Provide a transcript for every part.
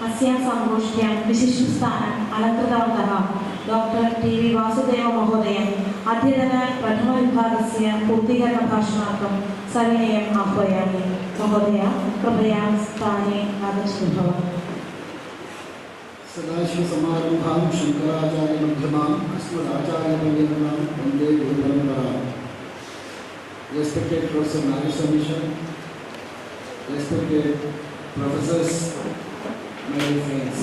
अस्यां संगोष्ठ्यां विशिष्टस्थानम् अलङ्कृतवन्तः doctor TV. वासुदेवमहोदयम् अद्यतन प्रथमविभागस्य पूर्तिकरणभाषणार्थं सविनयम् आह्वयामि। महोदय कृपया स्थाने आगच्छतु भवान्। सदाशिवसमारम्भां शङ्कराचार्यमध्यमाम् अस्मदाचार्यपर्यन्तां वन्दे गुरुपरम्पराम्। Respected Professor Nagesh Amisha, respected professors, my dear friends,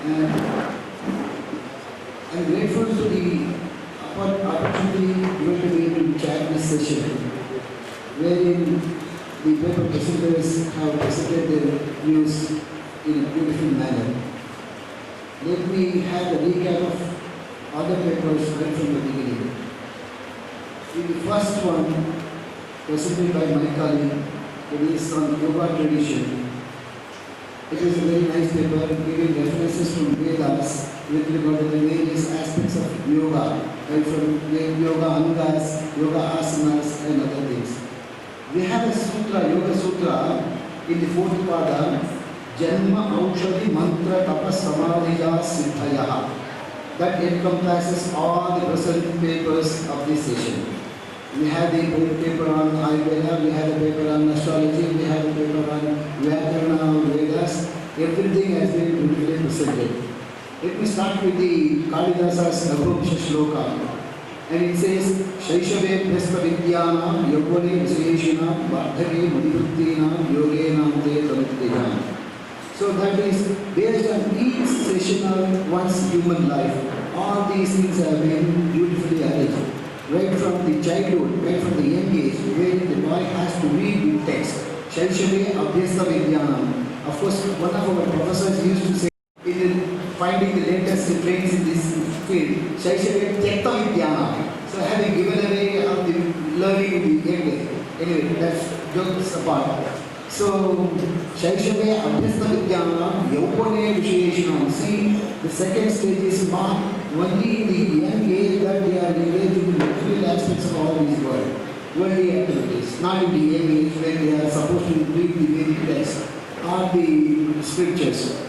and I'm grateful to the opportunity given to me to chair this session, wherein the paper presenters have presented their views in a beautiful manner. Let me have a recap of other papers right from the beginning. In the first one, presented by my colleague, it is on yoga tradition. It is a very nice paper giving references from Vedas with regard to the various aspects of yoga, right from yoga angas, yoga asanas, and other things. We have a sutra, Yoga Sutra, in the fourth pada, Janma Aushadhi Mantra Tapa Samadhija Siddhaya. That encompasses all the present papers of this session. We have the paper on Ayurveda, we have the paper on astrology, we have the paper on Vyakarana, Vedas. Everything has been beautifully presented. Let me start with the Kalidasa's Navruksha Shloka. And it says, Shaishave Presta Vidyanam Yogone Viseshina Vardhave Mudivrittinam Yogenam Te Tamuttejam. So that is based on each session of one's human life. All these things have been beautifully arranged. Right from the childhood, right from the young age, where the boy has to read the text. Shaishave Abhyasta Vidyanam. Of course, one of our professors used to say, in finding the latest trends in this field, Shaishave Tekta Vidyanam. So having given away of the learning in the young age. Anyway, that's jokes apart. So, Shaishave Abhyasta Vidyanam Yaupane Visheshanam. See, the second stage is marked only in the young age that they are engaged in the material aspects of all these worldly activities. Not in the young age when they are supposed to read the Vedic text or the scriptures.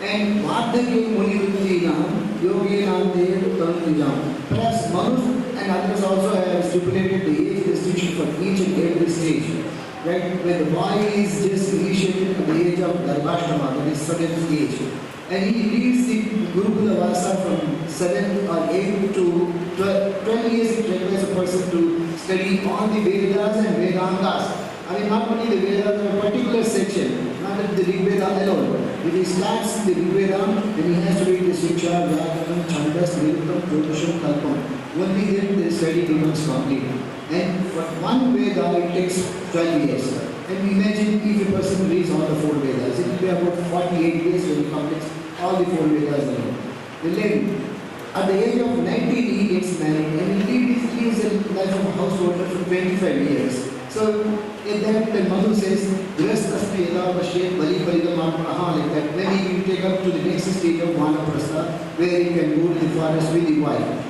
And Vardhake Munivrittinam Yogenam Te Tamuttejam. Perhaps Manu and others also have stipulated the age restriction for each and every stage. Right, when the boy is just initiated at the age of Garbhashtama, that is 7th age, and he leaves the Gurukula Vasa from 7 or 8 to 12 years, it requires a person to study all the Vedas and Vedantas. I mean, not only the Vedas, but a particular section, not the Rig Veda alone. If he starts the Rig Veda, then he has to read the Shiksha, Vyakaranam, Chandas, Niruttam, Jyotisham, Kalpam. Only then the study becomes complete. And for one Veda, it takes 12 years. And imagine if a person reads all the 4 Vedas, it will be about 48 years when he completes all the 4 Vedas alone. Then, at the age of 19, he gets married and he lives a life of a householder for 25 years. So, in that, the Madhu says, Grastasthi Yada Vashet Bali Paridamarpanaha, like that. Then he will take up to the next stage of Vanaprastha, where he can go to the forest with the wife.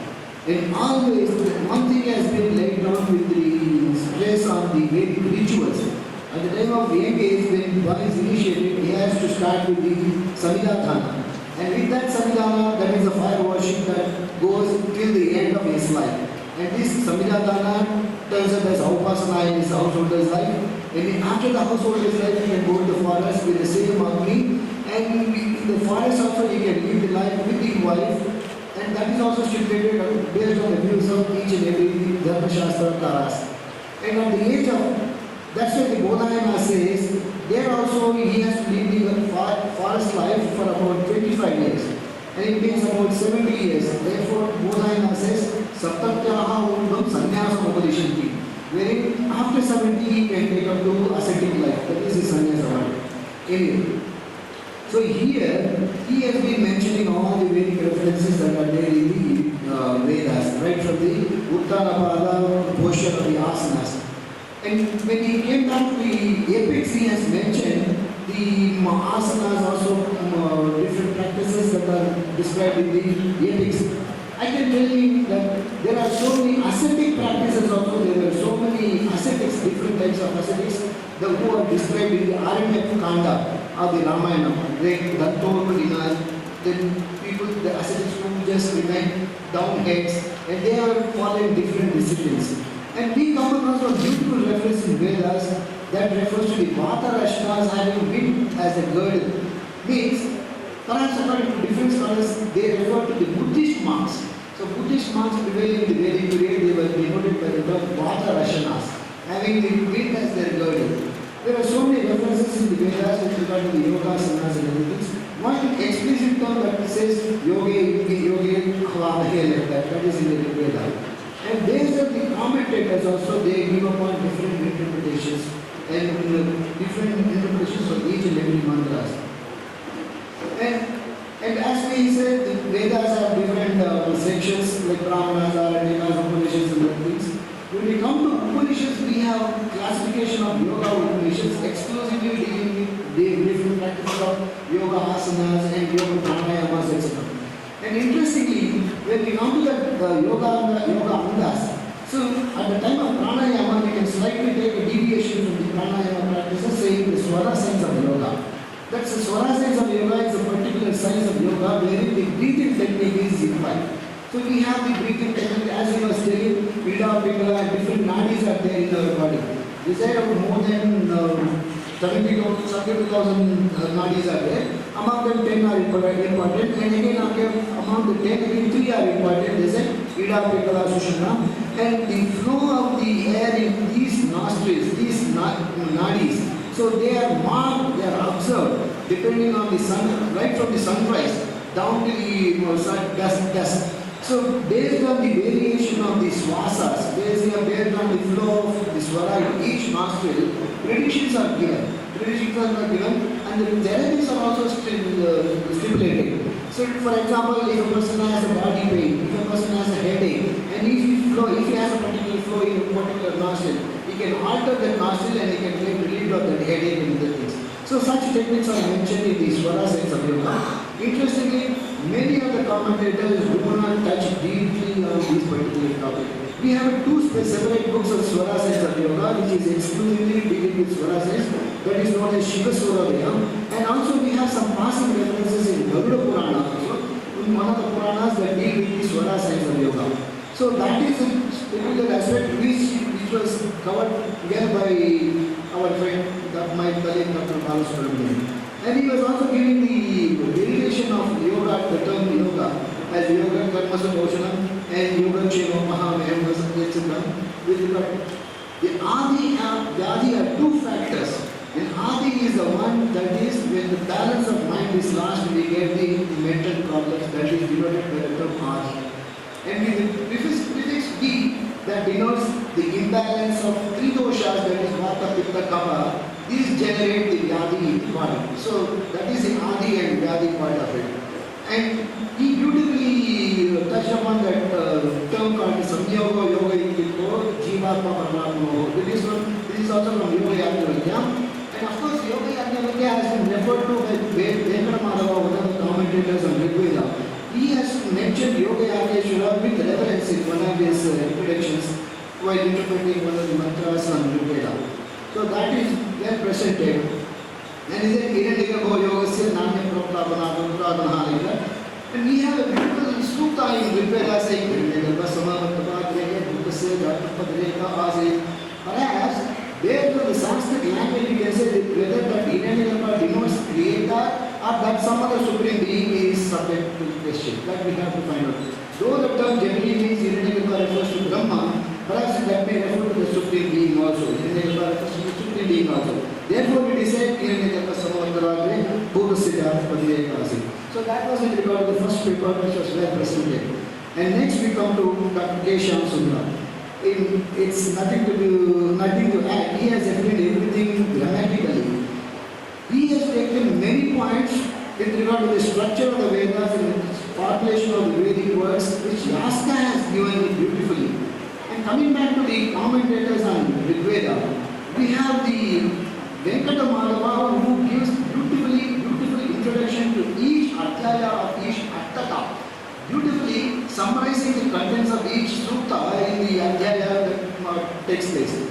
And always, one thing has been laid down with the stress on the Vedic rituals. At the time of young age, when one is initiated, he has to start with the Samhidhana. And with that Samhidhana, that is the fire worship that goes till the end of his life. And this Samhidhana turns up as Upasana in his householder's life. And after the householder's life, he can go to the forest with the same Agni. And in the forest also, he can live the life with the wife. And that is also stipulated based on the views of each and every Dharma Shastra Taras. And at the age of, that's why the Bodhayana says, there also he has to live the forest life for about 25 years. And it means about 70 years. Therefore, Bodhayana says, Saptatyaha Undam Sannyasam Upadishanti. Wherein after 70 he can take up to ascetic life. That is the sannyasa. Anyway. So here, he has been mentioning all the Vedic references that are there in the Vedas, right from the Uttarapada portion of the asanas. And when he came down to the apex, he has mentioned the asanas, also different practices that are described in the apex. I can tell you that there are so many ascetic practices also, there are so many ascetics, different types of ascetics, who are described in the Aranyaka Kanda. of the Ramayana, like Dantokrina, then people, the ascetics who just remain downheads, and they are following different disciplines. And we come across a beautiful reference in Vedas that refers to the Vata Rashnas having wind as a girdle. Means, perhaps according to different scholars, they refer to the Buddhist monks. So Buddhist monks prevailing in the Vedic period, they were denoted by the term Vata Rashnas, having the wind as their girdle. There are so many references in the Vedas with regard to the yoga, asanas and everything. One explicit term that says yoga, kvamahe like that is in the Veda. And based on the commentators also, they give upon different interpretations and different interpretations for each and every mantras. And as we said, the Vedas have different sections like Brahmanas, Aranikas, Upanishads and other things. When we come to Upanishads, we have classification of yoga Upanishads exclusively dealing with the different practices of yoga asanas and yoga pranayamas, etc. And interestingly, when we come to the yoga andas, so at the time of pranayama, we can slightly take a deviation from the pranayama practices, saying the swara science of yoga. That's the swara science of yoga is a particular science of yoga wherein the breathing technique is implied. So we have the breathing technique, as we was telling, Ida, Pingala, and different nadis are there in our body. We said about more than 72,000 nadis are there. Among them 10 are important, and again among the 10, again 3 are important. They said Ida, Pingala, Sushumna. And the flow of the air in these nostrils, these nadis, so they are marked, they are observed, depending on the sun, right from the sunrise down to the dusk. So based on the variation of the swasas, based on the flow of the swara in each nostril, predictions are given. And the therapies are also stipulated. So for example, if a person has a body pain, if a person has a headache, and if he has a particular flow in a particular nostril, he can alter that nostril and he can get relieved of that headache and other things. So such techniques are mentioned in the swara science of yoga. Interestingly, many of the commentators do not touch deeply on this particular topic. We have two separate books of swara science of yoga, which is exclusively dealing with swara science, that is known as Shiva Swaravaya. And also we have some passing references in Garuda Purana also, in one of the Puranas that deal with the swara science of yoga. So that is a particular aspect which was covered again by our friend, my colleague Dr. Balasubramanian. And he was also giving the derivation of yoga, the term yoga, as yoga karmasa bhoshanam and yoga cheva mahameham, etc. With regard the Adi and Vyadi are two factors. And Adi is the one that is when the balance of mind is lost, we get the mental problems that is denoted by the term Adi. And with the prefix D that denotes the imbalance of three doshas, that is Vata, Pitta, Kapha. These generate the Vyadi in the body. So that is the Adi and Vyadi part of it. And he beautifully touched upon that term called Samyoga Yoga Yukiko Jivatma Paramatma. This is also from Yoga Yajnavalkya. And of course, Yoga Yajnavalkya has been referred to by Venkata Madhava, one of the commentators on Rigveda. He has mentioned Yoga Yajneshwara with reverence in one of his introductions while interpreting one of the mantras on Rigveda. So that is well presented. And he said, Iraniga Yogasya Nanya Prabhapana Pradhana like that. And we have a beautiful sutta in Rigveda saying, Iraniga Samavata Buddhasya Dharmapadreka Asi. Perhaps, based on the Sanskrit language, you can say that whether that Iraniga denotes creator or that some other supreme being is subject to question. That we have to find out. Though the term generally means Iraniga refers to Brahma, perhaps that may refer to the supreme being also. Iraniga refers to the supreme being also. Therefore, it is said, Iraniga Samavata Buddhasya Dharmapadreka Asi. So that was in regard to the first paper which was well presented. And next we come to Dr. K. Shyamsundar. It's nothing to add. He has explained everything grammatically. He has taken many points with regard to the structure of the Vedas and the population of the Vedic words, which Yaska has given beautifully. And coming back to the commentators on Rigveda, we have the Venkata Madhava who gives beautiful introduction to each Adhyaya of each Attaka, beautifully summarizing the contents of each sutta in the Adhyaya that takes place.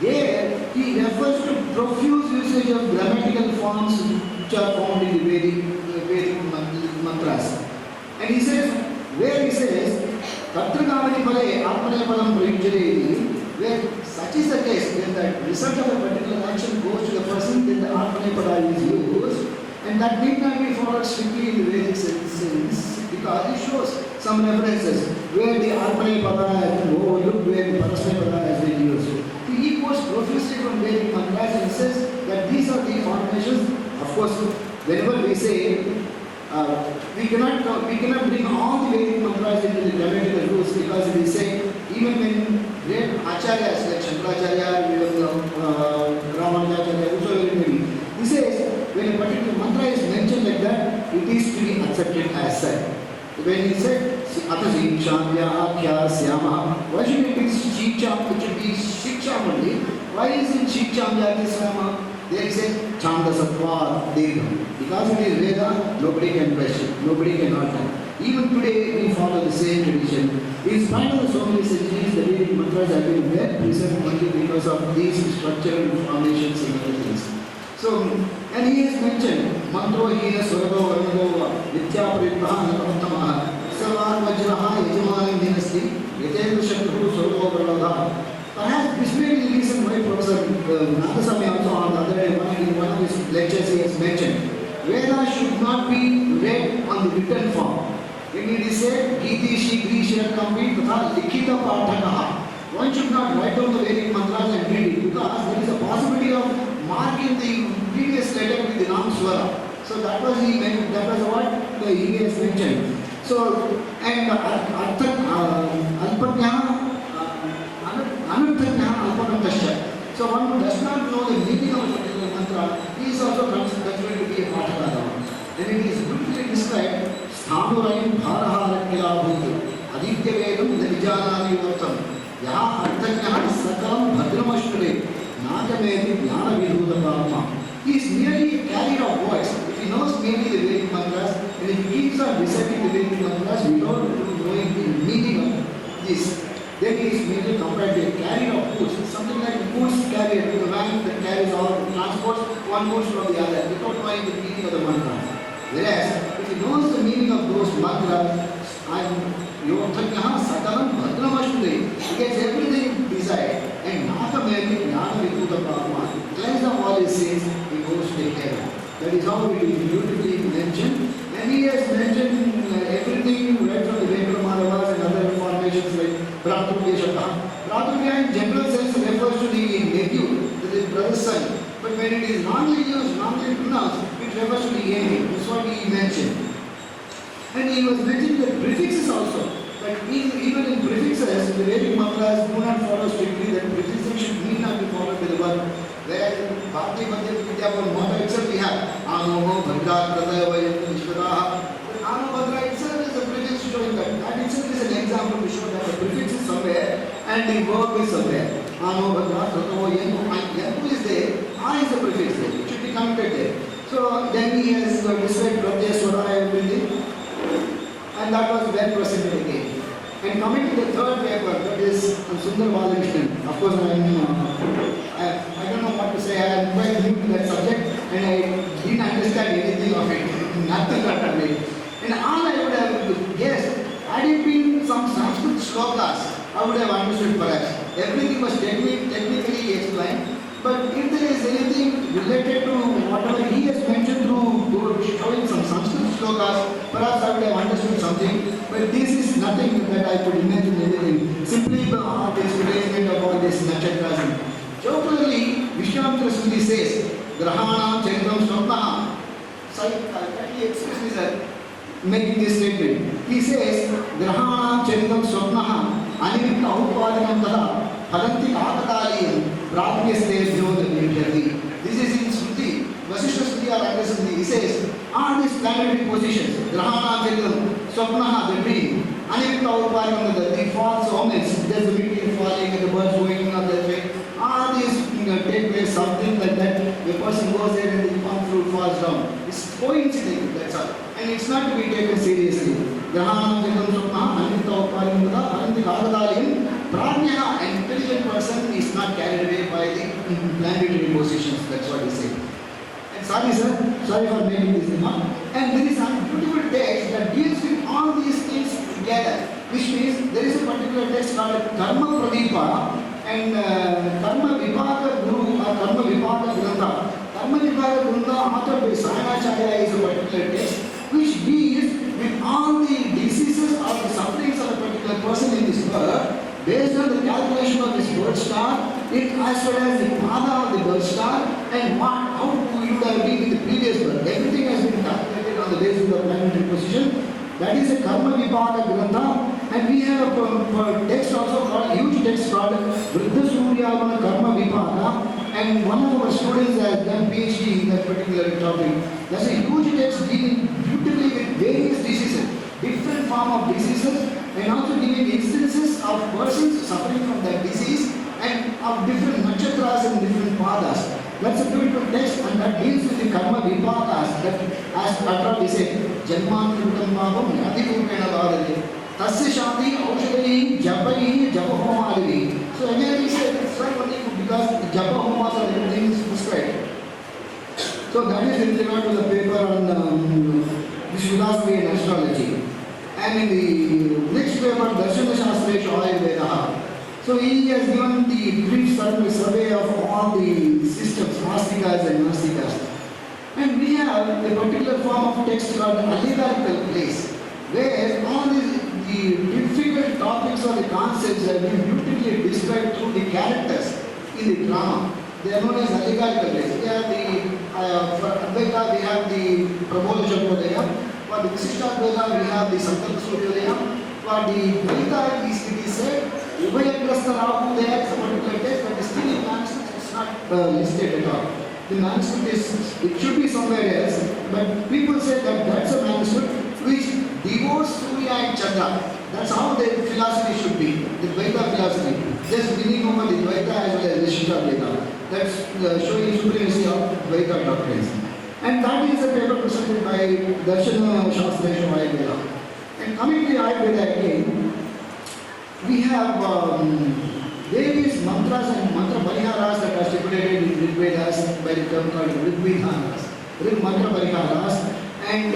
There, he refers to profuse usage of grammatical forms which are found in the Vedic mantras. And he says, where he says, Tatragavani pale atmanepalam prayujyate, where such is the case, when the result of a particular action goes to the person, then the atmanepada is used, and that need not be followed strictly in the Vedic sense, because it shows some references where the atmanepada has been overlooked, where the parasmanepada has been used. He quotes profusely from Vedic mantras and says that these are the formations. Of course, whenever we say we cannot bring all the Vedic mantras into the grammatical rules, because we say even when great acharyas like Shankaracharya, Ramanujacharya, whosoever it may be, he says when a particular mantra is mentioned like that, it is to be accepted as such. When he said Atasi Shamya Akhya Syama, why should it be Shiksham? It should be Shiksham only. Why is it Shiksham Yati Syama? There he said Chanda Sattva Deva. Because it is Veda, nobody can question, nobody can alter. Even today we follow the same tradition. In spite of so many centuries, the Vedic mantras have been well preserved only because of these structural foundations and other things. So, and he has mentioned Mantro Hina Swargo Varnagova Nitya Pritpaha Namattamaha Savar Vajraha Yajamani Dinasti Yatendra Shatru Swargo Varnagova. Perhaps this may be the reason why Professor Nandasamy also on the other day, in one of his lectures he has mentioned Veda should not be read on the written form. When it is said Giti Shigri Shirakampi Tatha Likhita Pathakaha, one should not write down the Vedic mantras and read it, because there is a possibility of marking the previous letter with the Nam Swara. So that was what he has mentioned. So, and so one who does not know the meaning of a particular mantra, he is also considered to be a Pathakada. Then it is beautifully described, Sthanurayam Bharaha Rakila Bhutu, Aditya Vedam Nijana Yuvartam, Yaha Arthanyah Sakalam Bhadramashvare, Nagamedi Jnana Vidhuta Brahma. He is merely a carrier of words. If he knows merely the Vedic mantras, and if he keeps on reciting the Vedic mantras without knowing the meaning of this, then he is merely compared to a carrier of goods, something like a goods carrier, to the van that carries all transports one goods from the other, without knowing the meaning of the mantra. Whereas, if he knows the meaning of those mantras, and Yothakyaha Sakalam Bhadramashvare, he gets everything desired, and Nakamedi Jnana Vidhuta Brahma, cleanse of all his sins, he goes to heaven. That is how it is beautifully mentioned. And he has mentioned everything right from the Venkamadavas and other formations like Bhratrugya Shabda. Bhratrugya in general sense refers to the nephew, the brother's son. But when it is wrongly used, wrongly pronounced, it refers to the enemy. That's what he mentioned. And he was mentioning the prefixes also. But even in prefixes, the Vedic mantras do not follow strictly that prefixes should need not be followed by the word. Whereas in Bhakti Vidya motto itself we have Anoho Bhadra Pradaya Vayam Vishwadaha. Ano Bhadra itself is a prefix showing that itself is an example to show that the prefix is somewhere and the verb is somewhere. Ano Bhadra Pradaya Vayam Yantu is there, A is the prefix there, it should be connected there. So then he has described Pradya Swaraya everything, and that was well presented again. And coming to the third paper, that is Sundar Balakrishnan. Of course, I don't know what to say. I am quite new to that subject, and I didn't understand anything of it, nothing of it. And all I would have guessed, had it been some Sanskrit shlokas, I would have understood perhaps. Everything was technically explained. But if there is anything related to whatever he has mentioned through showing some Sanskrit shlokas, perhaps I would have understood something. But this is nothing that I could imagine anything. Simply this placement of all this nakshatras. Jocularly, Vishwamitra Smriti says, Grahana Chandram Swapnaha. So he expresses me, sir, making this statement. He says, Grahana Chandram Swapnaha Anirikta Upadinam Tada Halanti Akataliyam Prabhyasthe Jyodhamyati. This is in Smriti. Vasishtha Smriti or Agya Smriti. He says, all these planetary positions, Grahana Chandram Swapnaha, the dream, Anirikta Upadinam Tada, the false omens, there's the meteor falling and the birds going up that way. All these take place, something like that. The person goes there and the palm fruit falls down. It's coincidence, that's all. And it's not to be taken seriously. Grahana Chandram Swapnaha Anirikta Upadinam Tada Halanti Akataliyam prajna, an intelligent person, is not carried away by the planetary positions. That's what he said. And sorry, sir, sorry for making this remark. And there is a beautiful text that deals with all these things together, which means there is a particular text called Karma Pradipa and Karma Vipaka Guru or Karma Vipaka Grantha. Karma Vipaka Grantha, authored by Sayanacharya, is a particular text which deals with all the diseases or the sufferings of a particular person in this world based on the calculation of his birth star, as well as the pada of the birth star, and how you would have been in the previous birth. Everything has been calculated on the basis of the planetary position. That is a Karma Vipaka Grantha. And we have a text also called, huge text called Vriddha Suryavana Karma Vipaka. And one of our students has done PhD in that particular topic. That's a huge text dealing beautifully with various diseases, different form of diseases, and also giving instances of persons suffering from that disease and of different nakshatras and different padas. That's a beautiful text, and that deals with the karma vipakas, that as Patra said, Janmantritam Bhavam Yadipurvena Bhadari, Tasya Shanti Aushadani Japai Japahomadi. So again he said it's not only because the Japahomas are everything is prescribed. So that is in regard to the paper on the philosophy and astrology. And in the next paper, Darshana Shastreshu Ayurveda. So he has given the brief survey of all the systems, Astikas and Nastikas. And we have a particular form of text called allegorical plays, where all the difficult topics or the concepts have been beautifully described through the characters in the drama. They are known as allegorical plays. We have the, for Advaita we have the Prabodha Chakodaya. For the Visishtadvaita we have the Sankalpa Suryodaya. For the Dvaita it is said, Ubayagrastha Rahu, they have some particular text, but still in manuscript it's not listed at all. The manuscript is, it should be somewhere else, but people say that that's a manuscript which devotes Surya and Chandra. That's how the philosophy should be, the Dvaita philosophy. Just winning over the Dvaita as well as Visishtadvaita. That's showing supremacy of Dvaita doctrines. And that is a paper presented by Darshana Shastreshu Ayurveda. And coming to the Ayurveda again, we have various mantras and mantra pariharas that are stipulated in Rig Vedas by the term called Rig Vidhanas, Rig mantra pariharas. And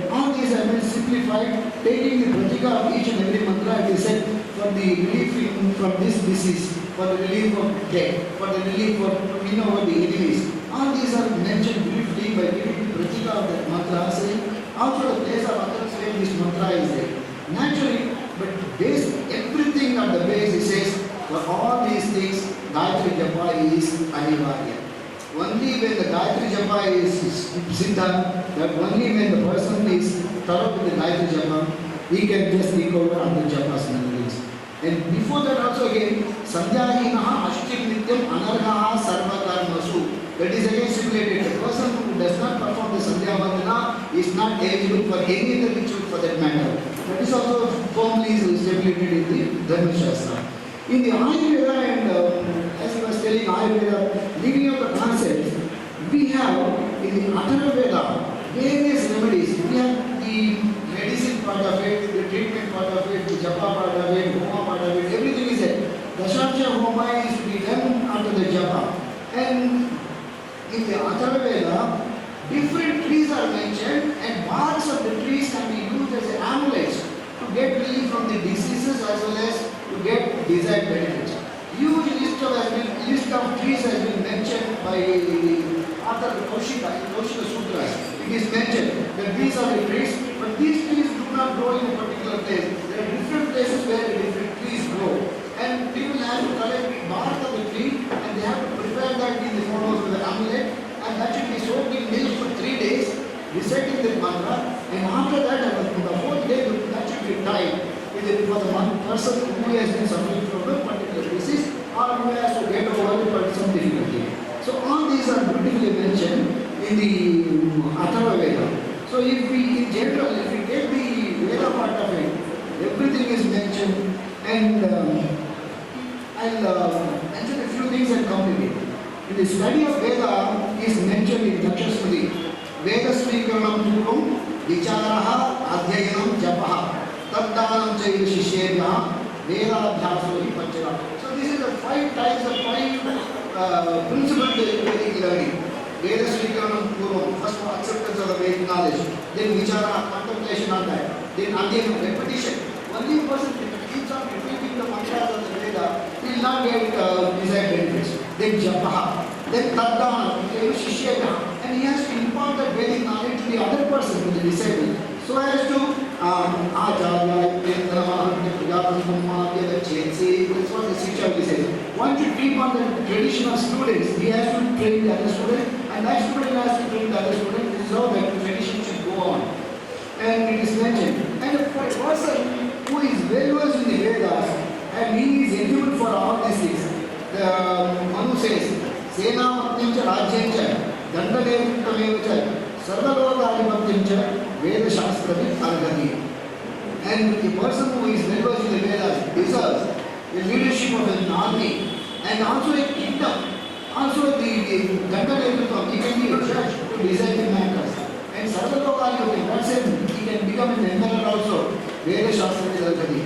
all these have been simplified, taking the pratika of each and every mantra, it is said, for the relief from this disease, for the relief of death, for the relief of win over the enemies. All these are mentioned briefly by giving the pratika of that mantra, saying also the place of others where this mantra is there. Naturally, but base, everything at the base, it says, for all these things, Gayatri Japa is Anivarya. Only when the Gayatri Japa is Siddha, that only when the person is thorough with the Gayatri Japa, he can just take over other Japas and other things. And before that also again, Sandhyahinaha Ashtik Nityam Anargaha Sarva Karmasu. That is again stipulated. The person who does not perform the Sandhya Vandana is not eligible for any other ritual for that matter. That is also firmly stipulated in the Dharma Shastra. In the Ayurveda and as I was telling Ayurveda, leaving out the concepts, we have in the Atharvaveda various remedies. We have the medicine part of it, the treatment part of it, the japa part of it, homa part of it, everything is there. Dashaksha homa is to be done after the japa. And in the Atharvaveda, different trees are mentioned and barks of the trees can be used as amulets to get relief from the diseases as well as to get desired benefits. Huge list of trees has been mentioned by the author Kaushika in Kaushika Sutras. It is mentioned that these are the trees, but these trees do not grow in a particular place. There are different places where different trees grow. And people have to collect the bark of the tree and they have to prepare that in the form of an amulet, and that should be soaked in milk for 3 days, reciting the mantra, and after that, on the 4th day, that should be tied for the one person who has been suffering from a particular disease or who has to get over some difficulty. So all these are beautifully mentioned in the Atharvaveda. So if we, in general, if we take the Veda part of it, everything is mentioned, and I'll mention a few things and complete it. In the study of Veda is mentioned in Dakshasmriti. Veda Srikaranam Purvam Vicharaha Adhyayanam Japaha Taddanam Chaiva Shishebhya Vedabhyaso hi panchara. So this is the 5 types of 5 principles of Vedic learning. Veda Srikaranam Purvam, first of acceptance of the Vedic knowledge, then vichara, contemplation on that, then again repetition. Only a person keeps on repeating the mantras of the Veda will not get desired benefits. Then Japaha, then Taddana, Shishyaga, and he has to impart that Vedic knowledge to the other person, to the disciple, so as to Acharya, Kendra, Prajapati, Chetsi, that's what the Siksha says. One should keep on the tradition of students. He has to train the other student, and that student has to train the other student. This is how the tradition should go on. And it is mentioned. And for a person who is well versed in the Vedas, and he is eligible for all these things, the Manu says, Sena Matnimcha Rajyancha, Dandadevatameva, Sarvalokaधिपत्यंच Veda Shastra Argati. And the person who is well versed in the Vedas deserves the leadership of an army and also a kingdom. Also the Dandadevatam, he can be a judge to decide the matters. And Sarvalokaधिपत्यam, that says he can become an emperor also. Veda Shastra Argati.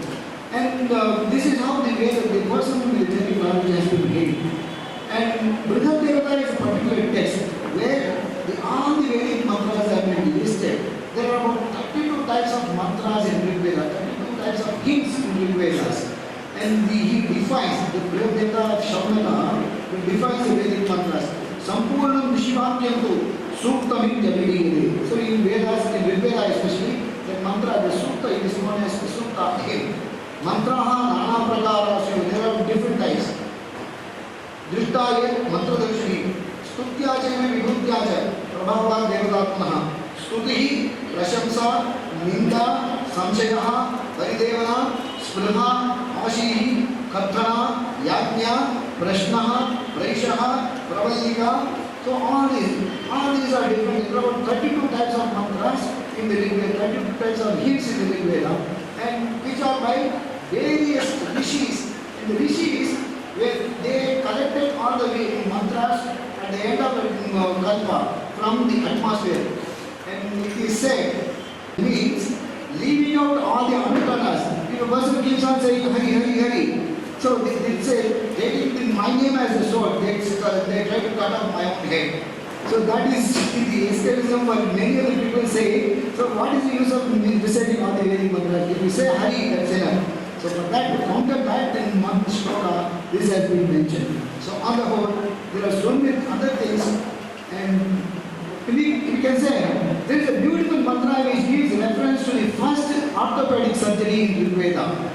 And this is how the person with the Vedic knowledge has been made. And Brihat Devata is a particular text where all the Vedic mantras have been listed. There are about 32 types of mantras in Rig Veda, 32 types of hymns in Rig Vedas. And he defines, the Brihat Devata of Shaunaka defines the Vedic mantras. Sampurnam Shivakyamtu Suktamim Jamidiyade. So in Vedas, in Rig Veda especially, the mantra, the Sukta is known as Sukta hymn. Mantraha Nana Prakara, there are different types. Drishtaya Mantra Darshini, Stutyacha Vibhutyacha, Prabhava Devatatmaha, Stuti, Prashamsa, Ninda, Samshayaha, Paridevana, Spruha, Ashihi, Kathana, Yajna, Prashnaha, Praishaha, Pravallika. So all these are different. There are about 32 types of mantras in the Rig Veda, 32 types of hymns in the Rig Veda, and which are by various rishis. And the rishis, where they collected all the mantras at the end of the kalpa from the atmosphere. And it is said, means leaving out all the anuttanas. If a person keeps on saying Hari, Hari, Hari, so they say, taking my name as a sword, they try to cut off my own head. So that is the escapism what many other people say. So what is the use of reciting all the Vedic mantras? If you say Hari, that's enough. So for that, to counter that in one shloka, this has been mentioned. So on the whole, there are so many other things, and we can say there is a beautiful mantra which gives reference to the first orthopedic surgery in Rig Veda.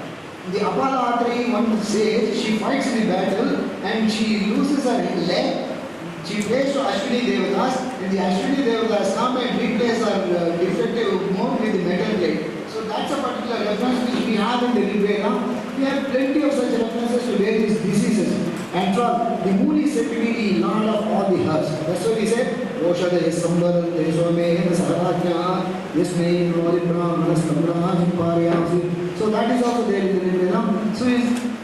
The Apalatri, one says, she fights in the battle and she loses her leg. She prays to Ashwini Devatas, and the Ashwini Devatas come and replace her defective bone with the metal plate. So that's a particular reference which we have in the Rig Veda. We have plenty of such references to various diseases. And the moon is said to be the lord of all the herbs. That's why we said, Roshada is Sambar, Desome, Saharakya, Yasme, Rolibra, Manastabra, Himpariya. So that is also there in the Rig Veda. So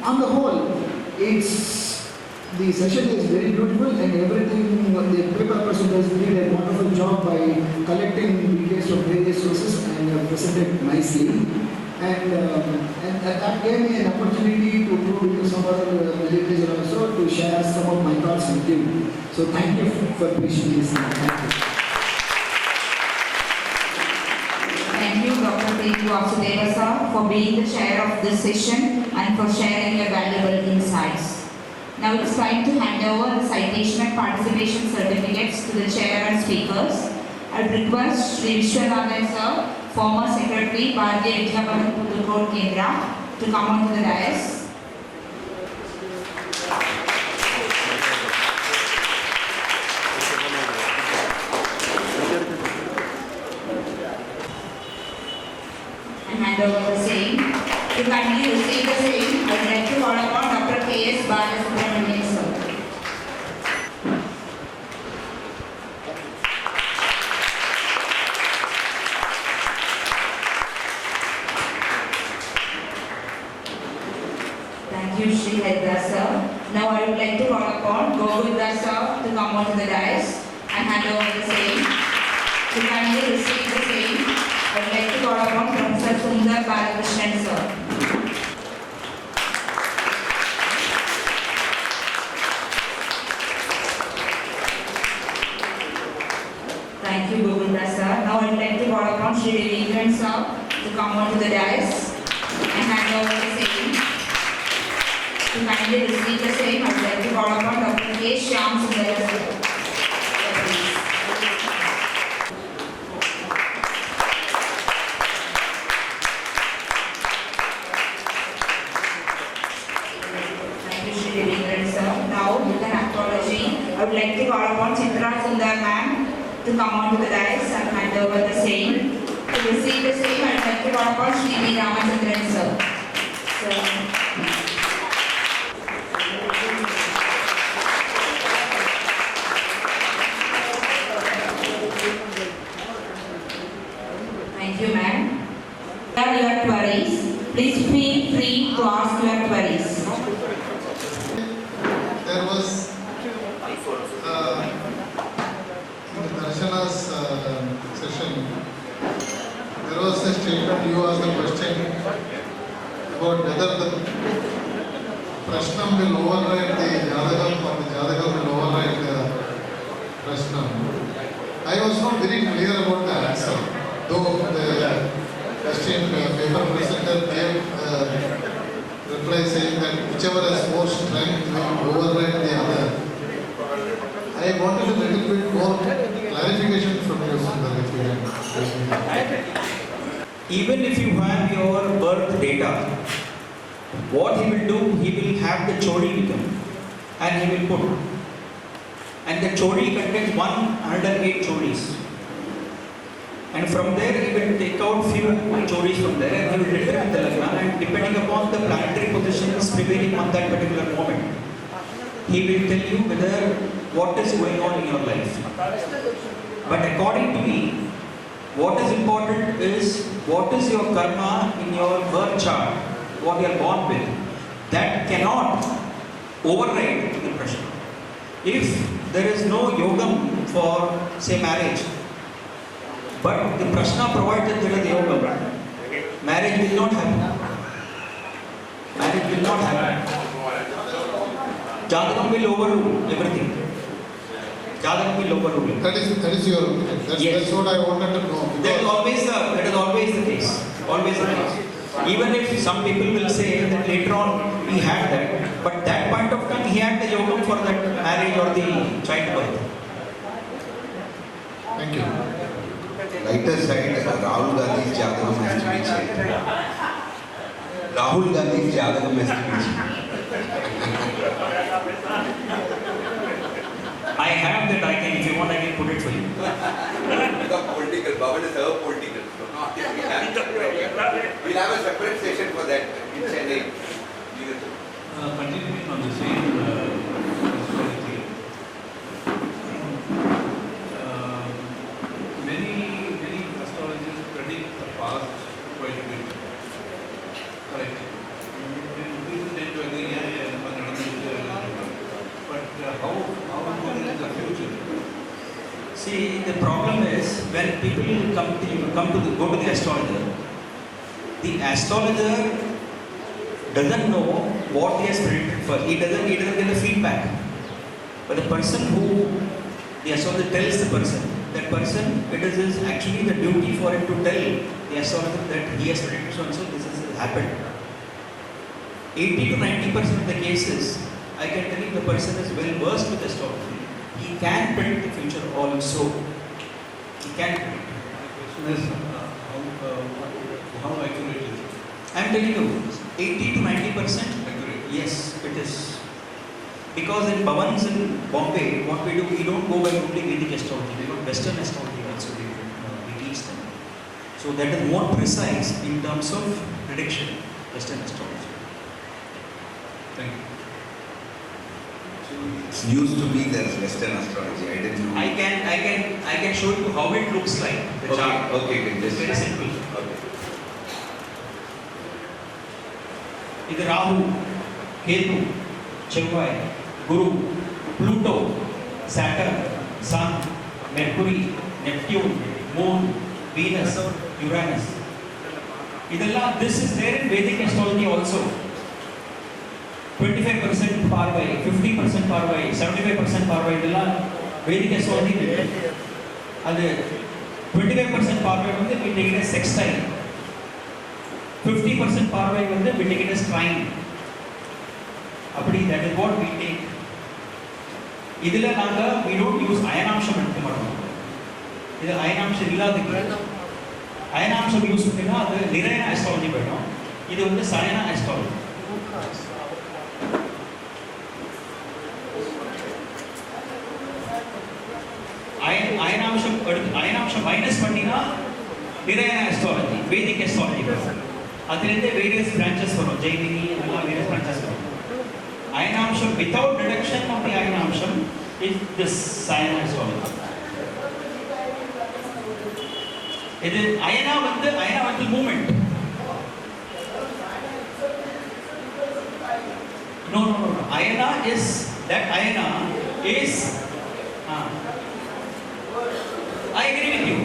on the whole, the session is very beautiful, and everything, the paper person did a wonderful job by collecting details of various sources and presented nicely. And that gave me an opportunity to go into some other literature also to share some of my thoughts with you. So thank you for patiently listening. Thank you. Thank you, Dr. P. Vasudeva sir, for being the chair of this session and for sharing your valuable insights. Now it's time to hand over the citation and participation certificates to the chair and speakers. I request Sri Vishwanathan sir, former secretary, Bharatiya Vidyapatham Pudukot Kendra, to come onto the dais. And hand over the same. To kindly receive the same, I would like to call upon Dr. K.S. Balasubramanian sir. Thank you, Sri Hedra sir. Now I would like to call upon Govinda sir to come onto the dais and hand over the same. To kindly receive the same, I would like to call upon Professor Sundar Balakrishnan sir. upon Shri Devendran sir to come on to the dais and hand over the same. To kindly receive the same, I would like to call upon Dr. K. Shyam Sundar sir. Thank you, Shri Devendran sir. Now, with an acknowledging, I would like to call upon Chitra Sundar ma'am to come on to the dais and hand over the same. To receive the same, I would like to call upon Shri V. Ramachandran sir. Thank you, ma'am. Here are your queries. Please feel free to ask your queries. There was in Darshana's session, there was a statement, you asked the question about whether the Prashnam will override the Jadagam or the Jadagam will override the Prashnam. I was not very clear about the answer, though the question paper presenter gave reply saying that whichever has more strength will override the other. I wanted a little bit more clarification from you, Sundar, if you can. Even if you have your birth data, what he will do, he will have the chodi with him and he will put. And the chodi contains 108 chodis. And from there he will take out few chodis from there and he will determine the lagna, and depending upon the planetary positions prevailing on that particular moment, he will tell you whether what is going on in your life. But according to me, what is important is what is your karma in your birth chart, what you are born with. That cannot override the Prashna. If there is no yogam for, say, marriage, but the Prashna provides that there is yogam, marriage will not happen. Marriage will not happen. Jadagam will overrule everything. Jadagam will overrule it. That is your opinion. Yes. That's what I wanted to know. That is always the case. Always the case. Even if some people will say that later on he had that, but that point of time he had the yogam for that marriage or the childbirth. Thank you. Lighter side, Rahul Gandhi's Jadagam has to be checked. Rahul Gandhi's Jadagam has to be checked. I have that, I can, if you want, I can put it for you. The political, Bhavan is a political. We'll have a separate session for that in Chennai. Continuing on the same possibility, many astrologers predict the past quite a bit. Correct. People tend to agree, but how good is the future? See, the problem is when people go to the astrologer, the astrologer doesn't know what he has predicted for. He doesn't get the feedback. But the person who the astrologer tells the person, that person, it is actually the duty for him to tell the astrologer that he has predicted so and so, this has happened. 80 to 90% of the cases, I can tell you the person is well versed with astrology. He can predict the future also. He can predict. The question is how accurate is it? I am telling you, 80 to 90%. Accurate. Yes, it is. Because in Bhavans in Bombay, what we do, we don't go by only Vedic astrology. We got Western astrology also we teach them. So that is more precise in terms of prediction, Western astrology. Thank you. It's news to me there's Western astrology. I didn't know. I can show you how it looks like. The chart. Okay, It's very simple. Okay. Either Rahu, Ketu, Chevai, Guru, Pluto, Saturn, Sun, Mercury, Neptune, Moon, Venus, Uranus. This is there in Vedic astrology also. 25% Parvai, 50% Parvai, 75% Parvai. Vedic astrology. 25% பார்வை வந்து we take it as sextile. 50% பார்வை வந்து we take it as crime. அப்படி that is what we take. இதுல நாங்க we don't use அயனாம்சம் எடுக்க மாட்டோம். இது அயனாம்சம் இல்லாதது. அயனாம்சம் யூஸ் பண்ணினா அது நிரயன அஸ்ட்ராலஜி போய்டும். இது வந்து சயன அஸ்ட்ராலஜி. அயனாம்சம் மைனஸ் பண்ணினா நிரயன அஸ்ட்ராலஜி, வேதிக் அஸ்ட்ராலஜி வரும். அதிலிருந்து வேரியஸ் பிரான்ச்சஸ் வரும். ஜெய்மினி எல்லாம் வேரியஸ் பிரான்ச்சஸ் வரும். அயனாம்சம் without reduction of the அயனாம்சம் is this சயன அஸ்ட்ராலஜி. இது அயனா வந்து moment. No. Ayana is that ayana is. I agree with you.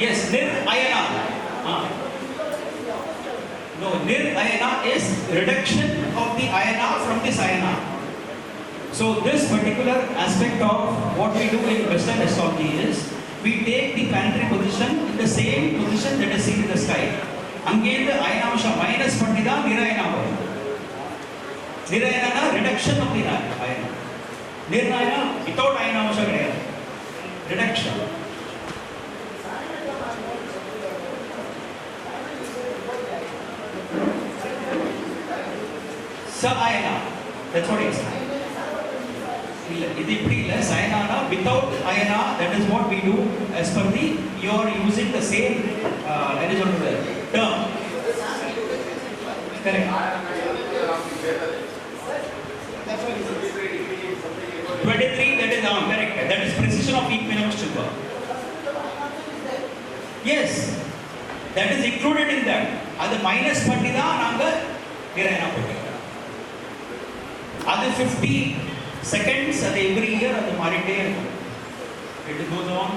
Yes, nir ayana. No, nir ayana is reduction of the ayana from this ayana. So this particular aspect of what we do in Western astrology is we take the planetary position in the same position that is seen in the sky. அங்கேருந்து அயனாம்சம் minus பண்ணி தான் நிரயனா வரும். நிரயனா reduction of the அயனா. நிர்ணயனா without அயனாம்சம் கிடையாது. Reduction. ச அயனா. That's what it is. இல்ல இது இப்படி இல்ல. சயனானா without ayana, that is what we do as per the you are using the same என்ன சொல்றது term. Correct. 23, that is correct. That is precision of equinox silver. Yes, that is included in that. அது minus பண்ணி தான் நாங்க நிரயனா போடுறோம். அது 50 seconds at every year at the மாறிட்டே இருக்கும். It goes on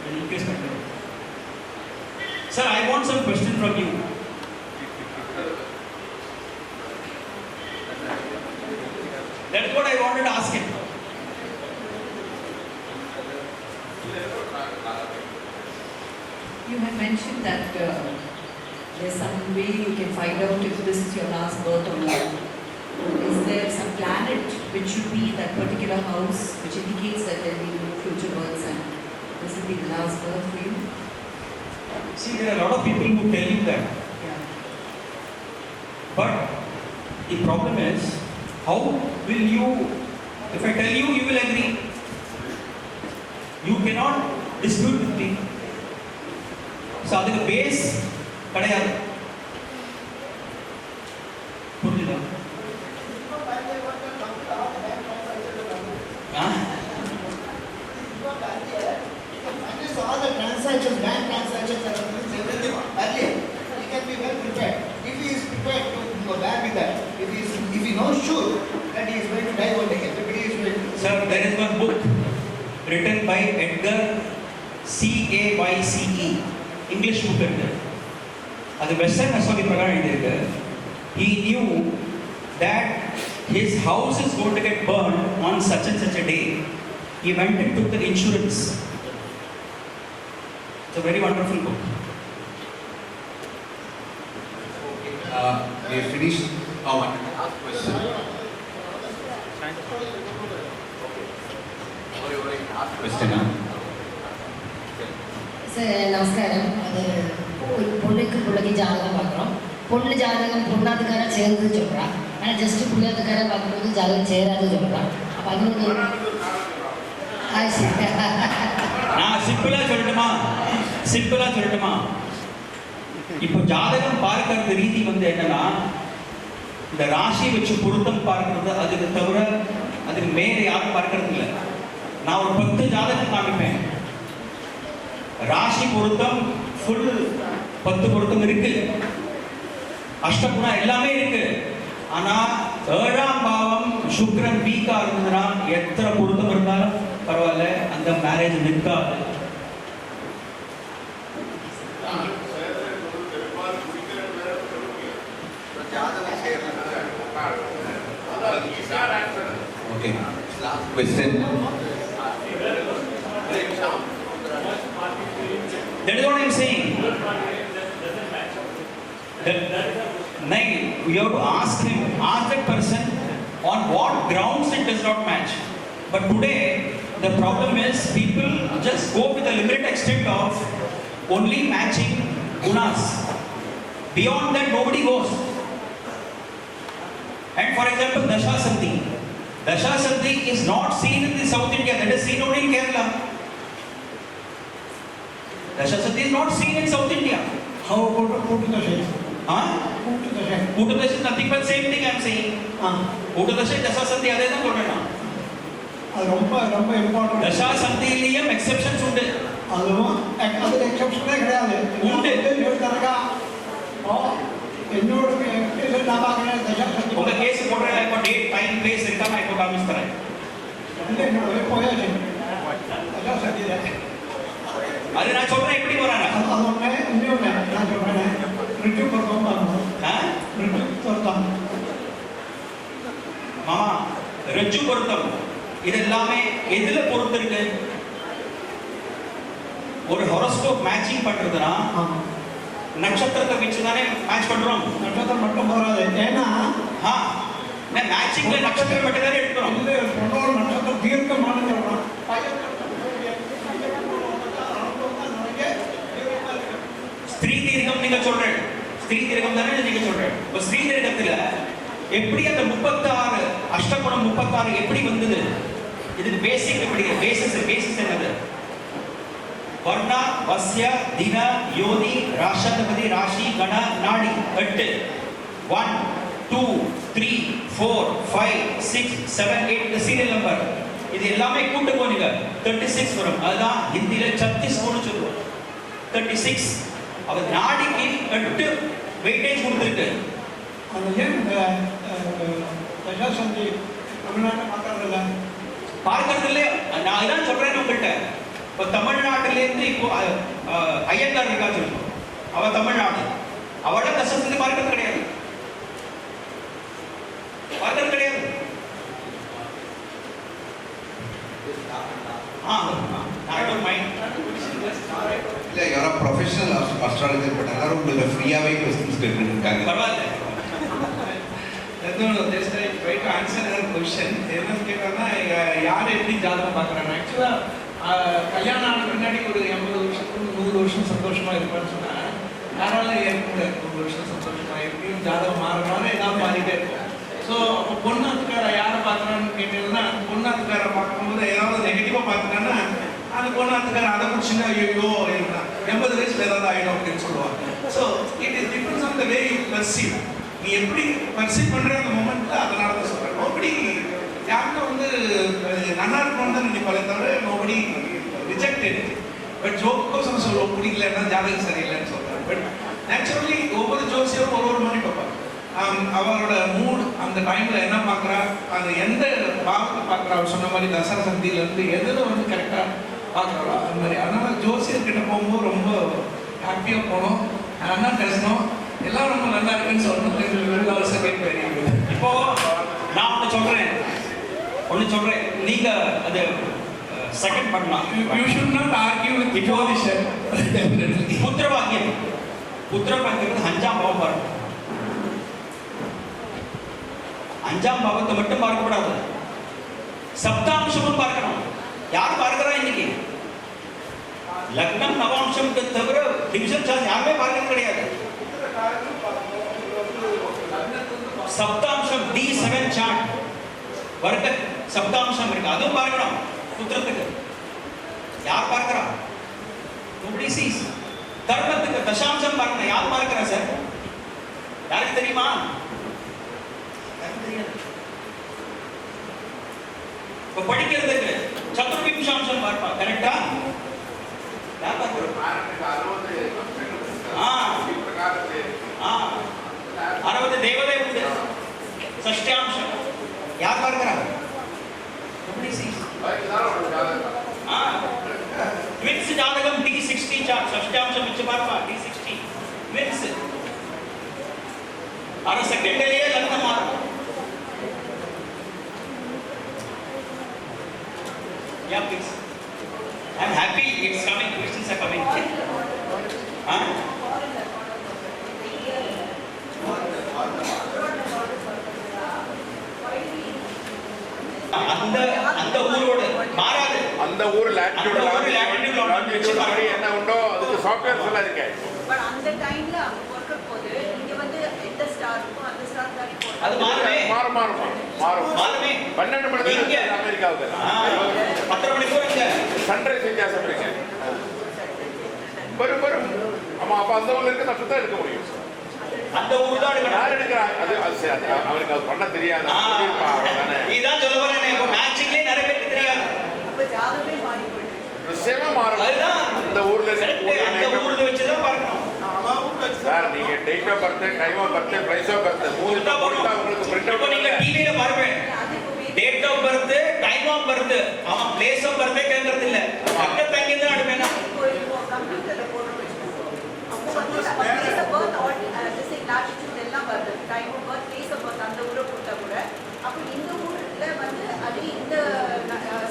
and increase continues. Sir, I want some question from you. That's what I wanted to ask him. You had mentioned that there's some way you can find out if this is your last birth or not. Is there some planet which should be in that particular house which indicates that there will be no future births and this will be the last birth for you? See, there are a lot of people who tell you that. Yeah. But the problem is, how will you, if I tell you, you will agree. You cannot dispute with me. So, அதுக்கு base கிடையாது. புரியுதா? All the transactions, bank transactions, and everything earlier, he can be well prepared. If he is prepared to go back with that, if he knows sure that he is going to die one day, everybody is going to. Sir, there is one book written by Edgar Cayce, English book இருக்கு. அது western astrology பிரகாரம் எழுதியிருக்கு. He knew that his house is going to get burned on such and such a day. He went and took the insurance. It's a very wonderful book. We have finished our question. Question, sir நமஸ்காரம். அது பிள்ளைக்கு ஜாதகம் பார்க்குறோம். பொண்ணு ஜாதகம் பொண்ணாத்துக்கார சேர்ந்து சொல்கிறான். ஆனால் ஜஸ்ட்டு பிள்ளையாத்துக்கார பார்க்கும்போது ஜாதகம் சேராது சொல்கிறான். அப்போ அது வந்து நான் சிம்பிளா சொல்லட்டுமா? இப்போ ஜாதகம் பார்க்கறது ரீதி வந்து என்னன்னா, இந்த ராசி வச்சு பொருத்தம் பார்க்கறது, அதுக்கு தவிர அதுக்கு மேலே யாரும் பார்க்கறது இல்லை. நான் ஒரு 10 ஜாதகம் காமிப்பேன். ராசி பொருத்தம் ஃபுல் 10 பொருத்தம் இருக்கு. அஷ்டகுணா எல்லாமே இருக்கு. ஆனா 7ஆம் பாவம் சுக்கிரன் வீக்கா இருந்ததுன்னா எத்தனை பொருத்தம் இருந்தாலும் பரவாயில்ல, அந்த மேரேஜ் நிற்காது. Okay. Last question. That is what I am saying. No, you have to ask him, ask that person on what grounds it does not match. But today, the problem is people just go with a limited extent of only matching gunas. Beyond that, nobody goes. And for example, Dasha Sandhi. Dasha Sandhi is not seen in the South India, that is seen only in Kerala. Dasha Sandhi is not seen in South India. How about Putu Dasha? Huh? Putu Dasha. Putu Dasha is nothing but same thing I am saying. Putu Dasha, Dasha Sandhi, adhe than solrena. அது ரொம்ப ரொம்ப important. Dasha Sandhiiliyum exceptions undu. அதுவும் அது எக்ஸெப்ஷனே கிடையாது. உண்டு. சொல்றதுக்கா என்னோட case நான் பார்க்கறேன் தசா சந்தி. உங்க கேஸ் போடுறேன் இப்போ டேட் டைம் பிளேஸ் இருக்கா நான் இப்போ காமிச்சு தரேன். இல்ல என்னோட போயாச்சு. தசா சந்தி அது நான் சொல்றேன் எப்படி வரானே. அது ஒண்ணே இன்னொன்னு நான் சொல்றேன். ரிவ்யூ பர்ஃபார்ம் பண்ணனும். ரிவ்யூ பொருத்தம். மாமா ரிவ்யூ பொருத்தம் இது எல்லாமே எதுல பொறுத்து இருக்கு? ஒரு ஹாரோஸ்கோப் மேட்சிங் பண்றதுனா நட்சத்திரத்தை வச்சு தானே மேட்ச் பண்றோம். நட்சத்திரம் மட்டும் போறாது. ஏன்னா நான் மேட்சிங்ல நட்சத்திரம் மட்டும் தான் எடுக்கிறோம். இது பொண்ணோட நட்சத்திரம் தீர்க்கமான சொல்றோம். ஸ்திரீ தீர்க்கம் நீங்க சொல்றேன். ஸ்திரீ தீர்க்கம் தானே நீங்க சொல்றேன். இப்போ ஸ்திரீ தீர்க்கத்துல எப்படி அந்த 36 அஷ்டகுணம் 36 எப்படி வந்தது? இதுக்கு பேசிக் எப்படி பேசிஸ் என்னது? வர்ணா வஸ்ய தின யோனி ராஷாதிபதி ராசி கண நாடி 8 1 2 3 4 5 6 7 8 the serial number இது எல்லாமே கூட்டு போனீங்க 36 வரும். அதுதான் ஹிந்தில 36 னு சொல்லுவோம். 36 அவ நாடிக்கு 8 வெயிட்டேஜ் கொடுத்திருக்கு. அது ஏன் தசா சந்தி தமிழ்நாட்டை பார்க்கறதில்ல? பார்க்கறது இல்லையா? நான் இதான் சொல்றேன் உங்கள்கிட்ட. இப்போ தமிழ்நாட்டிலேருந்து இப்போ ஐயங்கார் இருக்கா சொல்லுவோம். அவ தமிழ்நாடு. அவளை தசசந்தி பார்க்கறது கிடையாது. பார்க்கறது கிடையாது. I don't mind. இல்ல யாரோ ப்ரொஃபஷனல் அஸ்ட்ராலஜர் பட் எல்லாரும் உங்களுக்கு ஃப்ரீயாவே क्वेश्चंस கேட்டுருக்காங்க. பரவாயில்லை. No, just I try to answer her question. என்னன்னு கேட்டாங்கன்னா யார் எப்படி ஜாதகம் பார்க்குறாங்க. ஆக்சுவலாக கல்யாணம் ஆன பின்னாடி ஒரு 80 வருஷத்துக்கு 100 வருஷம் சந்தோஷமா இருப்பான்னு சொன்னால் யாரால ஏற்கனவே 100 வருஷம் சந்தோஷமா இருக்கு. ஜாதகம் மாறினாலும் ஏதாவது மாறிட்டே இருக்கும். ஸோ அப்போ பொண்ணாத்துக்கார யாரை பார்க்குறான்னு கேட்டீங்கன்னா பொண்ணாத்துக்கார பார்க்கும்போது ஏதாவது நெகட்டிவாக பார்த்துட்டாங்கன்னா அந்த பொண்ணாத்துக்கார அதை பிடிச்சின்னா ஐயோ இருந்தான் 80 வயசுல ஏதாவது ஆகிடும் அப்படின்னு சொல்லுவாங்க. So it is depends on the way you perceive. நீ எப்படி பர்சீவ் பண்ணுற அந்த மூமெண்ட்ல அதனால தான் சொல்கிறேன். நோபடி யாருன்னா வந்து நல்லா இருக்கணும்னு தான் நினைப்பாளே தவிர நோபடி ரிஜெக்டட். பட் ஜோக்கோசம் சொல்லுவோம் பிடிக்கலன்னா ஜாதகம் சரியில்லைன்னு சொல்கிறாங்க. பட் நேச்சுரலி ஒவ்வொரு ஜோசியரும் ஒரு மாதிரி பார்ப்பாங்க. அவரோட மூட் அந்த டைம்ல என்ன பார்க்குறா, அது எந்த பாவத்தை பார்க்குறா, அவர் சொன்ன மாதிரி தசா சந்தியிலேருந்து எதில் வந்து கரெக்டாக பார்க்குறாரோ அது மாதிரி. அதனால ஜோசியர்கிட்ட போகும்போது ரொம்ப ஹாப்பியாக போனோம், நல்லா பேசணும், எல்லாம் ரொம்ப நல்லா இருக்குன்னு சொல்லணும். இப்போ நான் ஒன்று சொல்றேன் நீங்க அது செகண்ட் பண்ணலாம். You should not argue with ஜோதிஷர். புத்திரபாக்கியம் 5ஆம் பாவம் பாருங்க. 5ஆம் பாவத்தை மட்டும் பார்க்கக்கூடாது, சப்தாம்சமும் பார்க்கணும். யார் பார்க்கிறா இன்னைக்கு? லக்னம் நவாம்சம் தவிர டிவிஷன் சார்ஜ் யாருமே பார்க்கறது கிடையாது. சப்தாம்சம் D7 சார்ட் வர்க்க சப்தாம்சம் இருக்கு, அதுவும் பார்க்கணும். புத்திரத்துக்கு யார் பார்க்கிறா? nobody sees. தர்மத்துக்கு தசாம்சம் பார்க்கணும். யார் பார்க்கிறா சார்? யாருக்கு தெரியுமா? இப்போ படிக்கிறதுக்கு சதுர்விம்சாம்சம் பார்ப்பா, கரெக்டா? யார் பார்க்கிறா? 60 தேவதை உண்டு. ஷஷ்டாம்சம் யார் பார்க்கிறா? nobody sees. ட்வின்ஸ் ஜாதகம் D60 சார்ட், ஷஷ்டாம்சம் வச்சு பார்ப்பா D60 ட்வின்ஸ். அரை செகண்ட்லயே லக்னம் மாறும். Yeah, please. I'm happy it's coming. Questions are coming. ஊர் latitude படி என்ன உண்டோ அதுக்கு சாஃப்ட்வேர்ஸ் எல்லாம் இருக்கு. பட் அந்த டைம்ல அவங்க ஒர்க் போது இங்க வந்து எந்த ஸ்டார் இருக்கும் அந்த ஸ்டார் தான் போடும். அது மாறுமே. 12 மணி இங்க அமெரிக்காவுக்கு 10 மணிக்கு இங்க சன்ரைஸ் வித்தியாசம் இருக்கு. வரும் ஆமா. அப்ப அந்த ஊர்ல இருக்க நட்சத்திரம் எடுக்க முடியும். அந்த ஊர் தான் எடுக்கணும். யார் எடுக்கிறாங்க? அது அவருக்கு அது பண்ண தெரியாது. இதான் சொல்ல வரேன். இப்போ மேட்சிங்லயே நிறைய பேருக்கு தெரியாது. அப்ப ஜாதகமே மாறி போயிடுது. விஷயமே மாறும். அதுதான் அந்த ஊர்ல அந்த ஊர்ல வச்சு தான் பார்க்கணும். சார் நீங்க date of birth, time of birth, place of birth மூணு தான் போட்டா உங்களுக்கு பிரிண்ட் இப்போ நீங்க டிவில பாருங்க. Date of birth, time of birth, அவன் பிளேஸ் ஆஃப் பர்த் கேக்குறது இல்ல. அங்க தங்கி தான் அடுவேனா. இப்போ கம்ப்யூட்டர்ல போடுறோம் வெச்சுக்கோ. அப்போ வந்து place of birth all this latitude எல்லாம் வருது. Time of birth, place of birth அந்த ஊரை போட்டா கூட அப்போ இந்த ஊர்ல வந்து அது இந்த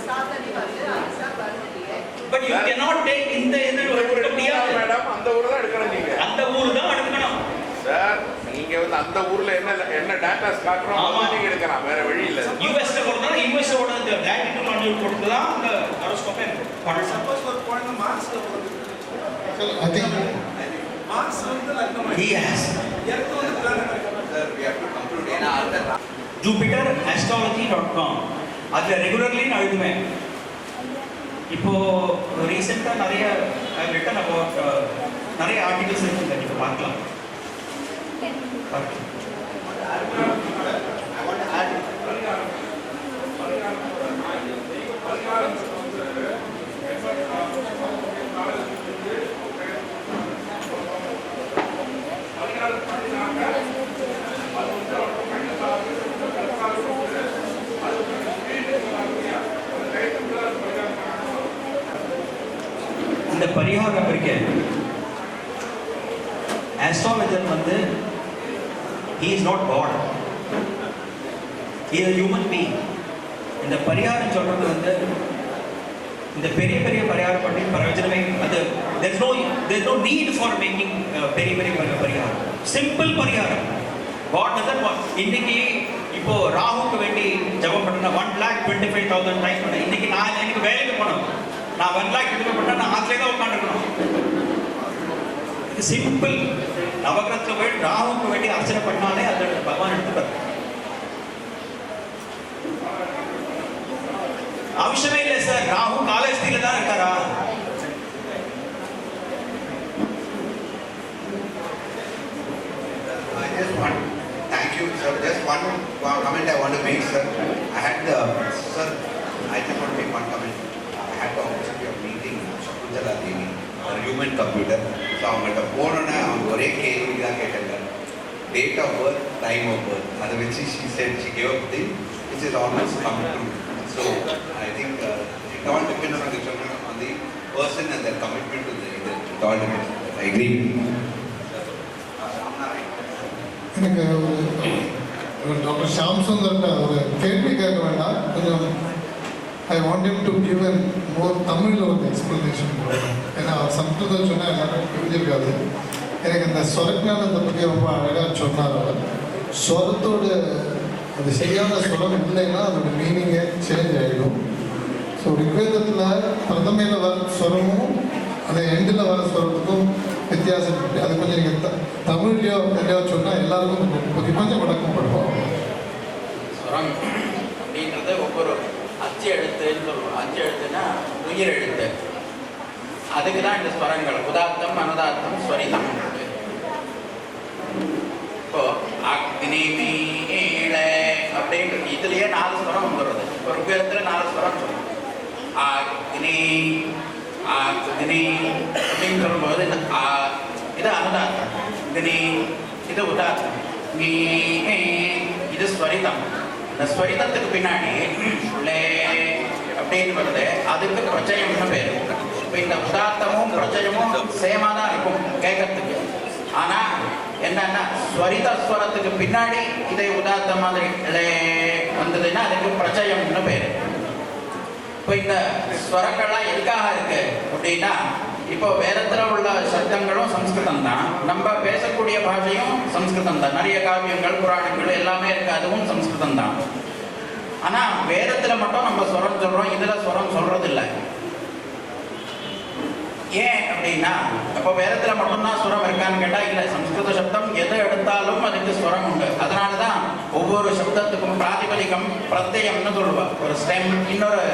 ஸ்டார் தானே வருது. அந்த ஸ்டார் வருது இல்லையே. பட் யூ cannot take இந்த எடுக்க முடியாது மேடம். அந்த ஊர் தான் எடுக்கணும். நீங்க அந்த ஊர் தான் எடுக்கணும் சார். நீங்க வந்து அந்த ஊர்ல என்ன டேட்டாஸ் காட்டுறோம் அதை நீங்க எடுக்கலாம். வேற வழி இல்ல. யுஎஸ்ல போறதா யுஎஸ்ல ஓட அந்த லாட்டிட்யூட் லாங்கிட்யூட் கொடுத்து தான் அந்த ஹாரோஸ்கோப்பே பண்ணணும். சப்போஸ் ஒரு குழந்தை மார்க்ஸ்ல போறது. I think மார்க்ஸ் வந்து லக்னம். Yes. எர்த் வந்து planet. Sir, we have to conclude. ஏன்னா அந்த jupiterastrology.com அதுல ரெகுலர்லி நான் எழுதுவேன். இப்போ ரீசெண்டாக நிறைய ரிட்டன் அபவுட் நிறைய ஆர்டிகல்ஸ் இருக்குங்க. நீங்கள் பார்க்கலாம். இந்த பரிகாரம் இருக்கு. ஆஸ்ட்ராலஜர் வந்து he is not God. He is a human being. இந்த பரிகாரம் சொல்றது வந்து இந்த பெரிய பெரிய பரிகாரம் பண்ணி பிரயோஜனமே அது there is no need for making பெரிய பெரிய பரிகாரம். சிம்பிள் பரிகாரம். God doesn't want. இன்னைக்கு இப்போ ராகுக்கு வேண்டி ஜெபம் பண்ணா 1,25,000 டைம் பண்ண. இன்னைக்கு நான் எனக்கு வேலைக்கு போனோம். நான் 1,25,000 பண்ணா நான் ஆத்லே தான் உட்கார்ந்துக்கணும். இது சிம்பிள். நவகிரகத்துல போய் ராகுக்கு வேண்டி அர்ச்சனை பண்ணாலே அது பகவான் எடுத்துப்பார். அவசியமே இல்லை சார். ராகு காலஸ்தியில தான் இருக்காரா? Thank you, sir. Just one comment I want to make, sir. Sir, I just want to make one comment. I had the opportunity of meeting Shakuntala Devi, a human computer. So, அவங்கள்ட்ட போனோன்னா அவங்க ஒரே கேள்வி தான் கேட்டாங்க. Date of birth, time of birth. அதை வச்சு she said she gave up the which is almost come true. So, I think it all depends on the children, on the person and their commitment to the it all depends. I agree. எனக்கு ஒரு doctor Sham சுந்தர்கிட்ட ஒரு கேள்வி கேட்க வேண்டாம். கொஞ்சம் I want him to give an more தமிழில் ஒரு explanation கொடுக்கணும். ஏன்னா அவர் சம்ஸ்கிருதம் சொன்னால் எல்லாரும் புரிஞ்சிருக்காது. எனக்கு இந்த சொரக்ஞானத்தை பற்றி ரொம்ப அழகாக சொன்னார் அவர். ஸ்வரத்தோட அது சரியான ஸ்வரம் இல்லைன்னா அதோட மீனிங்கே சேஞ்ச் ஆகிடும். ஸோ ரிக்வேதத்தில் பிரதமையில் வர ஸ்வரமும் அந்த எண்டில் வர ஸ்வரத்துக்கும் வித்தியாசம் இருக்குது. அது கொஞ்சம் நீங்கள் தமிழ்லையோ எங்கேயோ சொன்னால் எல்லாருக்கும் கொஞ்சம் விளக்கப்படுவோம். ஸ்வரம் அப்படின்றது ஒவ்வொரு அச்சு எழுத்துன்னு சொல்லுவோம். அச்சு எழுத்துன்னா உயிர் எழுத்து. அதுக்கு தான் இந்த ஸ்வரங்கள் உதாத்தம், அனுதாத்தம், ஸ்வரிதம். இப்போ அக்னி மீள அப்படின்றது இதுலேயே 4 ஸ்வரம் வந்துடுறது. ஒரு ருக்வேதத்தில் 4 ஸ்வரம் சொல்லுவோம். அக்னி அக்னி அப்படின்னு சொல்லும்போது இது அனுதாத்தம், அக்னி இது உதாத்தம், நீ இது ஸ்வரிதம். இந்த ஸ்வரிதத்துக்கு பின்னாடி லே அப்படின்னு வருது. அதுக்கு பிரச்சயம்னு பேர். இப்போ இந்த உதாத்தமும் பிரச்சயமும் சேமாக தான் இருக்கும் கேட்கறதுக்கு. ஆனால் என்னன்னா ஸ்வரிதஸ்வரத்துக்கு பின்னாடி இதே உதாத்த மாதிரி லே வந்ததுன்னா அதுக்கு பிரச்சயம்னு பேர். இப்போ இந்த ஸ்வரங்கள்லாம் எதுக்காக இருக்கு அப்படின்னா இப்போ வேதத்தில் உள்ள சப்தங்களும் சம்ஸ்கிருதம் தான். நம்ம பேசக்கூடிய பாஷையும் சம்ஸ்கிருதம் தான். நிறைய காவியங்கள், புராணங்கள் எல்லாமே இருக்கு. அதுவும் சம்ஸ்கிருதம் தான். ஆனால் வேதத்தில் மட்டும் நம்ம ஸ்வரம் சொல்கிறோம், இதில் ஸ்வரம் சொல்கிறது இல்லை. ஏன் அப்படின்னா அப்போ வேதத்தில் மட்டும்தான் ஸ்வரம் இருக்கான்னு கேட்டால் இல்லை. சம்ஸ்கிருத சப்தம் எதை எடுத்தாலும் அதுக்கு ஸ்வரம் உண்டு. அதனால தான் ஒவ்வொரு சப்தத்துக்கும் பிராதிபதிகம் பிரத்யம்னு சொல்லுவா. ஒரு ஸ்டெம் இன்னொரு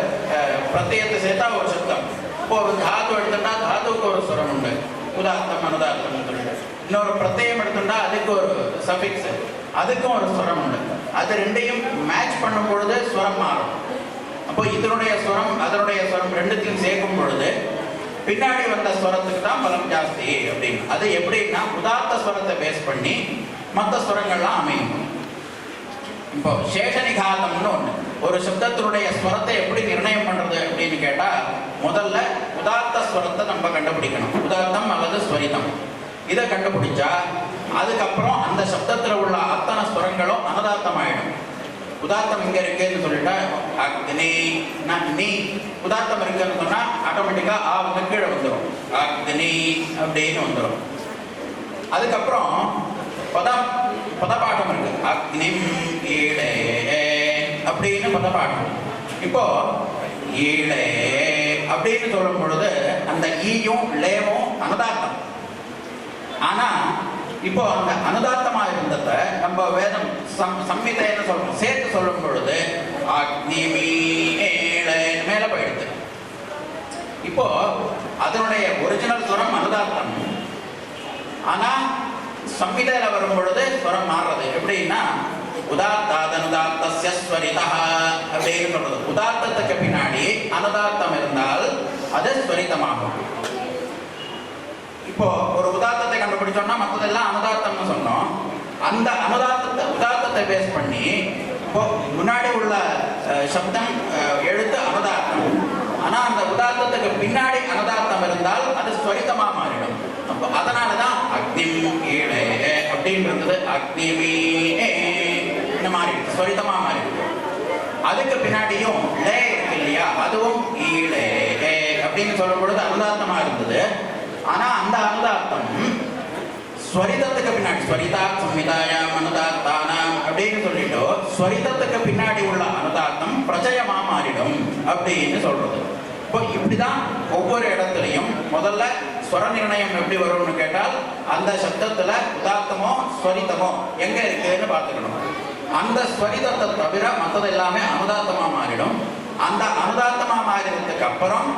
பிரத்யத்தை சேர்த்தா ஒரு சப்தம். இப்போ ஒரு தாது எடுத்துட்டா தாதுவுக்கு ஒரு ஸ்வரம் உண்டு, உதார்த்தம் அனுதார்த்தம்னு சொல்லிட்டு. இன்னொரு பிரத்யம் எடுத்துட்டா அதுக்கு ஒரு சஃபிக்ஸ், அதுக்கும் ஒரு ஸ்வரம் உண்டு. அது ரெண்டையும் மேட்ச் பண்ணும் பொழுது ஸ்வரம் மாறும். அப்போ இதனுடைய ஸ்வரம் அதனுடைய ஸ்வரம் ரெண்டுத்தையும் சேர்க்கும் பொழுது பின்னாடி வந்த ஸ்வரத்துக்கு தான் பலம் ஜாஸ்தி அப்படின்னு. அது எப்படின்னா உதாத்த ஸ்வரத்தை பேஸ் பண்ணி மற்ற ஸ்வரங்கள்லாம் அமையும். இப்போ சேஷனிகாதம்னு ஒன்று. ஒரு சப்தத்தினுடைய ஸ்வரத்தை எப்படி நிர்ணயம் பண்றது அப்படின்னு கேட்டா முதல்ல உதாத்த ஸ்வரத்தை நம்ம கண்டுபிடிக்கணும். உதாத்தம் அல்லது ஸ்வரிதம் இதை கண்டுபிடிச்சா அதுக்கப்புறம் அந்த சப்தத்துல உள்ள அத்தனை ஸ்வரங்களும் அனுதாத்தம் ஆயிடும். உதாத்தம் இங்க இருக்குன்னு சொல்லிட்டா அக்னி நீ உதாத்தம் இருக்குன்னு சொன்னா ஆட்டோமேட்டிக்கா ஆ வந்து கீழே வந்துடும், அக்னி அப்படின்னு வந்துடும். அதுக்கப்புறம் பதப்பாட்டம் இருக்கு, அக்னிம் ஈழே அப்படின்னு பதப்பாட்டம். இப்போ ஈழே அப்படின்னு சொல்லும் பொழுது அந்த ஈயும் லேவும் அனுதாத்தம். ஆனா இப்போ அந்த அனுதாத்தமா இருந்ததை நம்ம வேதம் சம்மிதைன்னு சொல்றோம், சேர்த்து சொல்லும் பொழுது மேல போயிடுது. இப்போ அதனுடைய ஒரிஜினல் சுரம் அனுதாத்தம். ஆனா சம்மிதையில வரும் பொழுது சுரம் மாறுறது. எப்படின்னா உதாத்தாதனுதாத்தஸ்ய ஸ்வரிதா அப்படின்னு சொல்றது. உதாத்தத்துக்கு பின்னாடி அனுதாத்தம் இருந்தால் அது ஸ்வரிதமாகும். இப்போ ஒரு உதாத்தத்தை கண்டுபிடிச்சோம்னா மற்றதெல்லாம் அனுதாத்தம்னு சொன்னோம். அந்த உதாத்தத்தை பேஸ் பண்ணி இப்போ முன்னாடி உள்ள சப்தம் எழுத்து அனுதாத்தம். ஆனா அந்த உதாத்தத்துக்கு பின்னாடி அனுதாத்தம் இருந்தால் அது ஸ்வரிதமா மாறிடும். அப்போ அதனாலதான் அக்னிம் ஈழே அப்படின்றது அக்னிமீ மாறிடுது, ஸ்வரிதமா மாறிடுது. அதுக்கு பின்னாடியும் லே இருக்கு இல்லையா, அதுவும் ஈழே அப்படின்னு சொல்லும் பொழுது அனுதாத்தமா இருந்தது. ஆனா அந்த அனுதாத்தம் ஸ்வரிதத்துக்கு பின்னாடி ஸ்வரிதா சம்ஹிதாயாம் அனுதாத்தானாம் அப்படின்னு சொல்லிட்டு ஸ்வரிதத்துக்கு பின்னாடி உள்ள அனுதாத்தம் பிரஜயமா மாறிடும் அப்படின்னு சொல்றது. இப்போ இப்படிதான் ஒவ்வொரு இடத்துலையும் முதல்ல ஸ்வர நிர்ணயம் எப்படி வரும்னு கேட்டால் அந்த சப்தத்துல உதாத்தமோ ஸ்வரிதமோ எங்க இருக்குன்னு பார்த்துக்கணும். அந்த ஸ்வரிதத்தை தவிர மற்றது எல்லாமே அனுதாத்தமா மாறிடும். அந்த அனுதாத்தமா மாறினதுக்கு அப்புறம்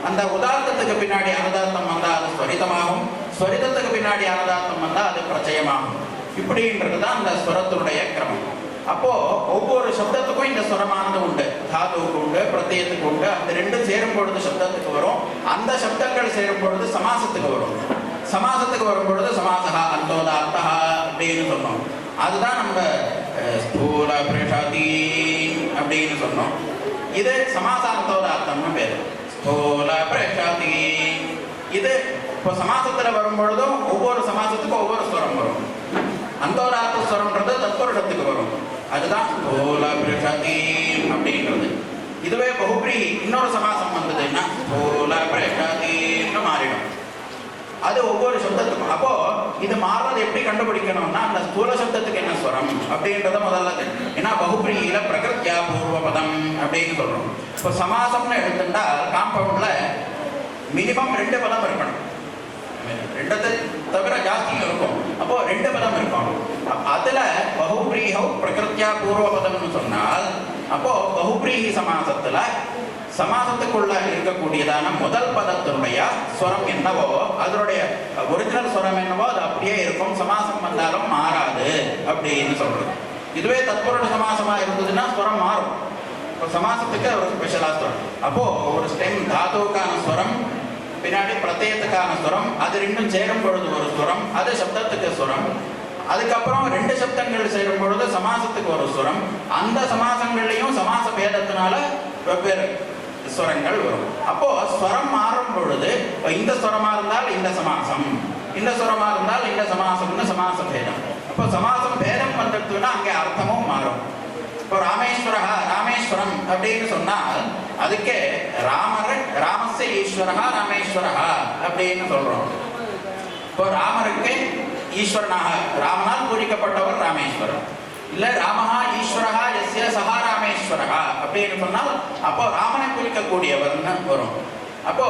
அந்த உதாத்தத்துக்கு பின்னாடி அனுதாத்தம் வந்தா அது ஸ்வரிதமாகும், ஸ்வரிதத்துக்கு பின்னாடி அனுதாத்தம் வந்தா அது பிரச்சயமாகும். இப்படின்றதுதான் அந்த ஸ்வரத்தினுடைய கிரமம். அப்போ ஒவ்வொரு சப்தத்துக்கும் இந்த ஸ்வரமானது உண்டு, தாதுவுக்கு உண்டு, பிரத்யத்துக்கு உண்டு. அந்த ரெண்டும் சேரும் பொழுது சப்தத்துக்கு வரும், அந்த சப்தங்கள் சேரும் பொழுது சமாசத்துக்கு வரும். சமாசத்துக்கு வரும் பொழுது சமாசா அந்தோதாத்தா அப்படின்னு சொன்னோம். அதுதான் நம்ம ஸ்தூல பிரஷாதி அப்படின்னு சொன்னோம். இது சமாசாந்தோதாத்தம்னு பேரு, ஸ்தூல பிரஷாதி. இது இப்போ சமாசத்துல வரும் பொழுதும் ஒவ்வொரு சமாசத்துக்கும் ஒவ்வொரு ஸ்வரம் வரும். அந்தோதாத்த ஸ்வரம்ன்றது தத்புருஷத்துக்கு வரும், அதுதான் ஸ்தூல பிரஷாதி அப்படின்றது. இதுவே பகுப்ரி இன்னொரு சமாசம் வந்ததுன்னா ஸ்தூல பிரஷாதின்னு மாறிடும். அது ஒவ்வொரு சப்தத்துக்கும். அப்போ இது மாறுறது எப்படி கண்டுபிடிக்கணும்னா அந்த ஸ்தூல சப்தத்துக்கு என்ன ஸ்வரம் அப்படின்றத முதல்ல. ஏன்னா பகுப்ரியில பிரகிருத்யா பூர்வபதம் அப்படின்னு சொல்றோம். இப்போ சமாசம்னு எடுத்துட்டா காம்பவுண்ட்ல மினிமம் 2 பதம் இருக்கணும், 2 தவிர ஜாஸ்தியும் இருக்கும். அப்போ 2 பதம் இருக்கும். அதுல பகுப்ரீஹௌ பிரகிருத்யா பூர்வபதம்னு சொன்னால் அப்போ பகுப்ரீஹி சமாசத்துல சமாசத்துக்குள்ள இருக்கக்கூடியதான முதல் பதத்தினுடைய ஸ்வரம் என்னவோ அதனுடைய ஒரிஜினல் ஸ்வரம் என்னவோ அது அப்படியே இருக்கும், சமாசம் வந்தாலும் மாறாது அப்படின்னு சொல்றது. இதுவே தத்புருஷ சமாசமா இருந்ததுன்னா ஸ்வரம் மாறும். இப்போ சமாசத்துக்கு ஒரு ஸ்பெஷலா ஸ்வரம். அப்போ ஒரு ஸ்டெம் தாதுவுக்கான ஸ்வரம், பின்னாடி பிரத்யத்துக்கான ஸ்வரம், அது ரெண்டும் சேரும் பொழுது ஒரு ஸ்வரம், அது சப்தத்துக்கு ஸ்வரம். அதுக்கப்புறம் 2 சப்தங்கள் சேரும் பொழுது சமாசத்துக்கு ஒரு ஸ்வரம். அந்த சமாசங்கள்லையும் சமாச பேதத்தினால வெவ்வேறு ஸ்வரங்கள் வரும். அப்போ ஸ்வரம் மாறும் பொழுது இந்த ஸ்வரமா இருந்தால் இந்த சமாசம், இந்த ஸ்வரமா இருந்தால் இந்த சமாசம்னு சமாச பேதம். அப்போ சமாசம் பேதம் வந்துடுதுன்னா அங்கே அர்த்தமும் மாறும். இப்போ ராமேஸ்வரம் அப்படின்னு சொன்னால் அதுக்கு ராமஸ்ய ஈஸ்வரஹா ராமேஸ்வரஹா அப்படின்னு சொல்றோம். இப்போ ராமருக்கு ஈஸ்வரனாக ராமனால் பூஜிக்கப்பட்டவர் ராமேஸ்வரர். இல்ல ராமஹா ஈஸ்வரஹா யஸ்ய சஹா ராமேஸ்வரஹா அப்படின்னு சொன்னால் அப்போ ராமனை பூஜிக்கக்கூடியவர்னு வரும். அப்போ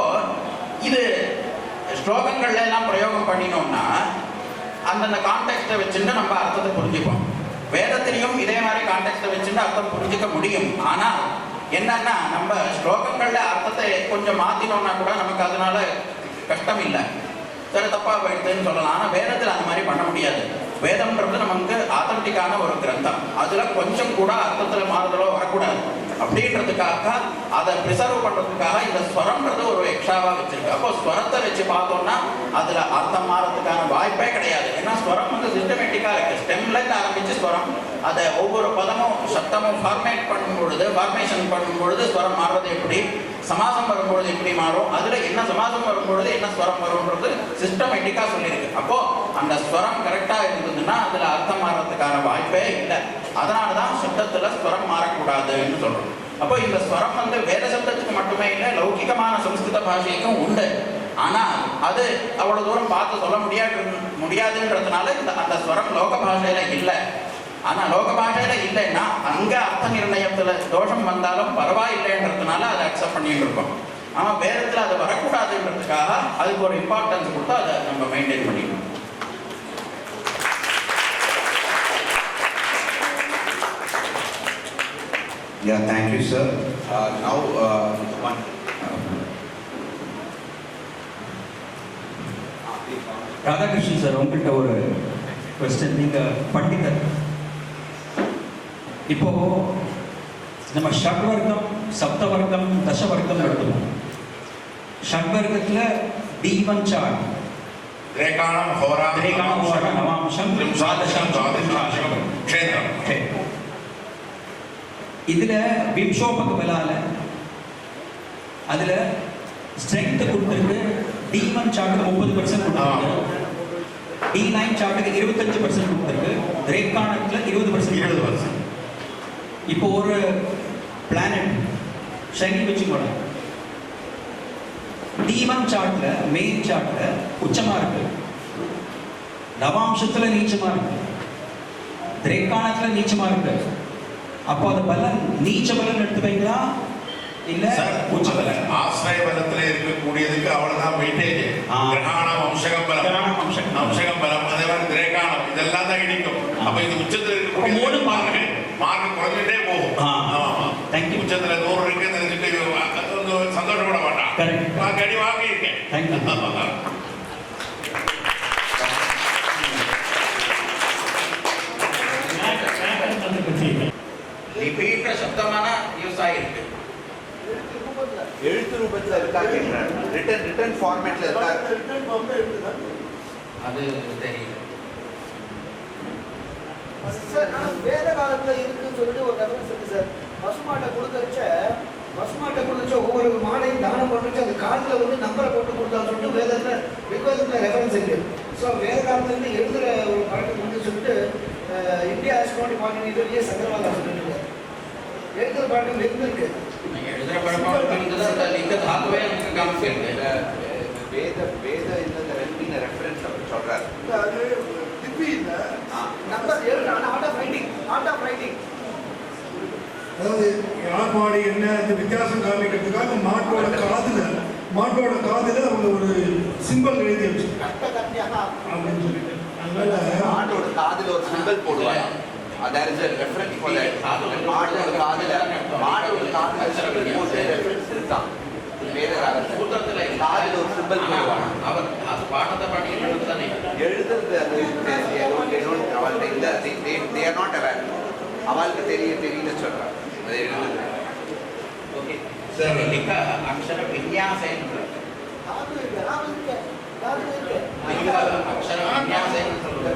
இது ஸ்லோகங்கள்ல எல்லாம் பிரயோகம் பண்ணினோம்னா அந்தந்த கான்டெக்ட்டை வச்சுட்டு நம்ம அர்த்தத்தை புரிஞ்சுப்போம். வேதத்திலையும் இதே மாதிரி கான்டெக்ட்டை வச்சுட்டு அர்த்தம் புரிஞ்சுக்க முடியும். ஆனால் என்னன்னா நம்ம ஸ்லோகங்கள்ல அர்த்தத்தை கொஞ்சம் மாத்தினோம்னா கூட நமக்கு அதனால கஷ்டம் இல்லை, சரி தப்பா போயிடுதுன்னு சொல்லலாம். ஆனால் வேதத்தில் அந்த மாதிரி பண்ண முடியாது. வேதம்ன்றது நமக்கு ஆத்தன்டிக்கான ஒரு கிரந்தம். அதுல கொஞ்சம் கூட அர்த்தத்துல மாறுதலோ வரக்கூடாது. அப்படின்றதுக்காக அதை ப்ரிசர்வ் பண்றதுக்காக இந்த ஸ்வரம்ன்றது ஒரு எக்ஸ்ட்ராவா வச்சிருக்கு. அப்போ ஸ்வரத்தை வச்சு பார்த்தோம்னா அதுல அர்த்தம் மாறதுக்கான வாய்ப்பே கிடையாது. ஏன்னா ஸ்வரம் வந்து சிஸ்டமேட்டிக்கா இருக்கு. ஸ்டெம்ல இருந்து ஆரம்பிச்சு ஸ்வரம் அதை ஒவ்வொரு பதமும் சத்தமும் ஃபார்மேஷன் பண்ணும்பொழுது ஸ்வரம் மாறுறது எப்படி, சமாசம் வரும்பொழுது எப்படி மாறும், அதுல என்ன சமாசம் வரும்பொழுது என்ன ஸ்வரம் வரும்ன்றது சிஸ்டமேட்டிக்கா சொல்லியிருக்கு. அப்போ அந்த ஸ்வரம் கரெக்டா இருந்ததுன்னா அதுல அர்த்தம் மாறதுக்கான வாய்ப்பே இல்லை. அதனாலதான் சப்தத்துல ஸ்வரம் மாறக்கூடாதுன்னு சொல்றோம். அப்போ இந்த ஸ்வரம் வந்து வேத சப்தத்துக்கு மட்டுமே இல்லை, லௌகிகமான சம்ஸ்கிருத பாஷைக்கும் உண்டு. ஆனா அது அவ்வளவு தூரம் பார்த்து சொல்ல முடியாதுன்றதுனால அந்த ஸ்வரம் லோக பாஷையில இல்லை. ஆனா லோக பாஷையில இல்லைன்னா அங்க அர்த்த நிர்ணயத்துல தோஷம் வந்தாலும் பரவாயில்லைன்றதுனால அதை அக்செப்ட் பண்ணிட்டு இருக்கோம். ஆனா வேதத்துல அது வரக்கூடாதுன்றதுக்காக அதுக்கு ஒரு இம்பார்ட்டன்ஸ் கொடுத்து அதை நம்ம மெயின்டைன் பண்ணிக்கணும். Yeah, thank you, sir. Now, one. Radhakrishnan sir, உங்கள்கிட்ட ஒரு கொஸ்டின். நீங்கள் பண்டிதர், இப்போ நம்ம ஷட்வர்க்கம், சப்தவர்க்கம், தசவர்க்கம் எடுத்துக்கோம். ஷட்வர்க்கத்தில் D1 சார்ட், திரேகாணம், ஹோரா, நவாம்சம், திரிம்சாதசம், துவாதசாம்சம், க்ஷேத்திரம். இதுல விம்சோபக பலால அதுல ஸ்ட்ரென்த் கொடுத்துருக்கு. D1 சார்ட்டுக்கு 30% கொடுத்துருக்கு, D9 சார்ட்டுக்கு 25% கொடுத்துருக்கு, திரேகாணத்துல 20%. இப்போ ஒரு பிளானட் சனி வச்சுக்கோங்க, D1 சார்ட்ல மெயின் சார்ட்ல உச்சமா இருக்கு, நவாம்சத்துல நீச்சமா இருக்கு, திரேகாணத்துல நீச்சமா இருக்கு. அப்போ அது பலன் நீச்ச பலன் எடுத்துப்பீங்களா இல்ல உச்ச பலன்? ஆசிரிய பலத்துல இருக்கக்கூடியதுக்கு அவ்வளவுதான் வெயிட்டேஜ். கிரகாணம், அம்சகம் பலம், அம்சகம் பலம், அதே மாதிரி திரேகாணம், இதெல்லாம் தான் இடிக்கும். அப்ப இது உச்சத்துல இருக்கக்கூடிய மூணு மார்க் குறைஞ்சிட்டே போகும். தேங்க்யூ. உச்சத்துல 100 இருக்கு தெரிஞ்சுட்டு சந்தோஷப்பட மாட்டான். நான் கடி வாங்கியிருக்கேன். தேங்க்யூ. லிபின்ற சப்தமான யூஸ் ஆகிருக்கு. எழுத்து ரூபத்தில் இருக்கா கேட்கிறேன். ரிட்டன் ஃபார்மேட்ல இருக்கா? அது தெரியல சார். ஆனால் வேத காலத்தில் இருக்குன்னு சொல்லிட்டு ஒரு ரெஃபரன்ஸ் இருக்கு சார். பசுமாட்டை கொடுத்துச்ச ஒவ்வொரு மாடையும் தானம் பண்ணுச்சு, அந்த காலத்தில் வந்து நம்பரை போட்டு கொடுத்தான்னு சொல்லிட்டு வேதத்தில் ரிக்வெஸ்ட்டில் ரெஃபரன்ஸ் இருக்கு. ஸோ வேத காலத்துலேருந்து எழுதுகிற ஒரு பழக்கம் வந்து சொல்லிட்டு இந்தியா ஆஸ்ட்ரோனி பாண்டினிலேயே சங்கரவாதா சொல்லிட்டு இருக்காரு. எழுதுகிற பழக்கம் இருந்திருக்கு. எழுதுகிற பழக்கம் இருந்தது. அந்த லிங்க தாத்துவே எனக்கு காமிச்சிருக்கு. வேத இந்த ரெண்டு ரெஃபரன்ஸ் அப்படி சொல்றாரு. அது திப்பி இல்லை, நம்பர் எழுது, ஆர்ட் ஆஃப் ரைட்டிங். அதாவது யாழ்ப்பாடி என்ன இந்த வித்தியாசம் காமிக்கிறதுக்காக மாட்டோட காதுல அவங்க ஒரு சிம்பிள் எழுதி வச்சு அப்படின்னு சொல்லிட்டு அதனால மாட்டோட காதுல ஒரு சிம்பிள் போடுவாங்க. There is a reference for that. மாட்டோட காதுல சிம்பிள் போட்டு ரெஃபரன்ஸ் இருக்கான். வேற சூத்திரத்துல காதுல ஒரு சிம்பிள் போடுவாங்க. அவர் அது பாடத்தை பண்ணிட்டு தானே எழுதுறது. அவள்கிட்ட இல்லை, they are not aware. அவளுக்கு தெரியல சொல்றாங்க. அது எழுதுறது. Okay sir. லிங்க அக்ஷர வின்யாசம், லிங்க அக்ஷர வின்யாசம் சொல்லுங்க.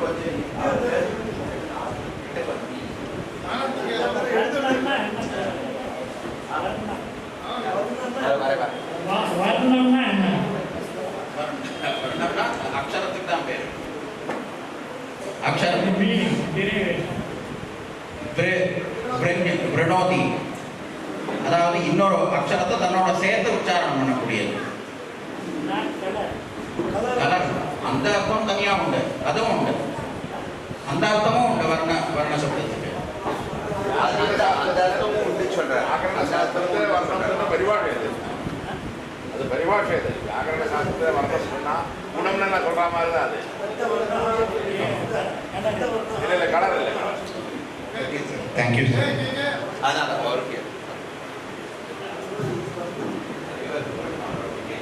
அக்ஷரத்துக்கு தான் பேரு. அக்ஷரம் பிரணோதி, அதாவது இன்னொரு அக்ஷரத்தை தன்னோட சேர்த்து உச்சாரணம் பண்ணக்கூடியது. கலர், அந்த அர்த்தம் தனியா உண்டு, அதுவும் உண்டு. அந்த அர்த்தமும் உண்டு வர்ண சப்தத்துக்கு. அந்த அர்த்தமும் உண்டு சொல்றேன். பரிபாடு அது பரிபாஷை இது வியாகரண சாஸ்திரத்தில் வரத சொன்னா குணம்னு நான் சொல்ற மாதிரி தான் அது. இல்லை கலர் இல்லை. Thank you, sir. அதான் okay.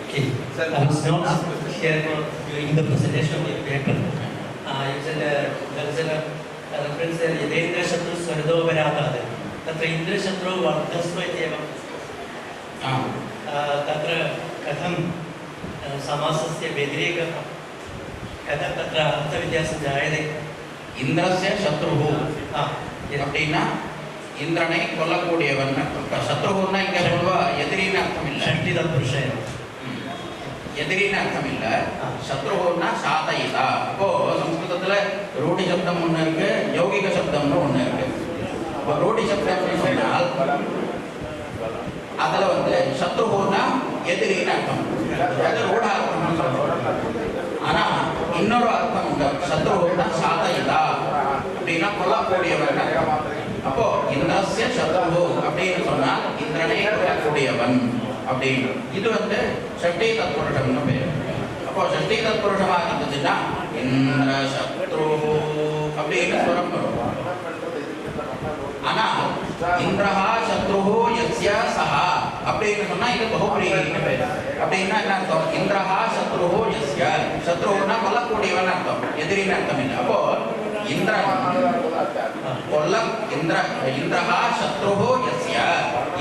Okay. Sir, I was not here for during the presentation of the paper. You said there is a reference there, Yadendra Shatru Sardo Varata. Tatra Indra Shatru Vardhasva Ityeva. Tatra Katham Samasasya Vedireka Katham Tatra Arthavidya Sanjayade. இந்திரஸ்ய சத்ருஹு அப்படின்னா இந்திரனை கொல்லக்கூடியவன். சத்ருகுன்னா இங்க சொல்வா எதிரின்னு அர்த்தம் இல்லை. Shakti Purushaya. எதிரின்னு அர்த்தம் இல்லை. சத்ருகுன்னா சாதயிதா. இப்போ சம்ஸ்கிருதத்துல ரூடி சப்தம் ஒன்று இருக்கு, யௌகிக சப்தம்னு ஒன்று இருக்கு. இப்போ ரூடி சப்தம்னு சொன்னால் அதுல சத்ருகுன்னா எதிரின்னு அர்த்தம். அது ரூடார்த்தம்னு சொல்றோம். ஆனா இன்னொரு அர்த்தம் உண்டு. சத்ருகுன்னா சாதயிதா அப்படின்னா கொல்லக்கூடியவன். அப்போ இந்திரஸ்ய சத்ருஹு அப்படின்னு சொன்னால் இந்திரனை கொல்லக்கூடியவன் அப்படின்னு. இது ஷஷ்டி தத்புருஷம்னு பேர். அப்போ ஷஷ்டி தத்புருஷமாக இருந்ததுன்னா இந்திர சத்ருஹு அப்படின்னு ஸ்வரம் வரும். ஆனா இந்திரஹா சத்ருஹு யஸ்ய சஹா அப்படின்னு சொன்னா இது பகுபிரீன்னு பேர். அப்படின்னா என்ன அர்த்தம்? இந்திரஹா சத்ருஹு யஸ்ய, சத்ருஹுன்னா கொல்லக்கூடியவன் அர்த்தம், எதிரின்னு அர்த்தம் இல்லை. அப்போ இந்திரஹா சத்ருஹு யஸ்ய,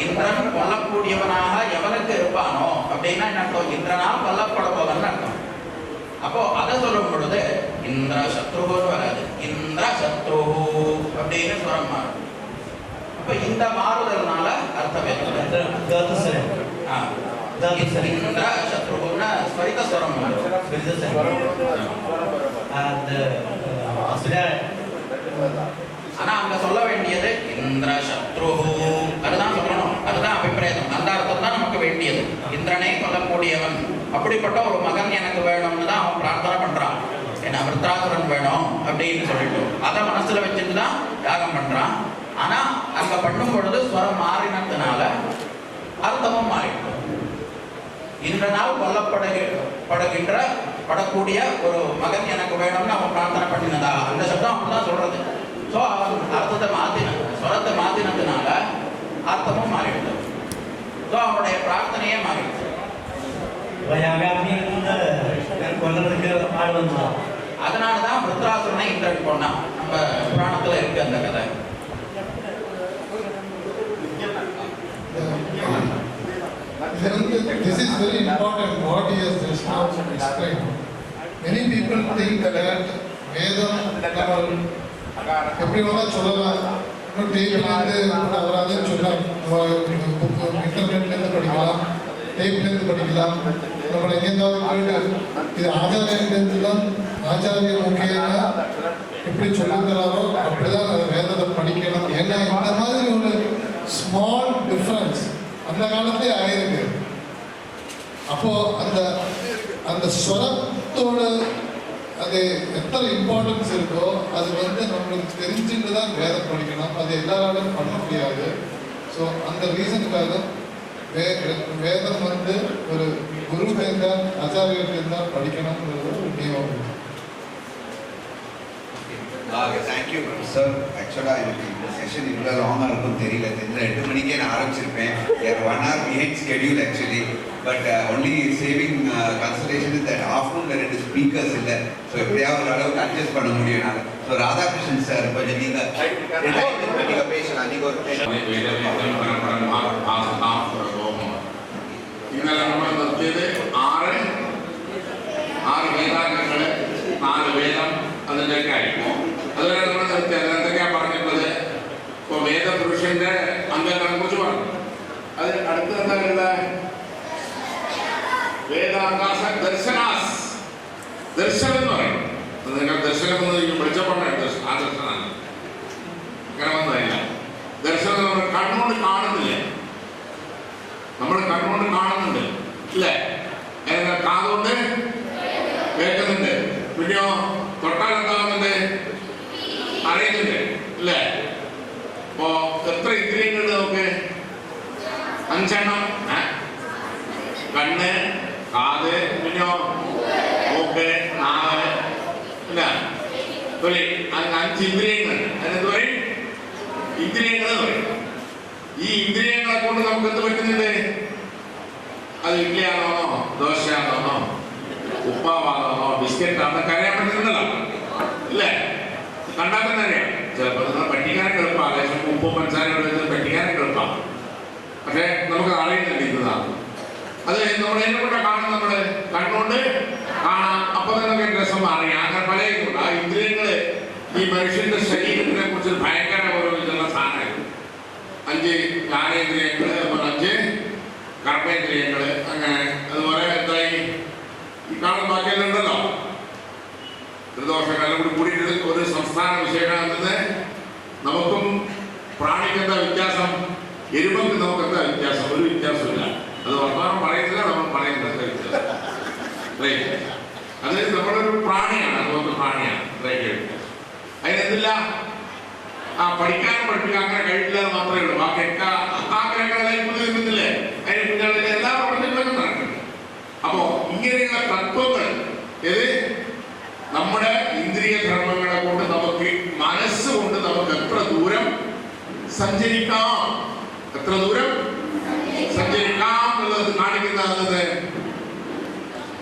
இந்திரன் கொல்லக்கூடியவனாக எவனுக்கு இருப்பானோ அப்படின்னா என்ன அர்த்தம்? இந்திரனால் கொல்லப்படுபவன் அர்த்தம். அப்போ அதை சொல்லும் பொழுது இந்திர சத்ருஹுன்னு வராது, இந்திர சத்ருஹு அப்படின்னு ஸ்வரம் மாறும். அப்ப இந்த மாறுதல்னால அர்த்தம் இந்திர சத்ருஹுன்னா ஸ்வரித ஸ்வரம் மாறும். ஆனா அங்க சொல்ல வேண்டியது இந்திர சத்ருஹு, அதுதான் சொல்லணும். அதுதான் அபிப்பிரேதம். அந்த அர்த்தம் தான் நமக்கு வேண்டியது. இந்திரனை கொல்லக்கூடியவன், அப்படிப்பட்ட ஒரு மகன் எனக்கு வேணும்னு தான் அவன் பிரார்த்தனை பண்றான். ஏன்னா விருத்ராசுரன் வேணும் அப்படின்னு சொல்லிட்டு அதை மனசுல வச்சுட்டு தான் யாகம் பண்றான். ஆனா அங்க பண்ணும் பொழுது ஸ்வரம் மாறினதுனால அர்த்தமும் மாறிடும். இன்றனால் படக்கூடிய ஒரு மகன் எனக்கு வேணும்னு அவன் பிரார்த்தனை பண்ணினதா அந்த சப்தம் அப்படிதான் சொல்றது. ஸோ அவன் அர்த்தத்தை ஸ்வரத்தை மாத்தினதுனால அர்த்தமும் மாறிடுது. ஸோ அவனுடைய பிரார்த்தனையே மாறிடுது. அதனாலதான் விருத்ராசுரனை இந்திரன் கொண்டான். நம்ம புராணத்துல இருக்கு அந்த கதை. This is very important what he has just now explained. Many people think that வேதம் எப்படி வேணா சொல்லலாம், டேப்லேருந்து அவராது சொல்லலாம், இன்டர்நெட்லேருந்து படிக்கலாம், டேப்லேருந்து படிக்கலாம், நம்மளை எங்கேயாவது கேட்டு இது ஆச்சாரியன்லேருந்து தான் ஆச்சாரிய முக்கியன்னா எப்படி சொல்லித்தராரோ அப்படிதான் வேதத்தை படிக்கணும். ஏன்னா இந்த மாதிரி ஒரு ஸ்மால் டிஃப்ரென்ஸ் அந்த காலத்திலே ஆயிருக்கு. அப்போ அந்த ஸ்வரத்தோட அது எத்தனை இம்பார்ட்டன்ஸ் இருக்கோ அது நம்மளுக்கு தெரிஞ்சுட்டு தான் வேதம் படிக்கணும். அது எல்லாராலும் பண்ண முடியாது. ஸோ அந்த ரீசனுக்காக வேதம் ஒரு குரு இருந்தால் ஆச்சாரியர்கள் தான் படிக்கணும்ன்றது ஒரு நியமம். Thank you sir. ஆக்சுவலாக எனக்கு இந்த செஷன் இவ்வளோ லாங்காக இருக்கும்னு தெரியல. 8 மணிக்கே நான் ஆரம்பிச்சிருப்பேன். 1 hour behind schedule actually. But only saving consideration is that afternoon 2 speakers இல்லை. ஸோ எப்படியாவது ஒரு அளவுக்கு அட்ஜஸ்ட் பண்ண முடியும் நான். ஸோ ராதாகிருஷ்ணன் சார் கொஞ்சம் நீங்கள் பேசலாம். நீங்கள் ஒரு ഇന്നലെ നമ്മൾ നിർത്തിയത് 6 വേദാംഗങ്ങൾ, 4 വേദം അതിൻ്റെയൊക്കെ ആയിരുന്നു. അതുവരെ നമ്മൾ നിർത്തി. അതിനകത്തൊക്കെയാണ് പറഞ്ഞിട്ടുള്ളത്. ഇപ്പോൾ വേദപുരുഷന്റെ അംഗങ്ങളെ കുറിച്ച് പറഞ്ഞു. അത് അടുത്ത് എന്താ വേദാകാശ ദർശനാസ്, ദർശനം എന്ന് പറയും. നിങ്ങൾ ദർശനം എന്ന് വിളിച്ചപ്പോഴാണ് ആ ദർശനമാണ് ഇങ്ങനെ വന്നതല്ല. ദർശനം നമ്മൾ കണ്ണുകൊണ്ട് കാണുന്നില്ലേ, നമ്മൾ കണ്ണുകൊണ്ട് കാണുന്നുണ്ട് അല്ലേ, കാതുകൊണ്ട് കേൾക്കുന്നുണ്ട്, പിന്നെയോ തൊട്ടാൽ എന്താകുന്നുണ്ട്, അറിയുന്നുണ്ട് അല്ലേ. അപ്പോ എത്ര ഇന്ദ്രിയങ്ങളുണ്ട് നമുക്ക്? 5 കണ്ണ്, കാത്, പിന്നെയോ മൂക്ക്, നാവ്, ഇല്ല തൊലി. അങ്ങനെ 5 ഇന്ദ്രിയങ്ങൾ. അതിനെന്ത് പറയും? ഇന്ദ്രിയങ്ങൾ എന്ന് പറയും. ഈ ഇന്ദ്രിയങ്ങളെ കൊണ്ട് നമുക്ക് എന്ത് പറ്റുന്നുണ്ട്? അത് ഇഡ്ഡലിയാണോ, ദോശയാണോ, ഉപ്പാവാണോ, ബിസ്ക്കറ്റാണെന്നൊക്കെ അറിയാൻ പറ്റുന്നുണ്ടല്ലോ, ഇല്ലേ? കണ്ടാൽ തന്നെ അറിയാം. ചിലപ്പോൾ നിങ്ങൾ പറ്റിക്കാനൊക്കെ എളുപ്പമാണ്, ലേശം ഉപ്പും പഞ്ചസാരയോട് വെച്ച് പറ്റിക്കാനൊക്കെ എളുപ്പമാണ്. പക്ഷെ നമുക്ക് അറിയുന്നുണ്ട് ഇന്നതാണ്. അത് നമ്മൾ എന്നെ കൂടെ കാണും, നമ്മൾ കണ്ണുകൊണ്ട് കാണാം, അപ്പൊ തന്നെ രസം അറിയാം. അങ്ങനെ പലതുണ്ട്. ആ ഇന്ദ്രിയങ്ങള് ഈ മനുഷ്യന്റെ ശരീരത്തിനെ കുറിച്ച് ഭയങ്കര ഓരോ ഇതുള്ള സാധനമായിരുന്നു. 5 ജ്ഞാനേന്ദ്രിയങ്ങള്, 5 കർമ്മേന്ദ്രിയങ്ങള്, അങ്ങനെ. അതുപോലെ എന്തായി ഈ കാണുന്ന ബാക്കിയെല്ലാം ഉണ്ടല്ലോ. ത്രിദോഷങ്ങളെല്ലാം കൂടി കൂടിയിട്ട് ഒരു സംസ്ഥാന വിശേഷമാകുന്നത്. നമുക്കും പ്രാണിക്ക് എന്താ വ്യത്യാസം? എരുമക്ക് നമുക്ക് എന്താ വ്യത്യാസം? ഒരു വ്യത്യാസമില്ല. അത് വർത്തമാനം പറയുന്നില്ല, നമ്മൾ പറയുന്നത് വ്യത്യാസം. അത് നമ്മളൊരു പ്രാണിയാണ്, അതുപോലെ പ്രാണിയാണ്. അതിനെന്തില്ല? ആ പഠിക്കാനും പഠിപ്പിക്കാൻ അങ്ങനെ കഴിയില്ലാതെ മാത്രമേ ഉള്ളൂ. ബാക്കിയൊക്കെ ആഗ്രഹങ്ങളെല്ലാം നിൽക്കുന്നില്ലേ? അതിന് കുഞ്ഞുങ്ങളിലെ എല്ലാ പ്രവർത്തനങ്ങളും നടക്കുന്നുണ്ട്. അപ്പോ ഇങ്ങനെയുള്ള തത്വങ്ങൾ ഏത് നമ്മുടെ ഇന്ദ്രിയ ധർമ്മങ്ങളെ കൊണ്ട് നമുക്ക് മനസ്സുകൊണ്ട് നമുക്ക് എത്ര ദൂരം സഞ്ചരിക്കാം, എത്ര ദൂരം സഞ്ചരിക്കാം എന്നുള്ളത് കാണിക്കുന്നത്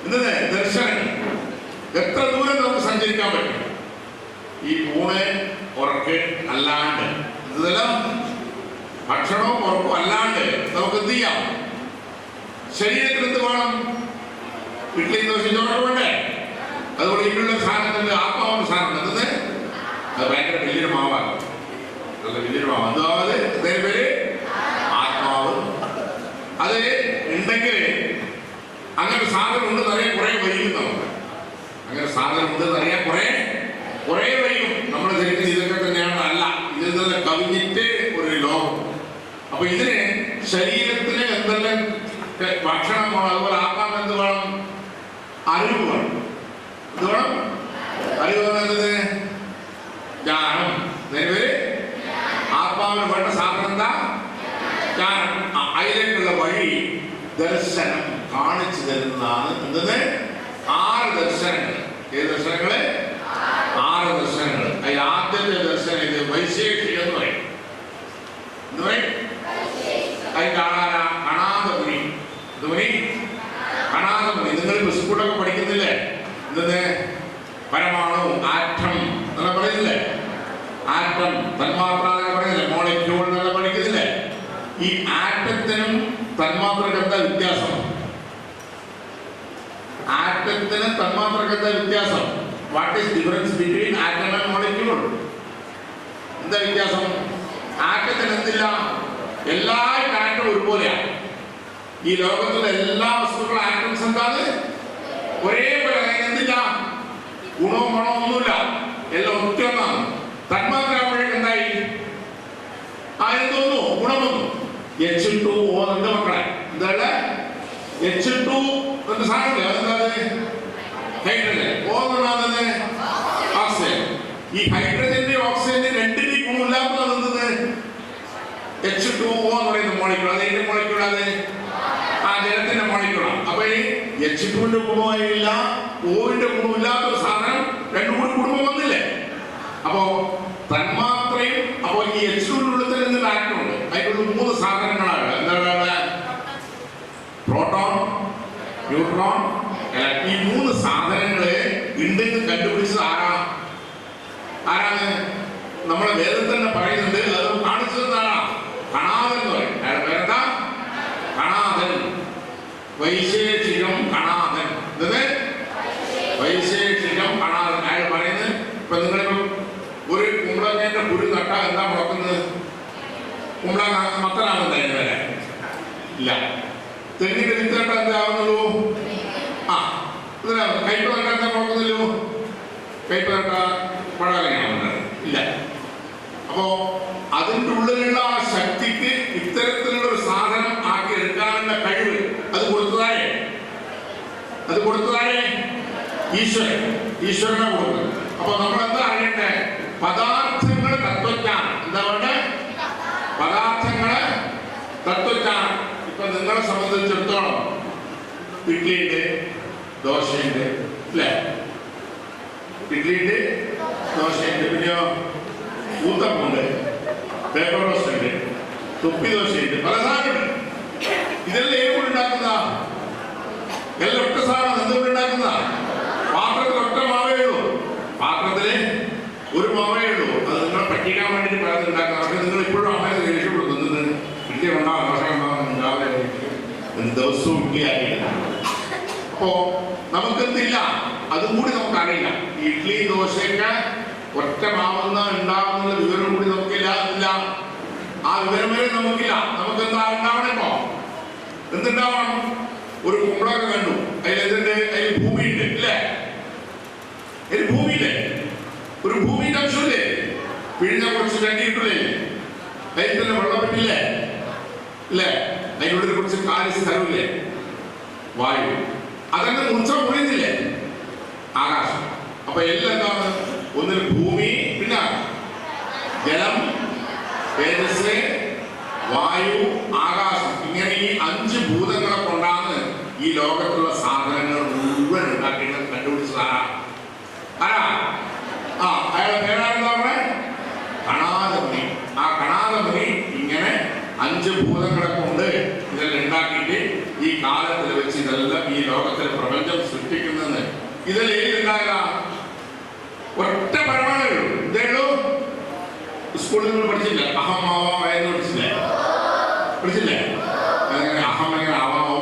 എന്നത് ദർശനം. എത്ര ദൂരം നമുക്ക് സഞ്ചരിക്കാൻ പറ്റും? ഈ ഊണ് ഉറക്ക് അല്ലാണ്ട്, ഇതെല്ലാം ഭക്ഷണവും ഉറക്കും അല്ലാണ്ട് നമുക്ക് എന്ത് ചെയ്യാം? ശരീരത്തിന് എന്ത് വേണം? വീട്ടിൽ ചോറ് വേണ്ടേ? അതുകൊണ്ട് ഇതിനുള്ള സാധനത്തിന്റെ ആത്മാവിന്റെ സാധനം എന്നത് അത് ഭയങ്കര വലിയൊരു മാവാണ്, നല്ല വലിയൊരു മാവ്. അതായത് അതിന്റെ പേര് ആത്മാവ്. അത് ഉണ്ടെങ്കിൽ അങ്ങനെ സാധനം ഉണ്ട് നിറയെ കുറെ വൈകും നമുക്ക്. അങ്ങനെ സാധനം ഉണ്ട് നിറയെ കുറെ വൈകും. നമ്മൾ ധരിക്കുന്ന ഇതൊക്കെ തന്നെയാണ്. അല്ല, ഇതിൽ നിന്ന് കവിഞ്ഞിട്ട് ഒരു ലോകം. അപ്പൊ ഇതിന് ശരീരത്തിന് എന്തെല്ലാം ഭക്ഷണം വേണം, അതുപോലെ ആത്മാവ് എന്ത് വേണം? അറിവ് വേണം. എന്ത് വേണം? അറിവ് പറയുന്നത് ജ്ഞാനം. പേര് ആത്മാവിന് വേണ്ട സാധനം എന്താ? ജ്ഞാനം. അതിലേക്കുള്ള വഴി ദർശനം കാണിച്ചു തരുന്നതാണ്. എന്തെന്ന്? 6 ദർശനങ്ങൾ. ഏത് ദർശനങ്ങള്? 6 ദർശനങ്ങൾ. അതിൽ ആദ്യത്തെ ദർശനം ഇത് വൈശേഷികം എന്ന് പറയും. എന്ന് പറയും അത് കണാദമുനി. കണാദമുനി. നിങ്ങൾ സ്കൂളൊക്കെ പഠിക്കുന്നില്ലേ? എന്തെന്ന്? പരമാണു, ആറ്റം എന്നൊക്കെ പറയുന്നില്ലേ? ആറ്റം, തന്മാത്ര എന്നൊക്കെ പറയുന്നില്ലേ? മോളിക്യൂൾ എന്നൊക്കെ പഠിക്കുന്നില്ലേ? ഈ ആറ്റത്തിനും തന്മാത്രയ്ക്ക് എന്താ വ്യത്യാസം? ആറ്റത്തിന് തന്മാത്രയ്ക്ക് എന്താ വ്യത്യാസം? What is difference between atom and molecule? എന്താ വ്യത്യാസം? ആറ്റത്തിന് എന്തില്ല? എല്ലാ ആറ്റം ഒരുപോലെയാണ്. ഈ ലോകത്തിലെ എല്ലാ വസ്തുക്കളും ആറ്റംസ് എന്താണ്? ഒരേപോലെ. എന്തില്ല? ഗുണവും മണവും ഒന്നുമില്ല, എല്ലാം ഒറ്റ ഒന്നാണ്. തന്മാത്ര ആകുമ്പോഴേക്ക് എന്തായി? ആരും തോന്നുന്നു ഗുണം വന്നു. H2O എന്റെ മക്കളെ എന്താണ്? H2 എന്ന സാധനമില്ലേ? അതെന്താ? ഹൈഡ്രജൻ. O എന്നാണ് ഓക്സിജൻ. ഈ ഹൈഡ്രജന്റെ ഓക്സിജന്റെ രണ്ടിന്റെയും ഗുണമില്ലാത്തതാണ് എന്ത്? H2O എന്ന് പറയുന്ന മോളിക്യൂൾ. അത് ഏത് മോളിക്യൂളാണ്? ആ ജലത്തിന്റെ മോളിക്യൂളാണ്. അപ്പൊ ഈ H2ന്റെ ഗുണമായില്ല, ഓവിന്റെ ഗുണമില്ലാത്തൊരു സാധനം രണ്ടും കൂടി കുടുംബം വന്നില്ലേ? അപ്പോ തന്മാത്രയും അപ്പോ ഈ H2നുള്ളിൽ തന്നെ ആറ്റമുണ്ട്. അതിനുള്ള 3 സാധനങ്ങളാണ്. എന്താണ്? പ്രോട്ടോൺ, ന്യൂട്രോൺ, ഈ 3 സാധനങ്ങള് ഉണ്ടെന്ന് കണ്ടുപിടിച്ചത് ആരാണ്? നമ്മളെ വേദത്തിൽ തന്നെ പറയുന്നുണ്ട്. അത് കാണിച്ചത് ആരാ? കണാദൻ എന്ന് പറയും. അയാളുടെ പേരെന്താ? കണാദൻ. വൈശേഷികം കണാദൻ. വൈശേഷികം കണാദൻ. അയാൾ പറയുന്നത് ഇപ്പൊ നിങ്ങളിപ്പോ ഒരു കുമ്പളങ്ങേന്റെ കുരു നട്ടാൽ എന്താ മുളക്കുന്നത്? കുമ്പളങ്ങ മത്തനാകുന്നതിന് വരെ ഇല്ല. തെങ്ങിന്റെ വിത്ത് നട്ടാൽ എന്താവുന്നുള്ളൂ? ആ കയ്പ നട്ടാൽ എന്താ മുളക്കുന്നില്ലല്ലോ? കയ്പ നട്ടാൽ പഴകനാവുന്നത് ഇല്ല. അപ്പോ അതിൻ്റെ ഉള്ളിലുള്ള ആ ശക്തിക്ക് ഇത്തരത്തിലുള്ള ഒരു സാധനം ആക്കി എടുക്കാനുള്ള കഴിവ് അത് കൊടുത്തതായേ ഈശ്വരനെ കൊടുക്കുന്നത്. അപ്പൊ നമ്മൾ എന്താ അറിയണ്ടേ? പദാർത്ഥങ്ങള് തത്വജ്ഞാനം. എന്താ വേണ്ടേ? പദാർത്ഥങ്ങള് തത്വജ്ഞാനം. ഇപ്പൊ നിങ്ങളെ സംബന്ധിച്ചിടത്തോളം ഇഡ്ഡലിയുണ്ട്, ദോശയുണ്ട്, അല്ലേ? ഇഡ്ഡലിയുണ്ട്, ദോശയുണ്ട്, പിന്നെയോ ഊത്തപ്പമുണ്ട്, പേപ്പർ റോസ്റ്റ് ഉണ്ട്, തുപ്പി ദോശയുണ്ട്, പല സാധനമുണ്ട്. ഇതെല്ലാം ഏതുകൊണ്ട് ഉണ്ടാക്കുന്ന? എല്ലാം ഒറ്റ സാധനം എന്തുകൊണ്ട് ഉണ്ടാക്കുന്ന? പാത്രത്തിൽ ഒറ്റ മാവേ ഉള്ളൂ, പാത്രത്തില് ഒരു മാവേ ഉള്ളൂ. അത് നിങ്ങളെ പറ്റിക്കാൻ വേണ്ടിയിട്ട് പലതും ഉണ്ടാക്കുന്ന. പക്ഷെ നിങ്ങൾ ഇപ്പോഴും അമ്മയെ ദേഷ്യപ്പെടുന്നത് ഇഡ്ഡലി ഉണ്ടാകും, ദോശ ഉണ്ടാകും, രാവിലെ ദിവസവും ഇഡ്ഡലിയാക്കിയില്ല. അപ്പോ നമുക്കെന്തില്ല, അതും കൂടി നമുക്കറിയില്ല. ഇഡ്ഡലി ദോശയൊക്കെ ഒറ്റ മാവുന്ന ഉണ്ടാകുന്ന വിവരം കൂടി നമുക്കില്ല. ആ വിവരം വരെ നമുക്കില്ല. നമുക്ക് എന്താ ഉണ്ടാവണം? ഇപ്പോ എന്തുണ്ടാവണം? ഒരു കുമ്പളൊക്കെ കണ്ടു, അതിലെന്തുണ്ട്? അതിൽ ഭൂമിയുണ്ട്, ഇല്ലേ? അതിൽ ഭൂമിയില്ലേ? ഒരു ഭൂമിയുടെ അംശമില്ലേ? പിഴിഞ്ഞ കുറച്ച് ചണ്ടി കിട്ടില്ലേ? അതിൽ തന്നെ വെള്ളം പറ്റില്ലേ? ഇല്ലേ? അതിനുള്ളിൽ കുറച്ച് കാല് സ്ഥലമില്ലേ? വായു. അതൊക്കെ മുറിച്ച മുറിയുന്നില്ലേ? ആകാശം. അപ്പൊ എല്ലാം എന്താണ്? ഒന്നിൽ ഭൂമി, പിന്നെ ജലം, തേജസ്, വായു, ആകാശം. ഇങ്ങനെ ഈ 5 ഭൂതങ്ങളെ കൊണ്ടാണ് ഈ ലോകത്തുള്ള സാധനങ്ങൾ മുഴുവൻ ഉണ്ടാക്കിയിട്ട് കണ്ടുപിടിച്ചതാ. ആരാ? അയാളെ പേരാണെന്താ പറഞ്ഞേ? കണാദമുനി. ആ കണാദമുനി ഇങ്ങനെ 5 ഭൂതങ്ങളെ കൊണ്ട് ഇതെല്ലാം ഉണ്ടാക്കിയിട്ട് ഈ കാലത്തിൽ വെച്ച് ഇതെല്ലാം ഈ ലോകത്തിലെ പ്രപഞ്ചം സൃഷ്ടിക്കുന്നതെന്ന്. ഇതെല്ലാം ഏതിലുണ്ടായത? ഒറ്റ പരമാണുള്ളൂ. ഇതേള്ളൂ. സ്കൂളിൽ നിന്ന് പഠിച്ചില്ല? അഹം ആവാം എന്ന് പഠിച്ചില്ലേ? പഠിച്ചില്ലേ? അതെങ്ങനെ അഹം എങ്ങനെ ആവാമോ?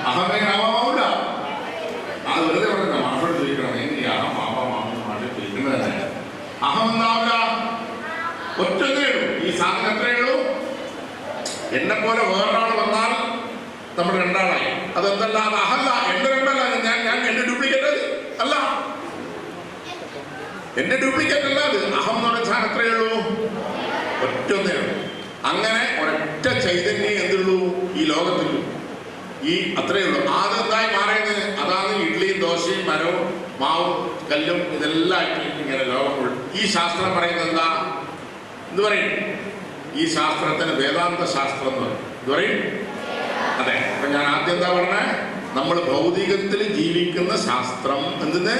അഹം എങ്ങനെ ആവാമാവില്ല. അത് വെറുതെ പറഞ്ഞ മാഷോട് ചോദിക്കണം. എങ്ങനെ അഹം ആവാമാണെന്ന് മാഷ ചോദിക്കുന്നത് തന്നെ. അഹം എന്താവില്ല, ഒറ്റതേ ഉള്ളൂ. ഈ സാധനം എത്രയേ ഉള്ളൂ? എന്നെ പോലെ വേറൊരാൾ വന്നാൽ നമ്മൾ രണ്ടാളായി. അതെന്തല്ല, അത് അഹല്ല. എന്റെ രണ്ടല്ല, ഞാൻ എന്റെ ഡ്യൂപ്ലിക്കേറ്റ് അല്ല, എന്റെ ഡ്യൂപ്ലിക്കേറ്റ് അല്ല അത്. അഹം എന്ന് പറഞ്ഞാൽ എത്രയേ ഉള്ളൂ? ഒറ്റൊന്നേ ഉള്ളൂ. അങ്ങനെ ഒരൊറ്റ ചൈതന്യം എന്തുള്ളൂ ഈ ലോകത്തിൽ? ഈ അത്രയേ ഉള്ളൂ. അതെന്തായി മാറിയത്? അതാണ് ഇഡ്ഡലിയും ദോശയും മരവും മാവും കല്ലും ഇതെല്ലാം ഇങ്ങനെ ലോകം മുഴുവൻ. ഈ ശാസ്ത്രം പറയുന്നത് എന്താ? എന്ത് പറയും? ഈ ശാസ്ത്രത്തിന് വേദാന്ത ശാസ്ത്രം എന്ന് പറയും. എന്ത് പറയും? അതെ. അപ്പൊ ഞാൻ ആദ്യം എന്താ പറഞ്ഞേ? നമ്മൾ ഭൗതികത്തിൽ ജീവിക്കുന്ന ശാസ്ത്രം എന്തെന്ന്?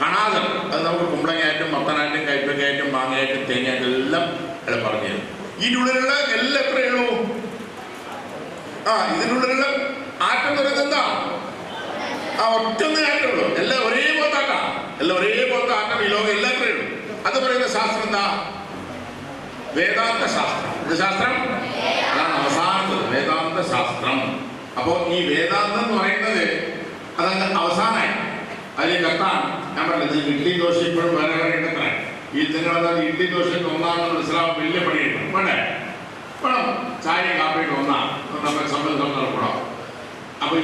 കണാദം. അത് നമുക്ക് കുമ്പളങ്ങയായിട്ടും മത്തനായിട്ടും കൈപ്പയ്ക്കായിട്ടും മാങ്ങയായിട്ടും തേങ്ങയായിട്ടും എല്ലാം അയാൾ പറഞ്ഞു തരും. ഇതിനുള്ളിലുള്ള എല്ലാം എത്രയുള്ളൂ? ഇതിനുള്ളിലുള്ള ആറ്റം പറയുന്നത് എന്താ? ഒറ്റൊന്നേ ആറ്റുള്ളൂ. എല്ലാം ഒരേപോലത്തെ ആട്ടാ. എല്ലാം ഒരേപോലത്തെ ആറ്റം ഈ ലോകം എല്ലാം എത്രയുള്ളൂ. അത് പറയുന്ന ശാസ്ത്രം എന്താ? വേദാന്ത ശാസ്ത്രം. ഇത് ശാസ്ത്രം അതാണ് അവസാനത്തത്, വേദാന്ത ശാസ്ത്രം. അപ്പോ ഈ വേദാന്തം എന്ന് പറയുന്നത് അതങ്ങ് അവസാനമായി അതിലേക്ക് എത്താൻ ഞാൻ പറഞ്ഞത്. ഇഡ്ഡലി ദോശ ഇപ്പോഴും വേറെ വേറെ എത്താൻ ഈ നിങ്ങളത് ഇഡ്ഡലി ദോശയ്ക്ക് ഒന്നാണെന്ന് മനസ്സിലാവാൻ വലിയ പണിയുണ്ട്. വേണ്ടേ? വേണം. ചായയും കാപ്പിയൊക്കെ ഒന്നാണ് നമ്മൾ സമ്മതം നടക്കണം. അപ്പൊ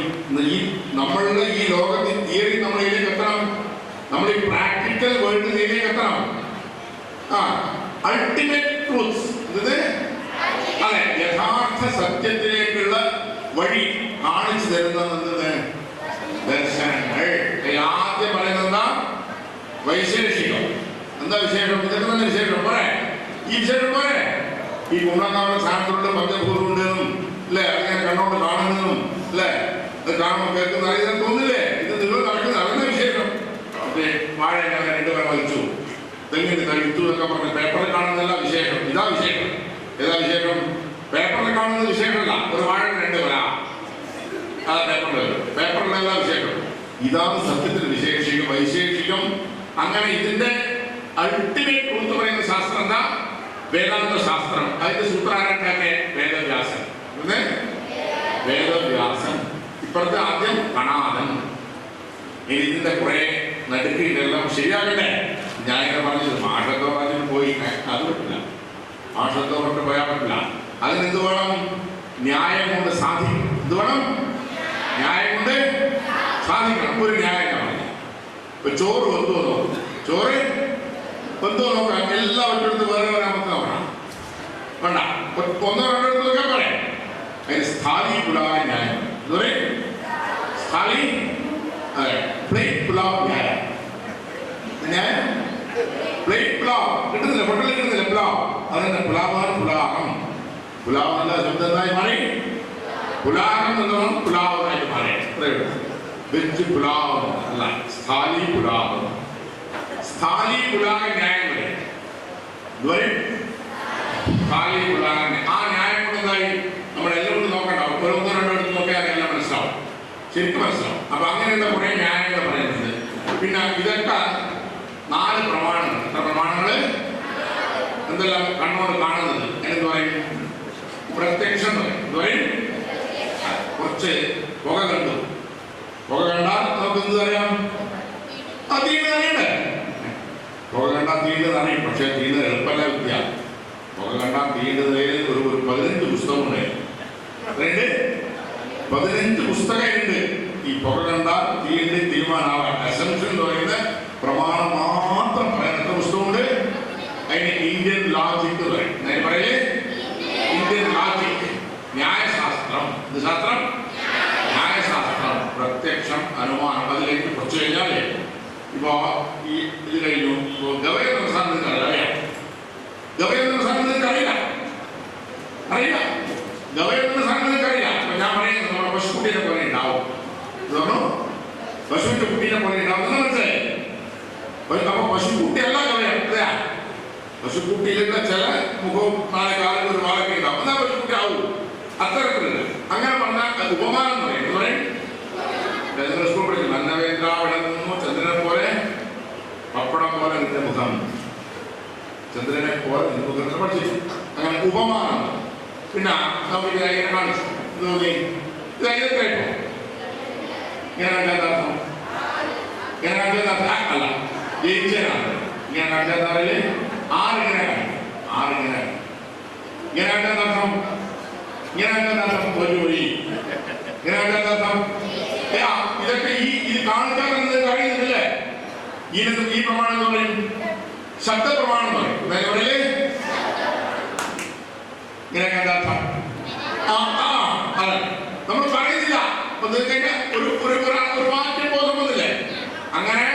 ഈ നമ്മളുടെ ഈ ലോകത്തിൽ തിയറി നമ്മൾ ഇതിലേക്ക് എത്തണം. നമ്മൾ ഈ പ്രാക്ടിക്കൽ വേൾഡ് ഇതിലേക്ക് എത്തണം. അൾട്ടിമേറ്റ് ട്രൂത്ത്സ്, അതെ, യഥാർത്ഥ സത്യത്തിലേക്കുള്ള വഴി കാണിച്ചു തരുന്നത് ദർശനങ്ങൾ. ആദ്യം പറയുന്നത് എന്താ? വൈശേഷികം. എന്താ വിശേഷം? ഇതൊക്കെ തന്നെ വിശേഷം പോരെ? ഈ വിശേഷം പോരെ? ഈ കുമ്പളങ്ങാവുന്ന സ്ഥാനത്തുണ്ട്, പഞ്ചഭൂതമുണ്ട്, അല്ലേ? അങ്ങനെ കണ്ണോണ്ട് കാണുന്നതും, അല്ലേ? അത് കാണുമ്പോൾ കേൾക്കുന്ന അറിയാൻ തോന്നില്ലേ? ഇത് നിങ്ങൾ നടക്കുന്നത് അതന്നെ വിശേഷം. മറ്റേ വാഴ എങ്ങനെ 2 പേരെ വലിച്ചു, തെങ്ങിന് കഴിച്ചു എന്നൊക്കെ പറഞ്ഞ പേപ്പറിൽ കാണുന്നതല്ല വിശേഷം. ഇതാ വിശേഷം. ഏതാ വിശേഷം? പേപ്പറിൽ കാണുന്നത് വിശേഷമല്ല. ഒരു വാഴ 2 പേര അതാ പേപ്പറിലെല്ലാം വിശേഷം. ഇതാണ് സത്യത്തിൽ വിശേഷിക്കും വൈശേഷികം. അങ്ങനെ ഇതിന്റെ അൾട്ടിമേറ്റ് ട്രൂത്ത് പറയുന്ന ശാസ്ത്രം എന്താ? വേദാന്ത ശാസ്ത്രം. അതിന്റെ സൂത്രാരണ്ടാക്കെ വേദവ്യാസൻ. വേദവ്യാസൻ. ഇപ്പുറത്തെ ആദ്യം കണാദൻ. ഇതിന്റെ കുറെ നടുക്ക് ഇതെല്ലാം ശരിയാകട്ടെ. ഞാൻ ഇങ്ങനെ പറഞ്ഞത് മാഷത്തോ അതിന് പോയി അത് പറ്റില്ല. മാഷത്തോ കൊണ്ട് പോയാൽ പറ്റില്ല. അതിനെന്ത് വേണം? ന്യായം കൊണ്ട് സാധിക്കും. എന്ത് വേണം? ന്യായം കൊണ്ട് സാധിക്കണം. ഒരു ന്യായം പറഞ്ഞു. ഇപ്പൊ ചോറ് വെന്തോ നോക്കും. ചോറ് വെന്തോ നോക്കാം. എല്ലാവരുടെ അടുത്ത് വേറെ വേറെ നമുക്ക് നോക്കണം. വേണ്ട, 1 2 എടുത്ത് നോക്കാൻ പറയാം. അതിന് സ്ഥാലി പുലാവ് ന്യായം. എന്താ പറയും? സ്ഥാലി പ്ലേറ്റ് പുലാവ് ന്യായം. ന്യായം പ്ലേറ്റ് പുലാവ് കിട്ടുന്നില്ല, ഹോട്ടലിൽ കിട്ടുന്നില്ല പുലാവ്. അതന്നെ പുലാവാണ് പുലാഹം. പുലാവ് നല്ല ശബ്ദമായി മാറി പുലാകം എന്നതാണ് പുലാവ് എന്നായിട്ട് പറയാം. വെജ് പുലാവ് അല്ല, സ്ഥാലി പുലാവ്. സ്ഥാലി പുലാക ന്യായം വരെ സ്ഥാലി പുലാക ആ ന്യായം കൊണ്ട് എന്തായി നമ്മളെല്ലാം കൊണ്ട് നോക്കണ്ടാവും. ഒരു ഒന്നോ രണ്ടോ എടുത്ത് നോക്കിയാൽ എല്ലാം മനസ്സിലാവും, ശരിക്കും മനസ്സിലാവും. അപ്പൊ അങ്ങനെയുള്ള കുറെ ന്യായങ്ങൾ പറയുന്നുണ്ട്. പിന്നെ ഇതൊക്കെ 4 പ്രമാണങ്ങൾ. എത്ര പ്രമാണങ്ങള്? എന്തെല്ലാം കണ്ണോട് കാണുന്നത് എന്ന് പറയും? പ്രത്യക്ഷം എന്ന് പറയും. കുറച്ച് പുക കണ്ടു. പുക കണ്ടാൽ നമുക്ക് എന്ത് അറിയാം? ആ തീരുന്നത് അറിയണ്ടേ? പുക കണ്ടാൽ തീരുന്നത് അറിയും. പക്ഷെ തീരുന്നത് എളുപ്പമല്ല വിദ്യ. പുക കണ്ടാൽ തീരുന്നതിൽ ഒരു 15 പുസ്തകമുണ്ട്. 15 പുസ്തകമുണ്ട്. ഈ പുക കണ്ടാൽ തീരുന്ന തീരുമാനമാവാൻ അസംഷൻ എന്ന് പറയുന്ന പ്രമാണം മാത്രം പറയാൻ എത്ര പുസ്തകമുണ്ട്? അതിന് ഇന്ത്യൻ ലോജിക് പറയും. ഞാൻ പറയേ ഇന്ത്യൻ ലോജിക്, ന്യായശാസ്ത്രം. ഇത് ശാസ്ത്രം, ന്യായശാസ്ത്രം, പ്രത്യക്ഷം, അനുമാനം. അതിലേക്ക് കുറച്ച് കഴിഞ്ഞാൽ ഇപ്പോ ഈ ഇത് കഴിഞ്ഞു. ഗവേഷണ പ്രസ്ഥാനം നിങ്ങൾക്ക് അറിയാം. ഗവേഷണ പ്രസ്ഥാനം നിങ്ങൾക്ക് അറിയില്ല. ഗവേഷണ പ്രസ്ഥാനം നിങ്ങൾക്ക് അറിയാം. അപ്പൊ ഞാൻ പറയുന്നത് നമ്മുടെ പശുക്കുട്ടീനെ പോലെ ഉണ്ടാവും. പശുവിന്റെ കുട്ടീനെ പോലെ ഉണ്ടാവും. മനസ്സിലായി? അപ്പൊ പശുക്കുട്ടിയല്ല ഗവേഷണം. പശുക്കുട്ടിയിലുള്ള ചില മുഖവും 4 കാലം ഒരു വാളൊക്കെ ഉണ്ടാവും. എന്നാ പശുക്കുട്ടി ആവും. അത്തരത്തിലുള്ള അങ്ങനെ പറഞ്ഞാൽ അത് ഉപമാനം എന്ന് പറയും. സ്കൂൾ പഠിക്കും. അന്നവേന്ദ്ര അവിടെ നിന്നു ചന്ദ്രനെ പോലെ പപ്പടം പോലെ നിന്റെ മുഖം, ചന്ദ്രനെ പോലെ നിന്റെ മുഖം പഠിച്ചു. അങ്ങനെ ഉപമാനം. പിന്നെ നമുക്ക് ഇങ്ങനെ കാണിച്ചു. ഇത് തോന്നി ഇത് അതിനൊക്കെയായിപ്പോ ഇങ്ങനെ കണ്ടാർത്ഥം ഇങ്ങനെ കണ്ടാർത്ഥം അല്ല, ജയിച്ചതാണ്. ഇങ്ങനെ കണ്ടാറില് 6 ഇങ്ങനെ കാണിക്കും. 6 ഇങ്ങനെ ഇങ്ങനെ കണ്ടാർത്ഥം ഇങ്ങനെ കണ്ടാർത്ഥം ഒരു വഴി ഇങ്ങനെ കണ്ടാർത്ഥം. ഇതൊക്കെ ഇത് കാണിക്കാറുണ്ട് കഴിയുന്നില്ലേ? ഈ പ്രമാണം എന്ന് പറയും ശബ്ദ പ്രമാണം എന്ന് പറയും. ഇങ്ങനെ കണ്ടാർത്ഥം അതെ നമ്മൾ പറയുന്നില്ല. ഒരു മാറ്റം ബോധം വന്നില്ലേ? അങ്ങനെ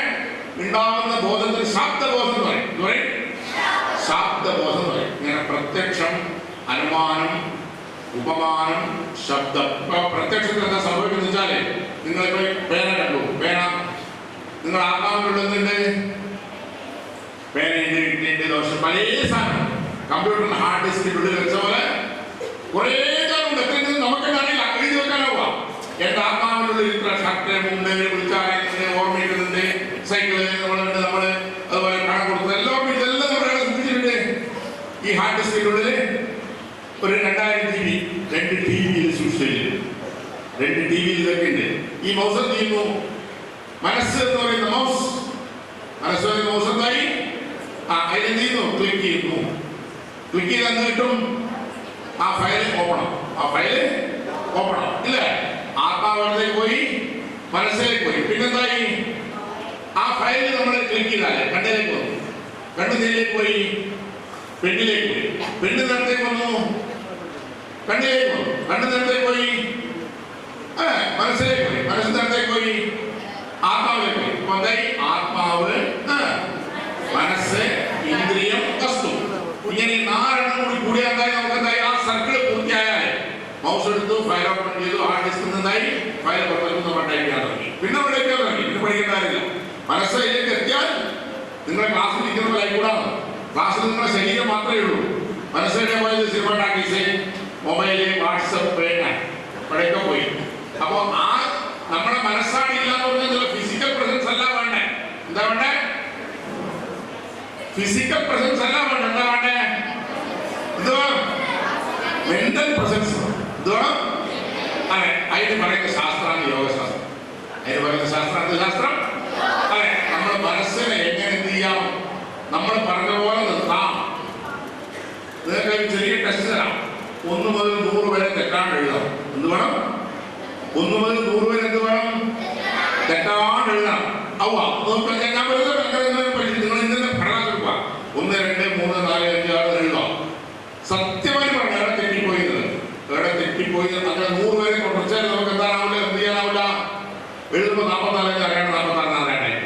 ഉണ്ടാവുന്ന ബോധത്തിന് ശബ്ദബോധം എന്ന് പറയും. ശബ്ദബോധം എന്ന് പറയും. ഇങ്ങനെ പ്രത്യക്ഷം, അനുമാനം, ഉപമാനം, ശബ്ദം. ഇപ്പൊ പ്രത്യക്ഷത്തിൽ എന്താ സംഭവിക്കുന്നത് വെച്ചാല് നിങ്ങളിപ്പോ പേന കണ്ടു. പേന നിങ്ങൾ ആത്മാവിലുള്ളതുണ്ട്. പേനയുണ്ട്, ഇട്ടിന്റെ ദോഷം, പല സാധനം കമ്പ്യൂട്ടറിന്റെ ഹാർഡ് ഡിസ്കിനുള്ളിൽ വെച്ച പോലെ കുറേ കാലമുണ്ട്. എത്രയും നമുക്ക് അറിയില്ല, എഴുതി വെക്കാനാവുക. എന്റെ ആത്മാവിനുള്ളിൽ ഇത്ര ഷർട്ട്, മുണ്ട്, വിളിച്ചാറുണ്ട്, ഓർമ്മയിടുന്നുണ്ട്, സൈക്കിള് നമ്മളുണ്ട്, നമ്മള് അതുപോലെ കണക്ക് കൊടുത്തത് എല്ലാം ഇതെല്ലാം നമ്മുടെ സൂക്ഷിച്ചിട്ടുണ്ട്. ഈ ഹാർഡ് ഡിസ്കിനുള്ളിൽ ഒരു 2000 GB 2 TVയിൽ സൂക്ഷിച്ചിട്ടുണ്ട്. 2 TVയിൽ ഇതൊക്കെ ഉണ്ട്. ഈ മൗസ് എന്ത് ചെയ്യുന്നു? മനസ്സ് എന്ന് പറയുന്ന മൗസ് എന്തായി? അതിലെന്ത് ചെയ്യുന്നു? ക്ലിക്ക് ചെയ്യുന്നു. ക്ലിക്ക് ചെയ്ത് എന്ത് കിട്ടും? ആ ഫയൽ ഓപ്പൺ ഇല്ലേ? ആത്മാവിലേക്ക് പോയി, മനസ്സിലേക്ക് പോയി. പിന്നെന്തായി? ആ ഫയൽ നമ്മൾ ക്ലിക്ക് ചെയ്താലേ കണ്ണിലേക്ക് വന്നു. കണ്ണുനീരിലേക്ക് പോയി, പെണ്ണിലേക്ക് പോയി. പെണ്ണ് നേരത്തേക്ക് വന്നു, കണ്ണിലേക്ക് വന്നു. കണ്ണ് നേരത്തേക്ക് പോയി, മനസ്സിലേക്ക് പോയി. മനസ്സ് നേരത്തേക്ക് പോയി, ആത്മാവിലേക്ക് പോയി. അപ്പൊ എന്തായി? ആത്മാവ്, മനസ്സ്, ഇന്ദ്രിയം, വസ്തു. ഇങ്ങനെ 4 കൂടിയാൽ നമുക്ക് എന്തായി? ആ സർക്കിൾ പൂർത്തിയായാൽ മൗസ് എടുത്തു, ഫയൽ ഓപ്പൺ ചെയ്തു, ഹാർഡ് ഡിസ്കിൽ നിന്നായി ഫയൽ പുറത്തേക്ക് നമ്മൾ ടൈപ്പ് ചെയ്യാൻ തുടങ്ങി. പിന്നെ പഠിക്കാൻ തുടങ്ങി. പിന്നെ പഠിക്കേണ്ട കാര്യമില്ല. മനസ്സിലേക്ക് എത്തിയാൽ നിങ്ങളെ ക്ലാസ്സിൽ ഇരിക്കുന്ന ലൈക്കൂടാണ്. ക്ലാസ്സിൽ നിങ്ങളുടെ ശരീരം മാത്രമേ ഉള്ളൂ. മനസ്സിലേക്ക് പോയത് സിനിമ ടാക്കീസ്, മൊബൈല്, വാട്സപ്പ്, ഇവിടെയൊക്കെ പോയി. അപ്പൊ ആ നമ്മുടെ മനസ്സാണ് ഇല്ലാന്ന് പറഞ്ഞാൽ ഫിസിക്കൽ പ്രസൻസ് അല്ല വേണ്ടേ? എന്താ വേണ്ടേ? ഫിസിക്കൽ പ്രസൻസ് അല്ല വേണ്ട. എന്താ വേണ്ടേ? ഇത് മെന്റൽ പ്രസൻസ്. ഇത് വേണം. അതെ, അതിന് പറയുന്ന ശാസ്ത്രമാണ് യോഗശാസ്ത്രം. അതിന് പറയുന്ന ശാസ്ത്രമാണ് ശാസ്ത്രം. അതെ, നമ്മുടെ മനസ്സിനെ എങ്ങനെ എന്ത് ചെയ്യാം? നമ്മൾ പറഞ്ഞ പോലെ നിർത്താം. നിങ്ങൾക്ക് ചെറിയ ടെസ്റ്റ് തരാം. 1 മുതൽ 100 വരെ തെറ്റാണ്ട് എഴുതാം. എന്ത് വേണം? 1 മുതൽ 100 വരെ എന്ത് വേണം? തെറ്റാണ്ട് എഴുതാം. ഞാൻ നിങ്ങൾ ഇന്നത്തെ കടലാസ് എടുക്കുക. 1, 2, 3, 4, 5, 6 എഴുതാം. സത്യമായി പറഞ്ഞു എവിടെ തെറ്റിപ്പോയത് അങ്ങനെ 100 വരെ കുറച്ചാൽ നമുക്ക് എന്താണാവില്ല, എന്ത് ചെയ്യാനാവില്ല? എഴുതുമ്പോൾ 44 അറിയണം, 44 അറിയണം.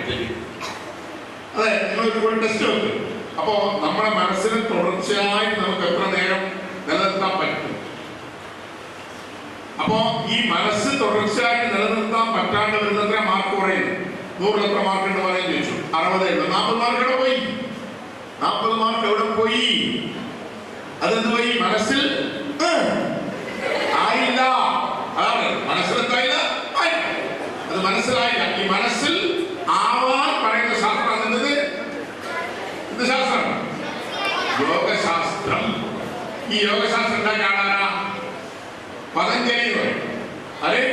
അതെ, നിങ്ങൾ ടെസ്റ്റ് വെക്കും. അപ്പോ നമ്മുടെ മനസ്സിന് തുടർച്ചയായിട്ട് നമുക്ക് എത്ര നേരം നിലനിർത്താൻ പറ്റും? അപ്പോ ഈ മനസ്സ് തുടർച്ചയായിട്ട് നിലനിർത്താൻ പറ്റാണ്ട് വരുന്നത്ര മാർക്ക് കുറയുന്നു. 100 എത്ര മാർക്ക് ഉണ്ട് പറയാൻ ചോദിച്ചു. 60 40 മാർക്ക് എവിടെ പോയി? 40 മാർക്ക് എവിടെ പോയി? അതെന്ത് പോയി? മനസ്സിൽ ആയില്ല. അതാണ് മനസ്സിലെത്തായില്ല, അത് മനസ്സിലായില്ല. ഈ മനസ്സിൽ ആവാൻ പറയുന്ന ശാസ്ത്രം എന്നത് എന്ത് ശാസ്ത്രമാണ്? യോഗശാസ്ത്രം. ഈ യോഗശാസ്ത്രം ഉണ്ടാക്കിയ ആളാരാ? പതഞ്ജലി പറയും. അരെ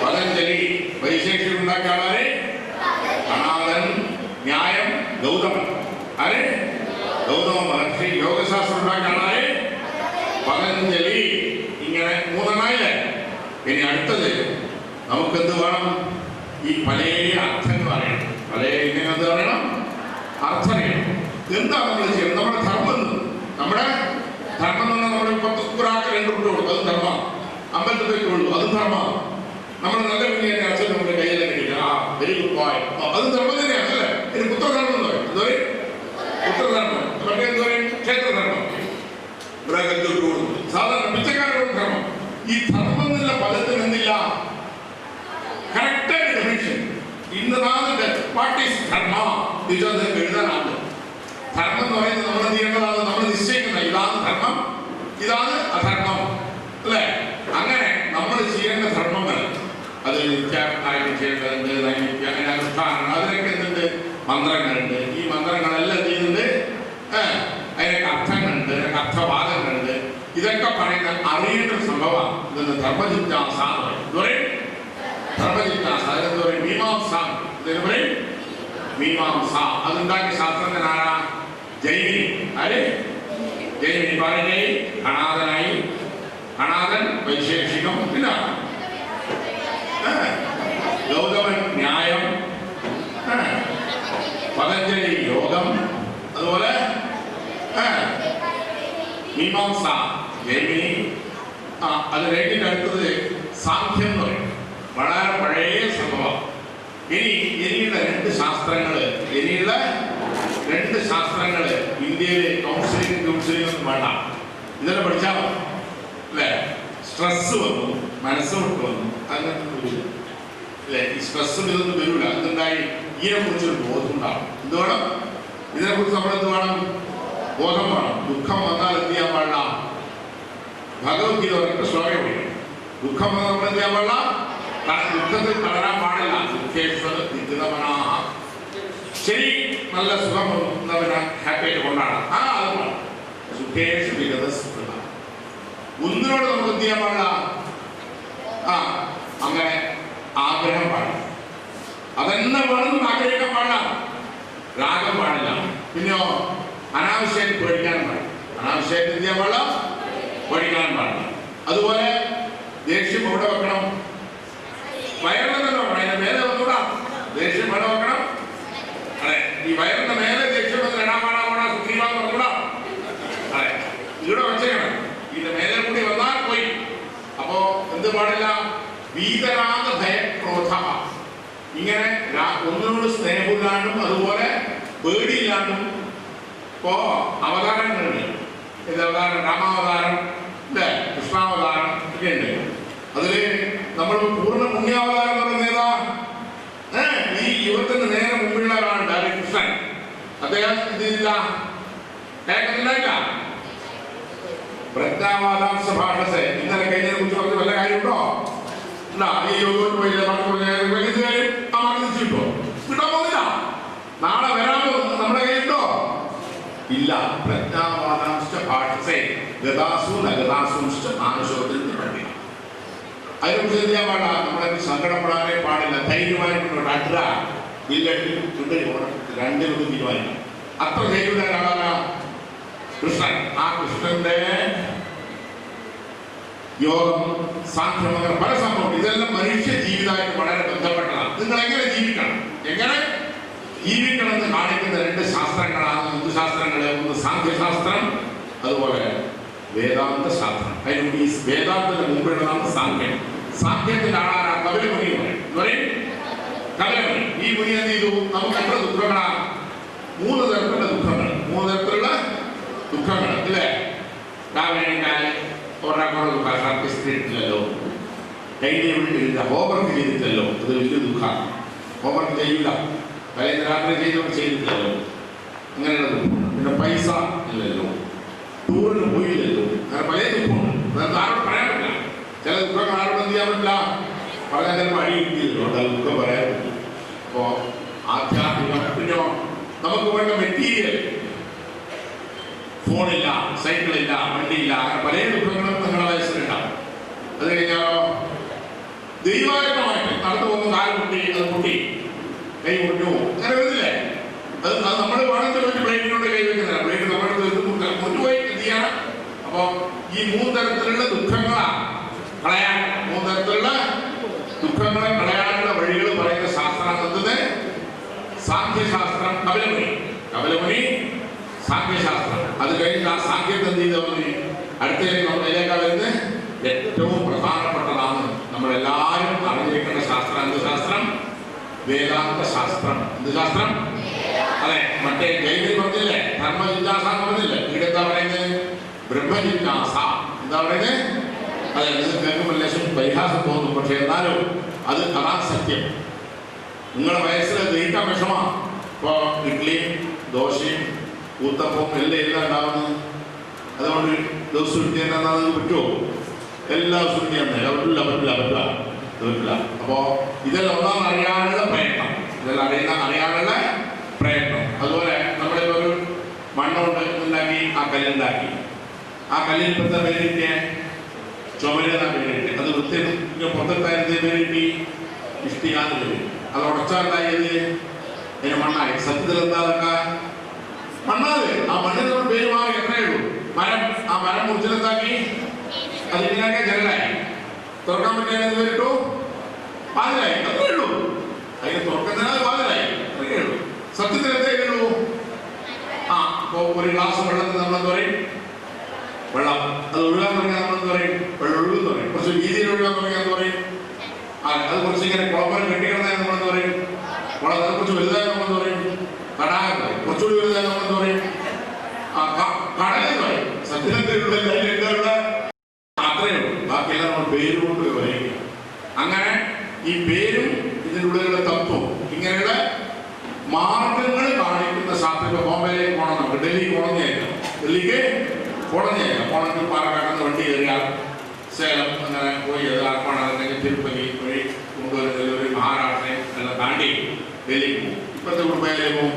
പതഞ്ജലി. വൈശേഷികം ഉണ്ടാക്കിയ ആളാരെ? കണാദൻ. ന്യായം ഗൗതമൻ. അരെ ഗൗതമ മഹർഷി. യോഗശാസ്ത്രം ഉണ്ടാക്കിയ ആളാരെ? പതഞ്ജലി. ഇങ്ങനെ 3 എണ്ണായില്ലേ? ഇനി അടുത്തത് നമുക്കെന്ത് വേണം? ഈ പല അർത്ഥങ്ങൾ അറിയണം. പല ഇങ്ങനെ എന്ത് പറയണം? അർത്ഥം അറിയണം. എന്താണ് നമ്മൾ ചെയ്യുന്നത്? നമ്മുടെ ധർമ്മം. നമ്മുടെ ധർമ്മം എന്ന് പറഞ്ഞാൽ നമ്മൾ 10 ഒരാൾക്ക് 2 രൂപ കൊടുക്കും, അതും ധർമ്മം. അമ്പലത്തിൽ പോയിട്ടുള്ളൂ, അതും ധർമ്മം. നമ്മൾ നല്ല പിന്നെ അച്ഛൻ നമ്മുടെ കയ്യിൽ കിട്ടില്ല, ആ വെരി ഗുഡ് ബോയ്, അതും ധർമ്മം തന്നെയാണ് അല്ലേ? ഇനി പുത്രധർമ്മം എന്ന് പറയും. എന്തോ പുത്രധർമ്മം, മറ്റേ എന്തോ ക്ഷേത്രധർമ്മം. ഇവിടെ കല്ലിട്ട് കൊടുക്കും. സാധാരണ പിച്ചക്കാരുടെ ധർമ്മം. ഈ ധർമ്മം എന്നുള്ള പദത്തിന് എന്തില്ല? കറക്റ്റായ ഡെഫിനിഷൻ. ഇന്നതാണ് വാട്ട് ഈസ് ധർമ്മ ഇത് എഴുതാനാണ്. ധർമ്മം എന്ന് പറയുന്നത് നമ്മൾ എന്ത് ചെയ്യേണ്ടതാണ്? നമ്മൾ നിശ്ചയിക്കുന്നത് ഇതാണ് ധർമ്മം, ഇതാണ് അധർമ്മം അല്ലേ? അങ്ങനെ നമ്മൾ ചെയ്യേണ്ട ധർമ്മങ്ങൾ അത് നിത്യായിട്ട് ചെയ്യേണ്ടതുണ്ട്, അങ്ങനെ അനുഷ്ഠാനങ്ങൾ, അതിനൊക്കെ എന്തുണ്ട്? മന്ത്രങ്ങളുണ്ട്. ഈ മന്ത്രങ്ങളെല്ലാം ചെയ്യുന്നുണ്ട്. അതിനൊക്കെ അർത്ഥങ്ങളുണ്ട്, അതിനൊക്കെ അർത്ഥവാദങ്ങളുണ്ട്. ഇതൊക്കെ പറയുന്ന അറിയേണ്ട ഒരു സംഭവമാണ്. ഇതെന്ന് ധർമ്മജിജ്ഞാസ എന്ന് പറയും. ധർമ്മജിജ്ഞാസ അതെന്ത് പറയും? മീമാംസ. ഇതിന് പറയും മീമാംസ. അതുണ്ടാക്കിയ ശാസ്ത്രജ്ഞനാരാ? ജൈമിനി. ആര്? ജൈമിനി. പാരനായി, കണാദനായി. കണാദൻ വൈശേഷികം. പിന്നെ ഗൗതമൻ ന്യായം, പതഞ്ജലി യോഗം, അതുപോലെ മീമാംസ ജൈമിനി. അത് കഴിഞ്ഞിട്ട് അടുത്തത് സാഖ്യം എന്ന് പറയും. വളരെ പഴയ സംഭവം. ഇനിയുള്ള 2 ശാസ്ത്രങ്ങള് ഇന്ത്യയിൽ കൗൺസിലിംഗ് ഒന്നും വേണ്ട. ഇതെല്ലാം പഠിച്ചാൽ അല്ലേ? സ്ട്രെസ് വന്നു, മനസ്സ് വിട്ട് വന്നു, അങ്ങനത്തെ അല്ലേ? ഈ സ്ട്രെസ്സും ഇതൊന്നും വരില്ല. എന്തുണ്ടായി? ഇതിനെക്കുറിച്ചൊരു ബോധം ഉണ്ടാവും. എന്ത് വേണം? ഇതിനെക്കുറിച്ച് നമ്മളെന്ത് വേണം? ബോധം വേണം. ദുഃഖം വന്നാൽ എന്ത് ചെയ്യാൻ പാടില്ല? ഭഗവത്ഗീത പറഞ്ഞ ശ്ലോകം പറയും. ദുഃഖം വന്നാൽ നമ്മൾ എന്ത് ചെയ്യാൻ പാടില്ല? ദുഃഖത്തിൽ തളരാൻ പാടില്ല. ശരി, നല്ല സുഖം വന്നവനെ ഹാപ്പിയായിട്ട് കൊണ്ടാടാം. അത് വേണം. സുഖേഷ് വിഗത സുഖ. ഒന്നിനോട് നമുക്ക് എന്ത് ചെയ്യാൻ പാടില്ല? അങ്ങനെ ആഗ്രഹം പാടില്ല. അതെന്നെ വേണമെന്ന് ആഗ്രഹിക്കാൻ പാടില്ല. രാഗം പാടില്ല. പിന്നെയോ അനാവശ്യമായിട്ട് പേടിക്കാനും പാടില്ല. അനാവശ്യമായിട്ട് എന്ത് ചെയ്യാൻ പാടില്ല? പേടിക്കാനും പാടില്ല. അതുപോലെ ദേഷ്യം എവിടെ വെക്കണം? വയറിനെ തന്നെ വെക്കണം. അതിന്റെ മേലെ വന്നൂടാ. ദേഷ്യം എവിടെ വെക്കണം? അതെ, ഈ വയറിന്റെ മേലെ ദേഷ്യം വന്ന് ഇടാമാടാ സുഖീമാന്ന് പറഞ്ഞൂടാ. അതെ, ഇവിടെ വെച്ചേക്കണം. ഇതിന്റെ മേലെ കൂടി വന്നാൽ പോയി. അപ്പോ എന്ത് പാടില്ല? വീതരാഗ ഭയക്രോധ. ഇങ്ങനെ ഒന്നിനോട് സ്നേഹമില്ലാണ്ടും അതുപോലെ പേടിയില്ലാണ്ടും. ഇപ്പോ അവതാരങ്ങളുണ്ട്. ഇത് അവതാരം, രാമാവതാരം അല്ലേ, കൃഷ്ണാവതാരം ഒക്കെ ഉണ്ട്. അതില് നമ്മൾ പൂർണ്ണ പുണ്യാവതാരം എന്ന് പറയുന്നത് ഏതാ? ഈ യുവത്തിന് നേരെ മുമ്പിലുള്ള ഒരാളുണ്ട്, അത് കൃഷ്ണൻ. അദ്ദേഹം ഇതില്ല, കേൾക്കുന്നില്ല. പ്രജ്ഞാവാദാംശ ഭാഷസെ ഇന്നലെ കഴിഞ്ഞതിനെ കുറിച്ച് പറഞ്ഞ വല്ല കാര്യമുണ്ടോ? ഇല്ല. ഈ യോഗോട്ട് പോയില്ല, തിരിച്ചിട്ടോ കിട്ടാൻ പോകുന്നില്ല. നാളെ വരാമോ? നമ്മുടെ കയ്യിലുണ്ടോ? ഇല്ല. പ്രജ്ഞാവാദാംശ ഭാഷസെ ഗതാസു നഗതാസു മാനുഷോത്തിൽ പഠിക്കണം. അതിനെക്കുറിച്ച് എന്ത് ചെയ്യാൻ പാടില്ല? നമ്മളെ സങ്കടപ്പെടാനേ പാടില്ല. ധൈര്യമായിട്ട് അഡ്ര ബില്ലടിൽ പോകണം. 2 തീരുമാനിക്കണം. അത്ര ധൈര്യമുള്ള ഒരാളാണ് കൃഷ്ണൻ. ആ കൃഷ്ണന്റെ യോഗം, സാഖ്യം, അങ്ങനെ പല സംഭവം. ഇതെല്ലാം മനുഷ്യ ജീവിതമായിട്ട് വളരെ ബന്ധപ്പെട്ടതാണ്. നിങ്ങൾ എങ്ങനെ ജീവിക്കണം, എങ്ങനെ ജീവിക്കണം എന്ന് കാണിക്കുന്ന 2 ശാസ്ത്രങ്ങളാണ്. എന്ത് ശാസ്ത്രങ്ങള്? ഒന്ന് സാഖ്യശാസ്ത്രം, അതുപോലെ വേദാന്ത ശാസ്ത്രം. അതിന് ഈ വേദാന്തത്തിന് മുമ്പിലുള്ളതാണ് സാഖ്യം. സാഖ്യത്തിന്റെ ആളാണ് കപിലമുനി എന്ന് പറയും. കപിലമുനി. ഈ മുനി എന്ത് ചെയ്തു? നമുക്ക് എത്ര ദുഃഖങ്ങളാണ്? 3 തരത്തിലുള്ള ദുഃഖങ്ങൾ. 3 തരത്തിലുള്ള ദുഃഖങ്ങൾ അല്ലേ? രാവിലെ ഒരാൾക്കുള്ള ദുഃഖം സർക്കിട്ടില്ലല്ലോ, ടൈം ടേബിൾ എഴുതുക. ഹോംവർക്ക് ചെയ്തിട്ടല്ലോ, അത് വലിയ ദുഃഖമാണ്. ഹോംവർക്ക് ചെയ്യില്ല, തലേന്ന് രാത്രി ചെയ്തിട്ടല്ലോ, അങ്ങനെയുള്ള ദുഃഖം. പിന്നെ പൈസ ഇല്ലല്ലോ, ടൂറിന് പോയില്ലല്ലോ, അങ്ങനെ പല ദുഃഖമുണ്ട്. അതൊന്നും ആരോട് പറയാൻ പറ്റില്ല. ചില ദുഃഖങ്ങൾ ആരോട് എന്ത് ചെയ്യാൻ പറ്റില്ല, പറയാൻ ചിലപ്പോൾ അടി കിട്ടിയല്ലോ, അത് ദുഃഖം പറയാൻ പറ്റില്ല. അപ്പോൾ ആധ്യാത്മികം, പിന്നെ നമുക്ക് വേണ്ട മെറ്റീരിയൽ, ഫോണില്ല, സൈക്കിളില്ല, വണ്ടിയില്ല, അങ്ങനെ പല ദുഃഖങ്ങളും നിങ്ങളുടെ വയസ്സിലുണ്ടാവും. അത് കഴിഞ്ഞാലോ ദൈവാനുമായിട്ട് നടന്നു പോകുന്ന കാല് പൊട്ടി, അത് പൊട്ടി, കൈ മുറിഞ്ഞു, അങ്ങനെ വരുന്നില്ലേ? അത് നമ്മൾ വേണമെങ്കിൽ ഒരു ബ്ലേഡിനോട് കൈ വെക്കുന്നില്ല, ബ്ലേഡ് നമ്മുടെ മുറ്റുപോയി എന്ത് ചെയ്യണം. അപ്പോൾ ഈ 3 തരത്തിലുള്ള ദുഃഖങ്ങളാണ് കളയാൻ, 3 തരത്തിലുള്ള ദുഃഖങ്ങളെ കളയാനുള്ള വഴികൾ പറയുന്ന ശാസ്ത്രാന്തത്തിന് സാഖ്യശാസ്ത്രം. കപിലമുനി സാഖ്യശാസ്ത്രം. അത് കഴിഞ്ഞ് ആ സാഖ്യത്തെ എന്ത് ചെയ്തവന് അടുത്തേക്ക് നമ്മളിലേക്കാ വരുന്നത് ഏറ്റവും പ്രധാനപ്പെട്ടതാണ്. നമ്മളെല്ലാവരും അറിഞ്ഞിരിക്കേണ്ട ശാസ്ത്രം. എന്ത് ശാസ്ത്രം? വേദാന്ത ശാസ്ത്രം. എന്ത് ശാസ്ത്രം? അതെ, മറ്റേ ജൈവിൽ പറഞ്ഞില്ലേ, ധർമ്മജിജ്ഞാസ എന്ന് പറഞ്ഞില്ലേ, ഇവിടെ എന്താ പറയുന്നത്? ബ്രഹ്മജിജ്ഞാസ. എന്താ പറയുന്നത്? അതെ, ഇത് കേൾക്കുമ്പോൾ ലേശം പരിഹാസം തോന്നും, പക്ഷെ എന്നാലും അതാണ് സത്യം. നിങ്ങളുടെ വയസ്സിൽ ദഹിക്കാൻ വിഷമാണ്. ഇപ്പോൾ ഇഡ്ഡലിയും ദോശയും ഊത്തപ്പവും എല്ലാം ഉണ്ടാവുന്നത്. അതുകൊണ്ട് ദിവസം ഇഡ്ഡലി തന്നെ നിങ്ങൾക്ക് പറ്റുമോ? എല്ലാ ദിവസവും പറ്റില്ല. അപ്പോൾ ഇതെല്ലാം ഒന്നാമത് അറിയാനുള്ള പ്രയത്നം, അറിയാനുള്ള പ്രയത്നം. അതുപോലെ നമ്മളിപ്പോൾ ഒരു മണ്ണുകൊണ്ട് ഉണ്ടാക്കി, ആ കല്ലുണ്ടാക്കി, ആ കല്ലിൽ പെട്ട പേരിട്ട് ചുമരുന്ന പേരിട്ട്, അത് വൃത്തി പുറത്തെടുത്തായിരുന്ന പേരിട്ട് ഇഷ്ടിയാന്ന് പേര്. അത് ഉടച്ചാണ്ടായത് അതിന് മണ്ണായി. സത്യത്തിൽ എന്താ അതൊക്കെ മണ്ണാത്. ആ മണ്ണിന് പേര് മാറി എത്രയേ ഉള്ളൂ. മരം, ആ മരം മുറിച്ചിലെന്താക്കി അതിങ്ങനെയൊക്കെ ജനലായി. തുറക്കാൻ പറ്റിയാൽ എന്ത് പേരിട്ടു? പാതിരായി. അത്രേ ഉള്ളൂ. അതിന് തുറക്കുന്നതിനാൽ പാതിരായി, അത്രയേ ഉള്ളൂ. സത്യത്തിൽ എന്തേ ഉള്ളൂ? ആ ഇപ്പോൾ ഒരു ഗ്ലാസ് വെള്ളത്തിൽ നമ്മളെന്ന് പറയും വെള്ളം, അത് ഒഴുകാൻ തുടങ്ങിയാൽ നമ്മളെന്ന് പറയും വെള്ളം ഒഴുകുന്നു പറയും. കുറച്ച് വീതിയിൽ ഒഴുകാൻ തുടങ്ങിയാന്ന് പറയും. അത് കുറച്ച് ഇങ്ങനെ കുളമ്പരം കെട്ടിക്കിടന്നാൽ നമ്മളെന്ന് പറയും കുളം. അത് കുറച്ച് വലുതായി നമ്മളെന്ന് പറയും തടാകം പറയും. കുറച്ചുകൂടി വലുതായി നമ്മളെന്ന് പറയും കടലെന്ന് പറയും. സത്യത്തിലുള്ള അത്രയേ ഉള്ളൂ. ബാക്കിയെല്ലാം നമ്മൾ പേരുകൊണ്ട് പറയും. അങ്ങനെ ഈ പേരും ഇതിനുള്ളിലുള്ള തത്വം, ഇങ്ങനെയുള്ള മാർഗങ്ങൾ കാണിക്കുന്ന ശാസ്ത്രം. ബോംബെയിലേക്ക് പോകണം, നമുക്ക് ഡൽഹിക്ക് പോകണമെന്നേക്കാം, ഡൽഹിക്ക് പോകണമെങ്കിൽ പാലക്കാട് വണ്ടി കയറിയാൽ സേലം അങ്ങനെ പോയി ആർപ്പാട്, അല്ലെങ്കിൽ തിരുപ്പതി വഴി കൊണ്ടുവരുന്ന മഹാരാഷ്ട്രയും എല്ലാം താണ്ടി ഡൽഹിക്ക് പോകും. ഇപ്പോഴത്തെ മുംബൈയിലേക്ക് പോകും,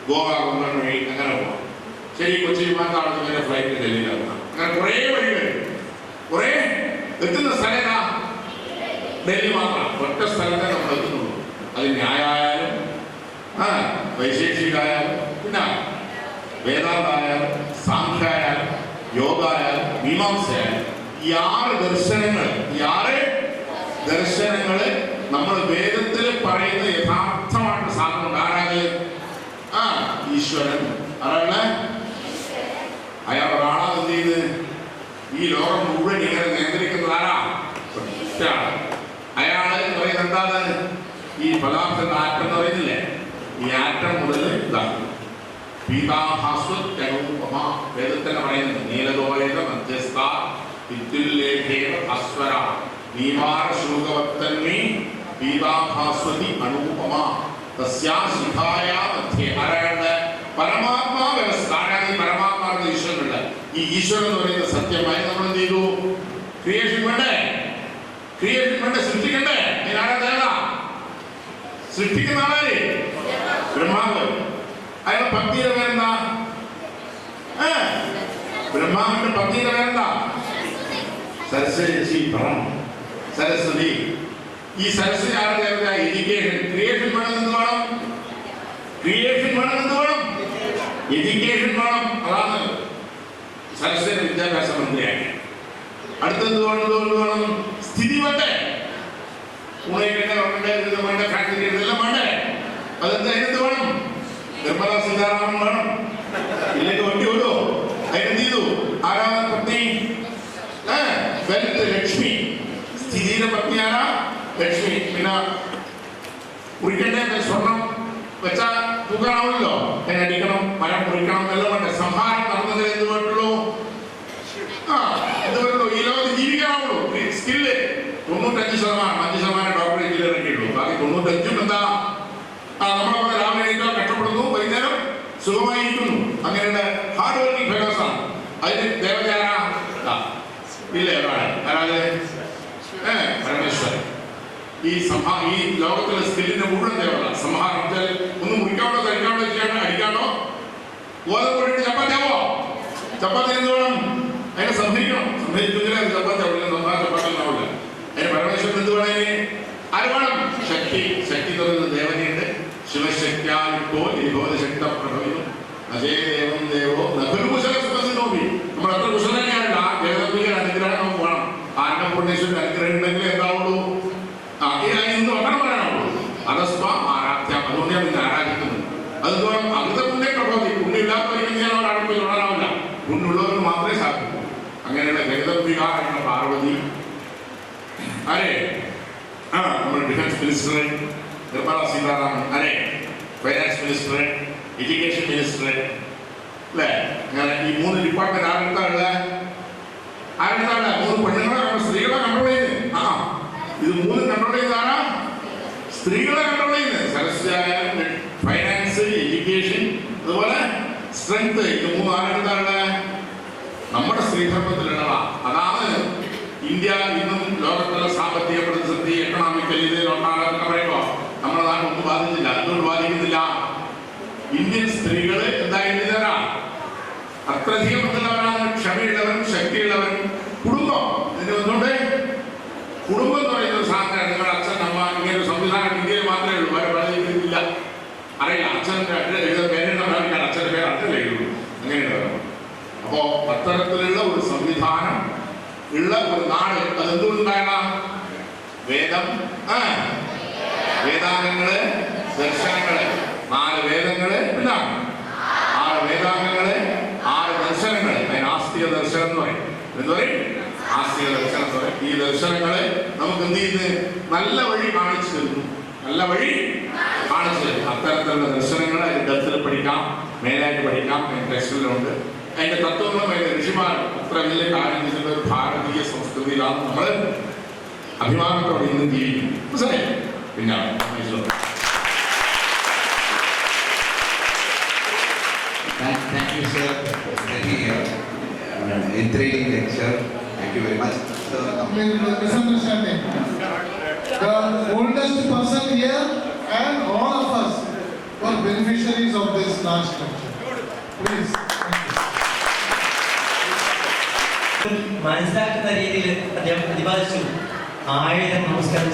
ഗോവ കൊങ്കൺ വഴി അങ്ങനെ പോകാം. ശരി, കൊച്ചി വിമാനത്താവളത്തിൽ വരെ ഫ്ലൈറ്റ് ഡൽഹിയിലാക്കണം. അങ്ങനെ കുറേ വഴികൾ, കുറേ എത്തുന്ന സ്ഥലത്താ ഡൽഹി മാത്രം. ഒറ്റ സ്ഥലത്തെ നമ്മൾ എത്തുന്നുള്ളൂ. അത് ന്യായായാലും വൈശേഷികായാലും പിന്നെ വേദാന്തായാലും സാഖ്യായാലും യോഗായാലും മീമാംസയായാലും ഈ 6 ദർശനങ്ങള് നമ്മൾ വേദത്തിൽ പറയുന്ന യഥാർത്ഥമായിട്ട് സാധനം. ആരാണ്? ഈശ്വരൻ. ആരാണ്? അയാൾ ഒരാളാ എന്ത് ചെയ്ത് ഈ ലോകം മുഴുവൻ ഇങ്ങനെ നിയന്ത്രിക്കുന്നത് ആരാ? ഒറ്റയാണ്. അയാള് എന്ന് പറയുന്നത് എന്താണ്? ഈ പദാർത്ഥത്തിന്റെ ആറ്റം എന്ന് പറയുന്നില്ലേ, ഈ ആറ്റം മുതൽ ഇതാണ് പീതാഭാസ്വത്യനുപമ. വേദത്തിൽ പറയുന്നത് നീലദോയക മധ്യസ്ഥ വിദ്യുല്ലേഖേവ അസ്വര നീവാര ശൂകവത്തന്മി പീതാഭാസ്വതി അനുപമ തസ്യാ ശിഖായ മധ്യേ. ആരാണ്? പരമാത്മാ വ്യവസ്ഥ. ആരാണ് ഈ പരമാത്മാവിന്റെ ഈശ്വരനുണ്ട്? ഈ ഈശ്വരൻ എന്ന് പറയുന്നത് സത്യമായി നമ്മൾ എന്ത് ചെയ്തു? ക്രിയേഷൻ വേണ്ടേ? സൃഷ്ടിക്കണ്ടേ? അതിനാരാ തേടാ? സൃഷ്ടിക്കുന്ന ആളാര്? ബ്രഹ്മാവ്. അയാളുടെ പത്നിയുടെ പേരെന്താ? ബ്രഹ്മാവിന്റെ പത്നിയുടെ പേരെന്താ? സരസ്വതി. സരസ്വതി. ഈ സരസ്വതി ആരുടെ ദേവത? എഡ്യൂക്കേഷൻ. ക്രിയേഷൻ വേണം, എന്ത് വേണം? എഡ്യൂക്കേഷൻ വേണം. അതാണ് സരസ്വതി വിദ്യാഭ്യാസ മന്ത്രിയാക്കി. അടുത്തത് വേണം സ്ഥിതി വേണ്ടേ? വേണ്ട ഫാക്ടറി എല്ലാം വേണ്ടേ? അതെന്താ? അതിനെന്ത് വേണം? നിർമ്മലാ സീതാരാമൻ വേണം. ഇല്ലെങ്കിൽ വണ്ടി ഓരോ അതിനെന്ത് ചെയ്തു? ആരാധന പത്നി വെൽത്ത് ലക്ഷ്മി. സ്ഥിതിയുടെ പത്നി ആരാ? ലക്ഷ്മി. പിന്നെ കുറിക്കണ്ടേ സ്വർണം വെച്ചാൽ തൂക്കാനാവില്ലല്ലോ. അതിനെ അടിക്കണം, മരം കുറിക്കണം, എല്ലാം വേണ്ട. സംഹാരം നടന്നതിൽ എന്ത് വേണ്ടുള്ളൂ? എന്ത് വേണ്ടുള്ളൂ? ഈ ലോകത്ത് ജീവിക്കാനാവുള്ളൂ. സ്കില്ല് 95 5% ഡോക്ടർ എഞ്ചിനീയറിംഗ് ഉള്ളൂ. ബാക്കി 95% എന്താ നമ്മളെ രാവിലെ കഷ്ടപ്പെടുന്നു, വൈകുന്നേരം സുഖമായിരിക്കുന്നു. അങ്ങനെയുള്ള ഹാർഡ് വർക്കിംഗ് ഫെലോസാണ്. അതിന് ദേവചാര ഇല്ലേ ആരാധന പരമേശ്വരൻ. ഈ ലോകത്തിലെ സ്കില്ലിന്റെ മുഴുവൻ ദേവത സംഹാരം വെച്ചാൽ ഒന്ന് മുറിക്കാണോ കഴിക്കാണോ ചെയ്യാനോ അടിക്കാണോ ഗോതമ്പൊഴിട്ട് ചപ്പാത്തിയാവോ? ചപ്പാത്തി എന്ത് വേണം? അതിനെ സംഹരിക്കുന്നില്ല. അത് ചപ്പാത്തി ആവില്ല, ചപ്പാത്തി ഉണ്ടാവില്ല. അതിന് പരമേശ്വരൻ എന്ത് വേണം? ആര് വേണം? ശക്തി പറയുന്ന ദേവതയുണ്ട്. ശിവശക്തിയാലിപ്പോ ശക്ത പ്രഭവിക്കും അജയ ദേവം ദേവോ നഖുകുശലി. നമ്മൾ അത്ര കുശലനെയാണല്ല. ദേവതയുടെ അനുഗ്രഹം നമുക്ക് വേണം. ആനന്ദപൂർണേശ്വരന്റെ അനുഗ്രഹം ഉണ്ടെങ്കിൽ എന്താവുള്ളൂ? ഇന്ന് അങ്ങനെ പറയാനുള്ളൂ. അതസ്മ ആരാധ്യം. അതുകൊണ്ട് ഞാൻ ഇന്ന് ആരാധിക്കുന്നത്. അതുപോലെ അമൃത പുണ്യ പ്രഭവതി. പുണ്യമില്ലാത്തവർക്ക് ഞാൻ ഒരാൾക്ക് തൊടാനാവില്ല. പുണ്യുള്ളവർക്ക് മാത്രമേ സാധിക്കൂ. അങ്ങനെയുള്ള ജഗദംബിക എന്ന പാർവതി അരെ നമ്മുടെ ഡിഫൻസ് മിനിസ്റ്റർ നിർമ്മല സീതാരാമൻ, അരെ ഫൈനാൻസ് മിനിസ്റ്റർ, എഡ്യൂക്കേഷൻ മിനിസ്റ്റർ, അല്ലേ? അങ്ങനെ ഈ 3 ഡിപ്പാർട്ട്മെന്റ് ആരെടുത്താണ്? 3 പെണ്ണുങ്ങളെ സ്ത്രീകളെ കൺട്രോൾ ചെയ്യുന്നത്. ഇത് 3 കൺട്രോൾ ചെയ്യുന്നതാണ് സ്ത്രീകളെ കൺട്രോൾ ചെയ്യുന്നത്. സരസ്വതി, ഫൈനാൻസ്, എഡ്യൂക്കേഷൻ, അതുപോലെ സ്ട്രെങ്ത്. ഇത് 3 ആരെടുത്താണ്? നമ്മുടെ സ്ത്രീധർമ്മത്തിലുള്ളതാ. അതാണ് ഇന്ത്യ ഇന്നും ലോകത്തുള്ള സാമ്പത്തിക പ്രതിസന്ധി, എക്കണോമിക്കൽ ഇത് ഒന്നാളെന്ന് പറയുമ്പോൾ നമ്മുടെ നാട്ടിൽ ഒന്നും ബാധിച്ചില്ല. എന്തുകൊണ്ട് ബാധിക്കുന്നില്ല? ഇന്ത്യൻ സ്ത്രീകള് എന്തായിരുന്നവരാ? അത്രയധികം ഉള്ളവരാണ്. ക്ഷമയുള്ളവരും ശക്തിയുള്ളവരും. കുടുംബം എന്തുകൊണ്ട്? കുടുംബം എന്ന് പറയുന്ന ഒരു സാധനം നിങ്ങളുടെ അച്ഛൻ അമ്മ ഇങ്ങനെ ഒരു സംവിധാനം ഇന്ത്യയിൽ മാത്രമേ ഉള്ളൂ. വേറെ പറയുന്നില്ല. അറിയില്ല. അച്ഛൻ്റെ പേരുണ്ടാവില്ല. അച്ഛൻ്റെ പേര് അച്ഛനല്ലേ ഉള്ളൂ. അങ്ങനെയുള്ളവർ. അപ്പോ അത്തരത്തിലുള്ള ഒരു സംവിധാനം ഉള്ള ഒരു നാട് അതെന്തുകൊണ്ടാകണം? വേദം, വേദാംഗങ്ങള്, ദർശനങ്ങള്. 4 വേദങ്ങള്, പിന്നെ 6 വേദാംഗങ്ങള്, 6 ദർശനങ്ങള്. അതിന് ആസ്തിക ദർശനം എന്ന് പറയും. എന്ത് പറയും? ആസ്തിക ദർശനം എന്ന് പറയും. ഈ ദർശനങ്ങള് നമുക്ക് എന്ത് ചെയ്യുന്നു? നല്ല വഴി കാണിച്ചു തരുന്നു. നല്ല വഴി കാണിച്ചു തരും. അത്തരത്തിലുള്ള ദർശനങ്ങൾ അതിന്റെ ഡെപ്തിൽ പഠിക്കാം, മേലായിട്ട് പഠിക്കാം. ടെക്സ്റ്റിലുണ്ട്. അതിന്റെ തത്വങ്ങളും അതിന്റെ ഋഷിമാർ അത്ര വലിയ കാര്യം ചെയ്തിട്ടുള്ള ഒരു ഭാരതീയ സംസ്കൃതിയിലാണ് നമ്മൾ അഭിമാനത്തോടെ ഇന്ന് ജീവിക്കുന്നത്. മനസ്സിലായി? പിന്നെ Thank you, sir. Very intriguing lecture. Thank you very much. Misunderstanding. The oldest person here and all of us were beneficiaries of this last lecture. Please. മനസ്സിലാക്കുന്ന രീതിയിൽ അദ്ദേഹം പ്രതിപാദിച്ചു. 1000 നമസ്കാരം.